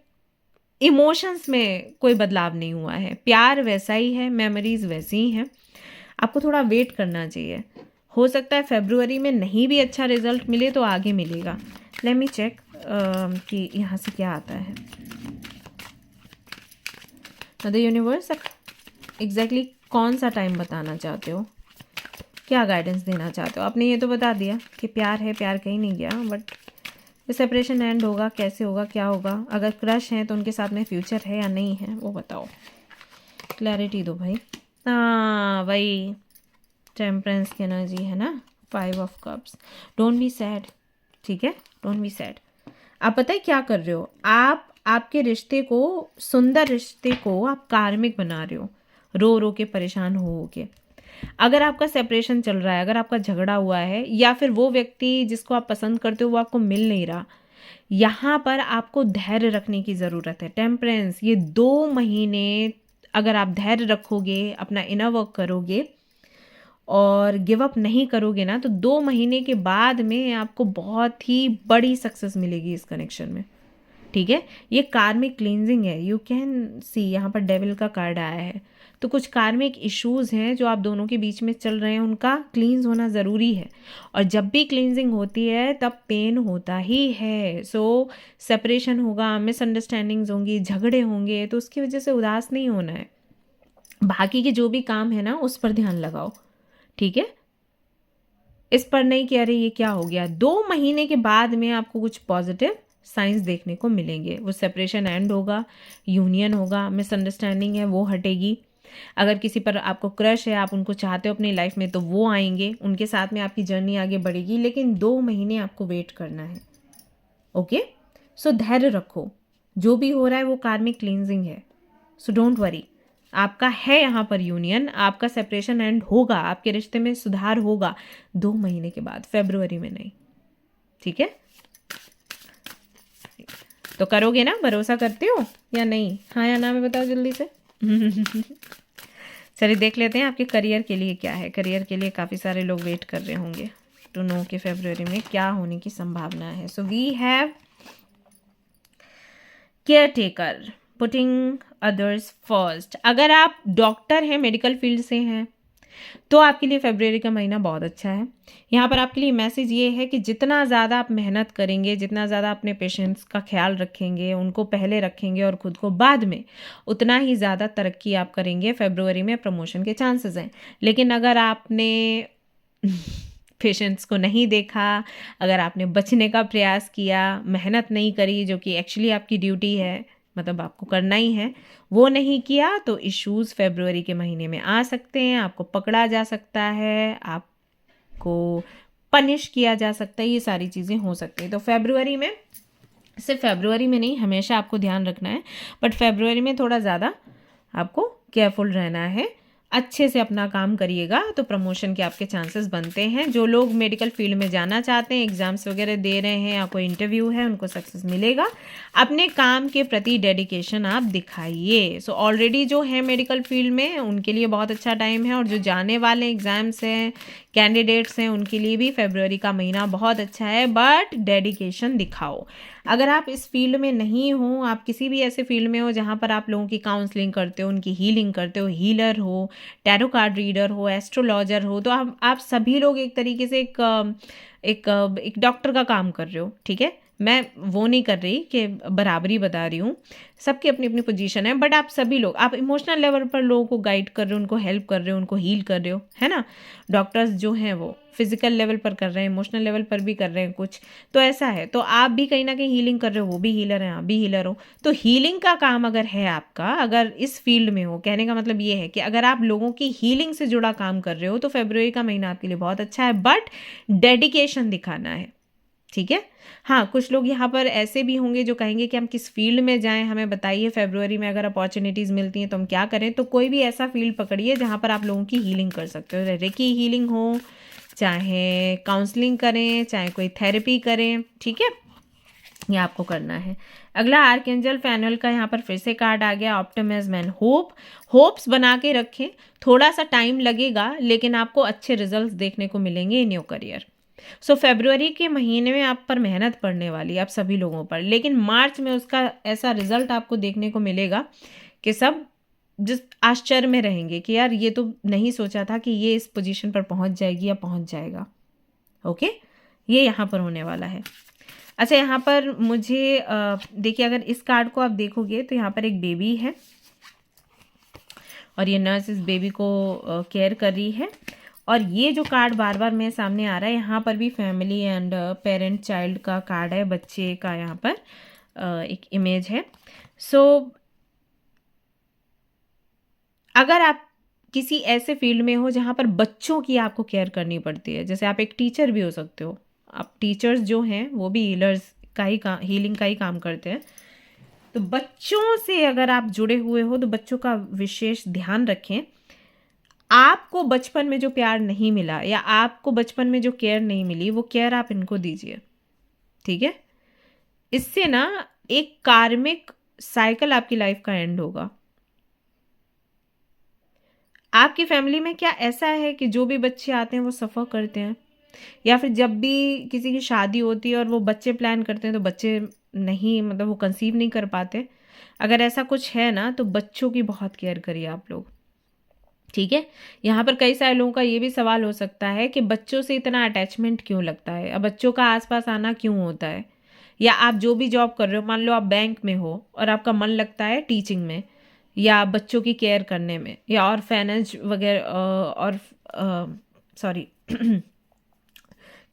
इमोशंस में कोई बदलाव नहीं हुआ है। प्यार वैसा ही है, मेमोरीज वैसी ही हैं। आपको थोड़ा वेट करना चाहिए। हो सकता है फरवरी में नहीं भी अच्छा रिजल्ट मिले तो आगे मिलेगा। लेट मी चेक कि यहाँ से क्या आता है। द यूनिवर्स एग्जैक्टली कौन सा टाइम बताना चाहते हो, क्या गाइडेंस देना चाहते हो। आपने ये तो बता दिया कि प्यार है, प्यार कहीं नहीं गया, बट सेपरेशन एंड होगा, कैसे होगा, क्या होगा। अगर क्रश है तो उनके साथ में फ्यूचर है या नहीं है वो बताओ, क्लैरिटी दो भाई। हाँ भाई, टेम्परेंस की एनर्जी है ना, 5 of cups. Don't be sad, ठीक है, डोंट बी सैड। आप पता है क्या कर रहे हो, आप आपके रिश्ते को, सुंदर रिश्ते को आप कार्मिक बना रहे हो, रो रो के, परेशान हो के। अगर आपका सेपरेशन चल रहा है, अगर आपका झगड़ा हुआ है, या फिर वो व्यक्ति जिसको आप पसंद करते हो वो आपको मिल नहीं रहा, यहाँ पर आपको धैर्य रखने की ज़रूरत है। टेम्परेंस, ये 2 महीने अगर आप धैर्य रखोगे, अपना इनर वर्क करोगे और गिव अप नहीं करोगे ना, तो 2 महीने के बाद में आपको बहुत ही बड़ी सक्सेस मिलेगी इस कनेक्शन में, ठीक है। ये कार्मिक क्लींजिंग है, यू कैन सी, यहाँ पर डेविल का कार्ड आया है। तो कुछ कार्मिक इश्यूज़ हैं जो आप दोनों के बीच में चल रहे हैं, उनका क्लींस होना ज़रूरी है। और जब भी क्लींजिंग होती है तब पेन होता ही है। सो सेपरेशन होगा, मिसअंडरस्टैंडिंग्स होंगी, झगड़े होंगे, तो उसकी वजह से उदास नहीं होना है। बाकी के जो भी काम है ना उस पर ध्यान लगाओ, ठीक है। इस पर नहीं कि अरे ये क्या हो गया। 2 महीने के बाद में आपको कुछ पॉजिटिव साइंस देखने को मिलेंगे। वो सेपरेशन एंड होगा, यूनियन होगा, मिसअंडरस्टैंडिंग है वो हटेगी। अगर किसी पर आपको क्रश है, आप उनको चाहते हो अपनी लाइफ में, तो वो आएंगे, उनके साथ में आपकी जर्नी आगे बढ़ेगी। लेकिन 2 महीने आपको वेट करना है, ओके। सो धैर्य रखो, जो भी हो रहा है वो कार्मिक क्लींजिंग है। सो डोंट वरी, आपका है यहाँ पर यूनियन, आपका सेपरेशन एंड होगा, आपके रिश्ते में सुधार होगा 2 महीने के बाद, फरवरी में नहीं, ठीक है। तो करोगे ना, भरोसा करते हो या नहीं, हाँ या ना में बताओ जल्दी से। चलिए देख लेते हैं आपके करियर के लिए क्या है। करियर के लिए काफ़ी सारे लोग वेट कर रहे होंगे टू नो कि फरवरी में क्या होने की संभावना है। So we have caretaker, putting others first. अगर आप डॉक्टर हैं, मेडिकल फील्ड से हैं, तो आपके लिए फरवरी का महीना बहुत अच्छा है। यहाँ पर आपके लिए मैसेज ये है कि जितना ज़्यादा आप मेहनत करेंगे, जितना ज़्यादा अपने पेशेंट्स का ख्याल रखेंगे, उनको पहले रखेंगे और खुद को बाद में, उतना ही ज़्यादा तरक्की आप करेंगे। फरवरी में प्रमोशन के चांसेस हैं। लेकिन अगर आपने पेशेंट्स को नहीं देखा, अगर आपने बचने का प्रयास किया, मेहनत नहीं करी, जो कि एक्चुअली आपकी ड्यूटी है, मतलब आपको करना ही है, वो नहीं किया, तो इश्यूज़ फरवरी के महीने में आ सकते हैं। आपको पकड़ा जा सकता है, आपको पनिश किया जा सकता है, ये सारी चीज़ें हो सकती हैं। तो फरवरी में, सिर्फ फरवरी में नहीं, हमेशा आपको ध्यान रखना है, बट फरवरी में थोड़ा ज़्यादा आपको केयरफुल रहना है। अच्छे से अपना काम करिएगा तो प्रमोशन के आपके चांसेस बनते हैं। जो लोग मेडिकल फील्ड में जाना चाहते हैं, एग्जाम्स वगैरह दे रहे हैं या कोई इंटरव्यू है, उनको सक्सेस मिलेगा। अपने काम के प्रति डेडिकेशन आप दिखाइए। सो ऑलरेडी जो है मेडिकल फील्ड में, उनके लिए बहुत अच्छा टाइम है, और जो जाने वाले एग्ज़ाम्स हैं, कैंडिडेट्स हैं, उनके लिए भी फरवरी का महीना बहुत अच्छा है, बट डेडिकेशन दिखाओ। अगर आप इस फील्ड में नहीं हो, आप किसी भी ऐसे फील्ड में हो जहाँ पर आप लोगों की काउंसलिंग करते हो, उनकी हीलिंग करते हो, हीलर हो, टैरो कार्ड रीडर हो, एस्ट्रोलॉजर हो, तो आप सभी लोग एक तरीके से एक डॉक्टर का काम कर रहे हो, ठीक है। मैं वो नहीं कर रही कि बराबरी बता रही हूँ, सबकी अपनी अपनी पोजीशन है, बट आप सभी लोग, आप इमोशनल लेवल पर लोगों को गाइड कर रहे हो, उनको हेल्प कर रहे हो, उनको हील कर रहे हो, है ना। डॉक्टर्स जो हैं वो फिजिकल लेवल पर कर रहे हैं, इमोशनल लेवल पर भी कर रहे हैं कुछ, तो ऐसा है। तो आप भी कहीं ना कहीं हीलिंग कर रहे हो, वो भी हीलर हैं, आप भी हीलर हो। तो हीलिंग का काम अगर है आपका, अगर इस फील्ड में हो, कहने का मतलब ये है कि अगर आप लोगों की हीलिंग से जुड़ा काम कर रहे हो तो फरवरी का महीना आपके लिए बहुत अच्छा है, बट डेडिकेशन दिखाना है, ठीक है। हाँ, कुछ लोग यहाँ पर ऐसे भी होंगे जो कहेंगे कि हम किस फील्ड में जाएं, हमें बताइए फरवरी में अगर अपॉर्चुनिटीज़ मिलती हैं तो हम क्या करें। तो कोई भी ऐसा फील्ड पकड़िए जहाँ पर आप लोगों की हीलिंग कर सकते हो, रेकी हीलिंग हो, चाहे काउंसलिंग करें, चाहे कोई थेरेपी करें, ठीक है, ये आपको करना है। अगला आर्कएंजल फैनुअल का यहाँ पर फिर से कार्ड आ गया, ऑप्टिमिज्म एंड होप। होप्स बना के रखें, थोड़ा सा टाइम लगेगा लेकिन आपको अच्छे रिजल्ट्स देखने को मिलेंगे इन योर करियर। सो फरवरी के महीने में आप पर मेहनत पड़ने वाली है, आप सभी लोगों पर, लेकिन मार्च में उसका ऐसा रिजल्ट आपको देखने को मिलेगा कि सब जिस आश्चर्य में रहेंगे कि यार ये तो नहीं सोचा था कि ये इस पोजीशन पर पहुंच जाएगी या पहुंच जाएगा। ओके, ये यहाँ पर होने वाला है। अच्छा, यहाँ पर मुझे देखिए, अगर इस कार्ड को आप देखोगे तो यहाँ पर एक बेबी है और ये नर्स इस बेबी को केयर कर रही है। और ये जो कार्ड बार बार मेरे सामने आ रहा है, यहाँ पर भी फैमिली एंड पेरेंट चाइल्ड का कार्ड है, बच्चे का यहाँ पर एक इमेज है। सो अगर आप किसी ऐसे फील्ड में हो जहाँ पर बच्चों की आपको केयर करनी पड़ती है, जैसे आप एक टीचर भी हो सकते हो, आप टीचर्स जो हैं वो भी हीलर्स का ही हीलिंग का ही काम करते हैं, तो बच्चों से अगर आप जुड़े हुए हो तो बच्चों का विशेष ध्यान रखें। आपको बचपन में जो प्यार नहीं मिला या आपको बचपन में जो केयर नहीं मिली, वो केयर आप इनको दीजिए, ठीक है। इससे ना एक कार्मिक साइकिल आपकी लाइफ का एंड होगा। आपकी फैमिली में क्या ऐसा है कि जो भी बच्चे आते हैं वो सफ़र करते हैं, या फिर जब भी किसी की शादी होती है और वो बच्चे प्लान करते हैं तो बच्चे नहीं, मतलब वो कंसीव नहीं कर पाते। अगर ऐसा कुछ है ना तो बच्चों की बहुत केयर करिए आप लोग, ठीक है। यहाँ पर कई सारे लोगों का ये भी सवाल हो सकता है कि बच्चों से इतना अटैचमेंट क्यों लगता है, अब बच्चों का आसपास आना क्यों होता है, या आप जो भी जॉब कर रहे हो, मान लो आप बैंक में हो और आपका मन लगता है टीचिंग में या बच्चों की केयर करने में या ऑर्फेनेज वगैरह, और सॉरी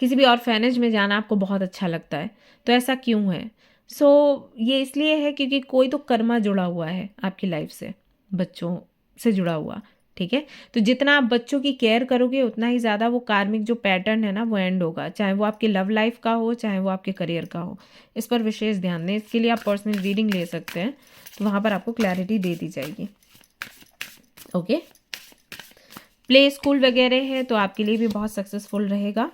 किसी भी ऑर्फेनेज में जाना आपको बहुत अच्छा लगता है, तो ऐसा क्यों है। सो ये इसलिए है क्योंकि कोई तो कर्मा जुड़ा हुआ है आपकी लाइफ से, बच्चों से जुड़ा हुआ, ठीक है। तो जितना आप बच्चों की केयर करोगे उतना ही ज़्यादा वो कार्मिक जो पैटर्न है ना वो एंड होगा, चाहे वो आपकी लव लाइफ का हो, चाहे वो आपके करियर का हो। इस पर विशेष ध्यान दें। इसके लिए आप पर्सनल रीडिंग ले सकते हैं, तो वहाँ पर आपको क्लैरिटी दे दी जाएगी। ओके, प्ले स्कूल वगैरह है तो आपके लिए भी बहुत सक्सेसफुल रहेगा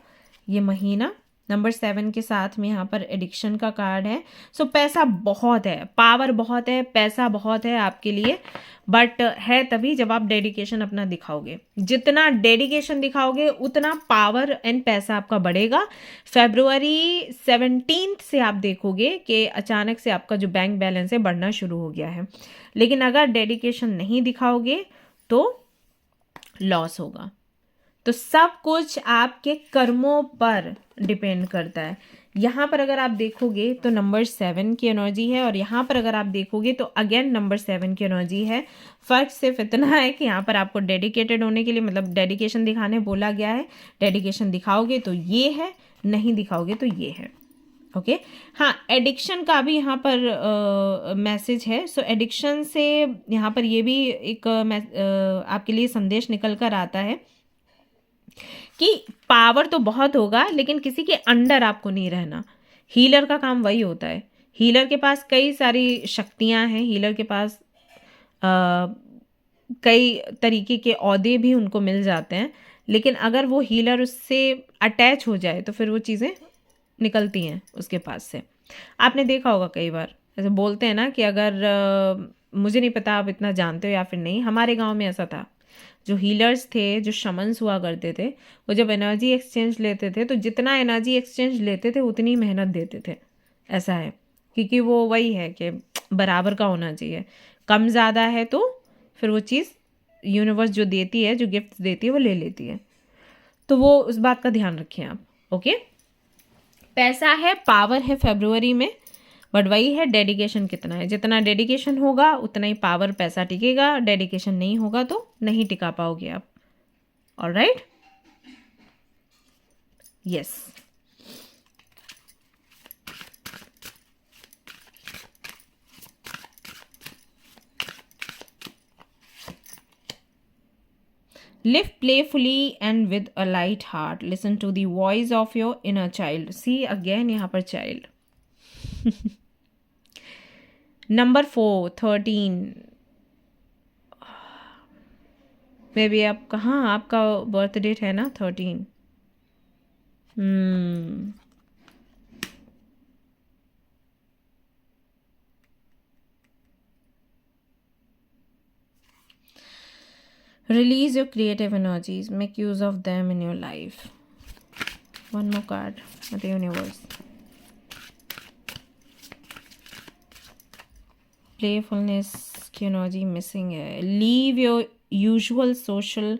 ये महीना। नंबर 7 के साथ में यहाँ पर एडिक्शन का कार्ड है। सो पैसा बहुत है, पावर बहुत है, पैसा बहुत है आपके लिए, बट है तभी जब आप डेडिकेशन अपना दिखाओगे। जितना डेडिकेशन दिखाओगे उतना पावर एंड पैसा आपका बढ़ेगा। फरवरी 17 से आप देखोगे कि अचानक से आपका जो बैंक बैलेंस है बढ़ना शुरू हो गया है, लेकिन अगर डेडिकेशन नहीं दिखाओगे तो लॉस होगा। तो सब कुछ आपके कर्मों पर डिपेंड करता है। यहाँ पर अगर आप देखोगे तो नंबर 7 की एनर्जी है और यहाँ पर अगर आप देखोगे तो अगेन नंबर 7 की एनर्जी है। फ़र्क सिर्फ इतना है कि यहाँ पर आपको डेडिकेटेड होने के लिए, मतलब डेडिकेशन दिखाने बोला गया है। डेडिकेशन दिखाओगे तो ये है, नहीं दिखाओगे तो ये है। ओके, हाँ, एडिक्शन का भी यहाँ पर मैसेज है। सो एडिक्शन से यहाँ पर ये भी एक आपके लिए संदेश निकल कर आता है कि पावर तो बहुत होगा लेकिन किसी के अंडर आपको नहीं रहना। हीलर का काम वही होता है। हीलर के पास कई सारी शक्तियां हैं, हीलर के पास कई तरीके के ओहदे भी उनको मिल जाते हैं, लेकिन अगर वो हीलर उससे अटैच हो जाए तो फिर वो चीज़ें निकलती हैं उसके पास से। आपने देखा होगा कई बार ऐसे बोलते हैं ना कि अगर मुझे नहीं पता आप इतना जानते हो या फिर नहीं, हमारे गांव में ऐसा था। जो हीलर्स थे, जो शमन्स हुआ करते थे, वो जब एनर्जी एक्सचेंज लेते थे तो जितना एनर्जी एक्सचेंज लेते थे उतनी मेहनत देते थे। ऐसा है क्योंकि वो वही है कि बराबर का होना चाहिए। कम ज़्यादा है तो फिर वो चीज़ यूनिवर्स जो देती है, जो गिफ्ट देती है, वो ले लेती है। तो वो उस बात का ध्यान रखें आप। ओके, पैसा है, पावर है फरवरी में, बट वही है डेडिकेशन कितना है। जितना डेडिकेशन होगा उतना ही पावर पैसा टिकेगा, डेडिकेशन नहीं होगा तो नहीं टिका पाओगे आप। Alright, yes. Live playfully and with a light heart. Listen to the voice of your inner child. See again यहाँ पर child. Number 4, 13. मे बी आप कहाँ, आपका बर्थ डेट है ना 13। Release your creative energies. Make use of them in your life. One more card for the universe. Playfulness की energy missing है. Leave your usual social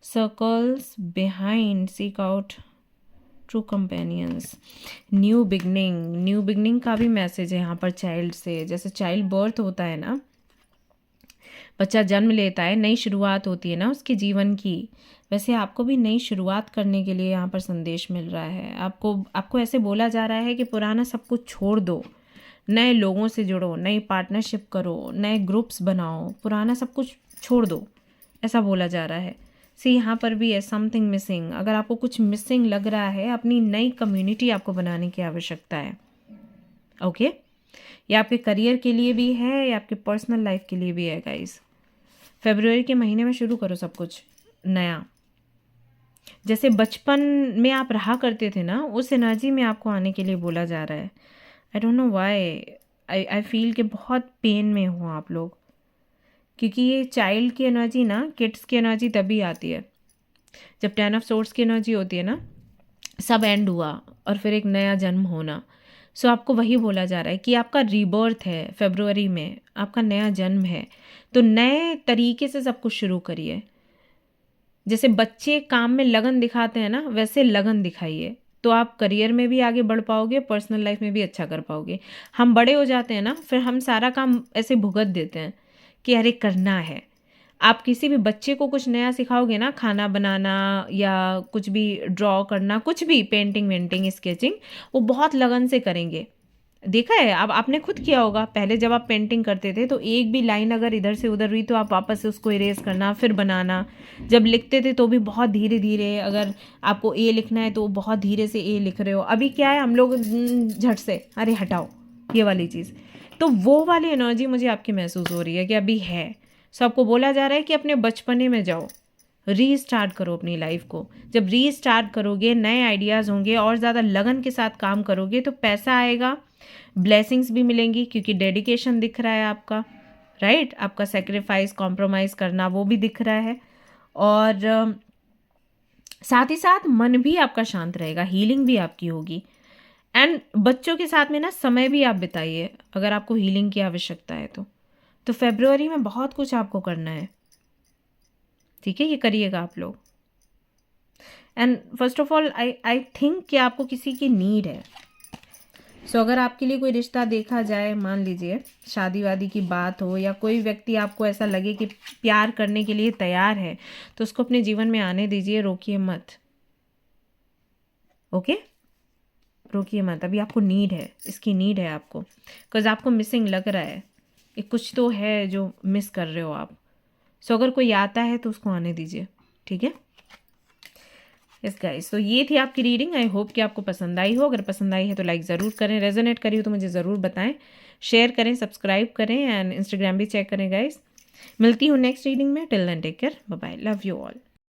circles behind. Seek out true companions. New beginning का भी message है यहाँ पर child से. जैसे child birth होता है ना, बच्चा जन्म लेता है, नई शुरुआत होती है ना उसके जीवन की, वैसे आपको भी नई शुरुआत करने के लिए यहाँ पर संदेश मिल रहा है. आपको ऐसे बोला जा रहा है कि पुराना सब कुछ छोड़ दो, नए लोगों से जुड़ो, नई पार्टनरशिप करो, नए ग्रुप्स बनाओ, पुराना सब कुछ छोड़ दो, ऐसा बोला जा रहा है. यहाँ पर भी है समथिंग मिसिंग. अगर आपको कुछ मिसिंग लग रहा है, अपनी नई कम्युनिटी आपको बनाने की आवश्यकता है. ओके, ये आपके करियर के लिए भी है, या आपके पर्सनल लाइफ के लिए भी है गाइस. फरवरी के महीने में शुरू करो सब कुछ नया. जैसे बचपन में आप रहा करते थे ना, उस एनर्जी में आपको आने के लिए बोला जा रहा है. I don't know why, I feel कि बहुत पेन में हो आप लोग, क्योंकि ये चाइल्ड की एनर्जी ना, किड्स की एनर्जी तभी आती है जब 10 ऑफ सोर्ड्स की एनर्जी होती है ना, सब एंड हुआ और फिर एक नया जन्म होना. सो आपको वही बोला जा रहा है कि आपका रीबर्थ है फरवरी में, आपका नया जन्म है, तो नए तरीके से सब कुछ शुरू करिए. जैसे बच्चे काम में लगन दिखाते हैं ना, वैसे लगन दिखाइए, तो आप करियर में भी आगे बढ़ पाओगे, पर्सनल लाइफ में भी अच्छा कर पाओगे. हम बड़े हो जाते हैं ना, फिर हम सारा काम ऐसे भुगत देते हैं कि अरे करना है. आप किसी भी बच्चे को कुछ नया सिखाओगे ना, खाना बनाना या कुछ भी ड्रॉ करना, कुछ भी पेंटिंग वेंटिंग स्केचिंग, वो बहुत लगन से करेंगे. देखा है, अब आपने खुद किया होगा. पहले जब आप पेंटिंग करते थे तो एक भी लाइन अगर इधर से उधर हुई तो आप वापस से उसको इरेज करना, फिर बनाना. जब लिखते थे तो भी बहुत धीरे धीरे, अगर आपको ए लिखना है तो बहुत धीरे से ए लिख रहे हो. अभी क्या है, हम लोग झट से अरे हटाओ ये वाली चीज़. तो वो वाली एनर्जी मुझे आपकी महसूस हो रही है कि अभी है. सबको बोला जा रहा है कि अपने बचपने में जाओ, रीस्टार्ट करो अपनी लाइफ को. जब रीस्टार्ट करोगे, नए आइडियाज़ होंगे, और ज़्यादा लगन के साथ काम करोगे तो पैसा आएगा, ब्लेसिंग्स भी मिलेंगी, क्योंकि डेडिकेशन दिख रहा है आपका, राइट. आपका सेक्रीफाइस, कॉम्प्रोमाइज़ करना, वो भी दिख रहा है. और साथ ही साथ मन भी आपका शांत रहेगा, हीलिंग भी आपकी होगी. एंड बच्चों के साथ में ना समय भी आप बिताइए अगर आपको हीलिंग की आवश्यकता है तो फरवरी में बहुत कुछ आपको करना है. ठीक है, ये करिएगा आप लोग. And first of all I think कि आपको किसी की नीड है. सो अगर आपके लिए कोई रिश्ता देखा जाए, मान लीजिए शादी वादी की बात हो, या कोई व्यक्ति आपको ऐसा लगे कि प्यार करने के लिए तैयार है, तो उसको अपने जीवन में आने दीजिए, रोकिए मत. ओके, रोकिए मत. अभी आपको नीड है, इसकी नीड है आपको, बिकॉज आपको मिसिंग लग रहा है, एक कुछ तो है जो मिस कर रहे हो आप. सो अगर कोई आता है तो उसको आने दीजिए. ठीक है, यस गाइस. तो ये थी आपकी रीडिंग. आई होप कि आपको पसंद आई हो. अगर पसंद आई है तो लाइक ज़रूर करें, रेजोनेट करी हो तो मुझे ज़रूर बताएं, शेयर करें, सब्सक्राइब करें, एंड इंस्टाग्राम भी चेक करें गाइस. मिलती हूँ नेक्स्ट रीडिंग में. Till then take care, bye bye, love you all.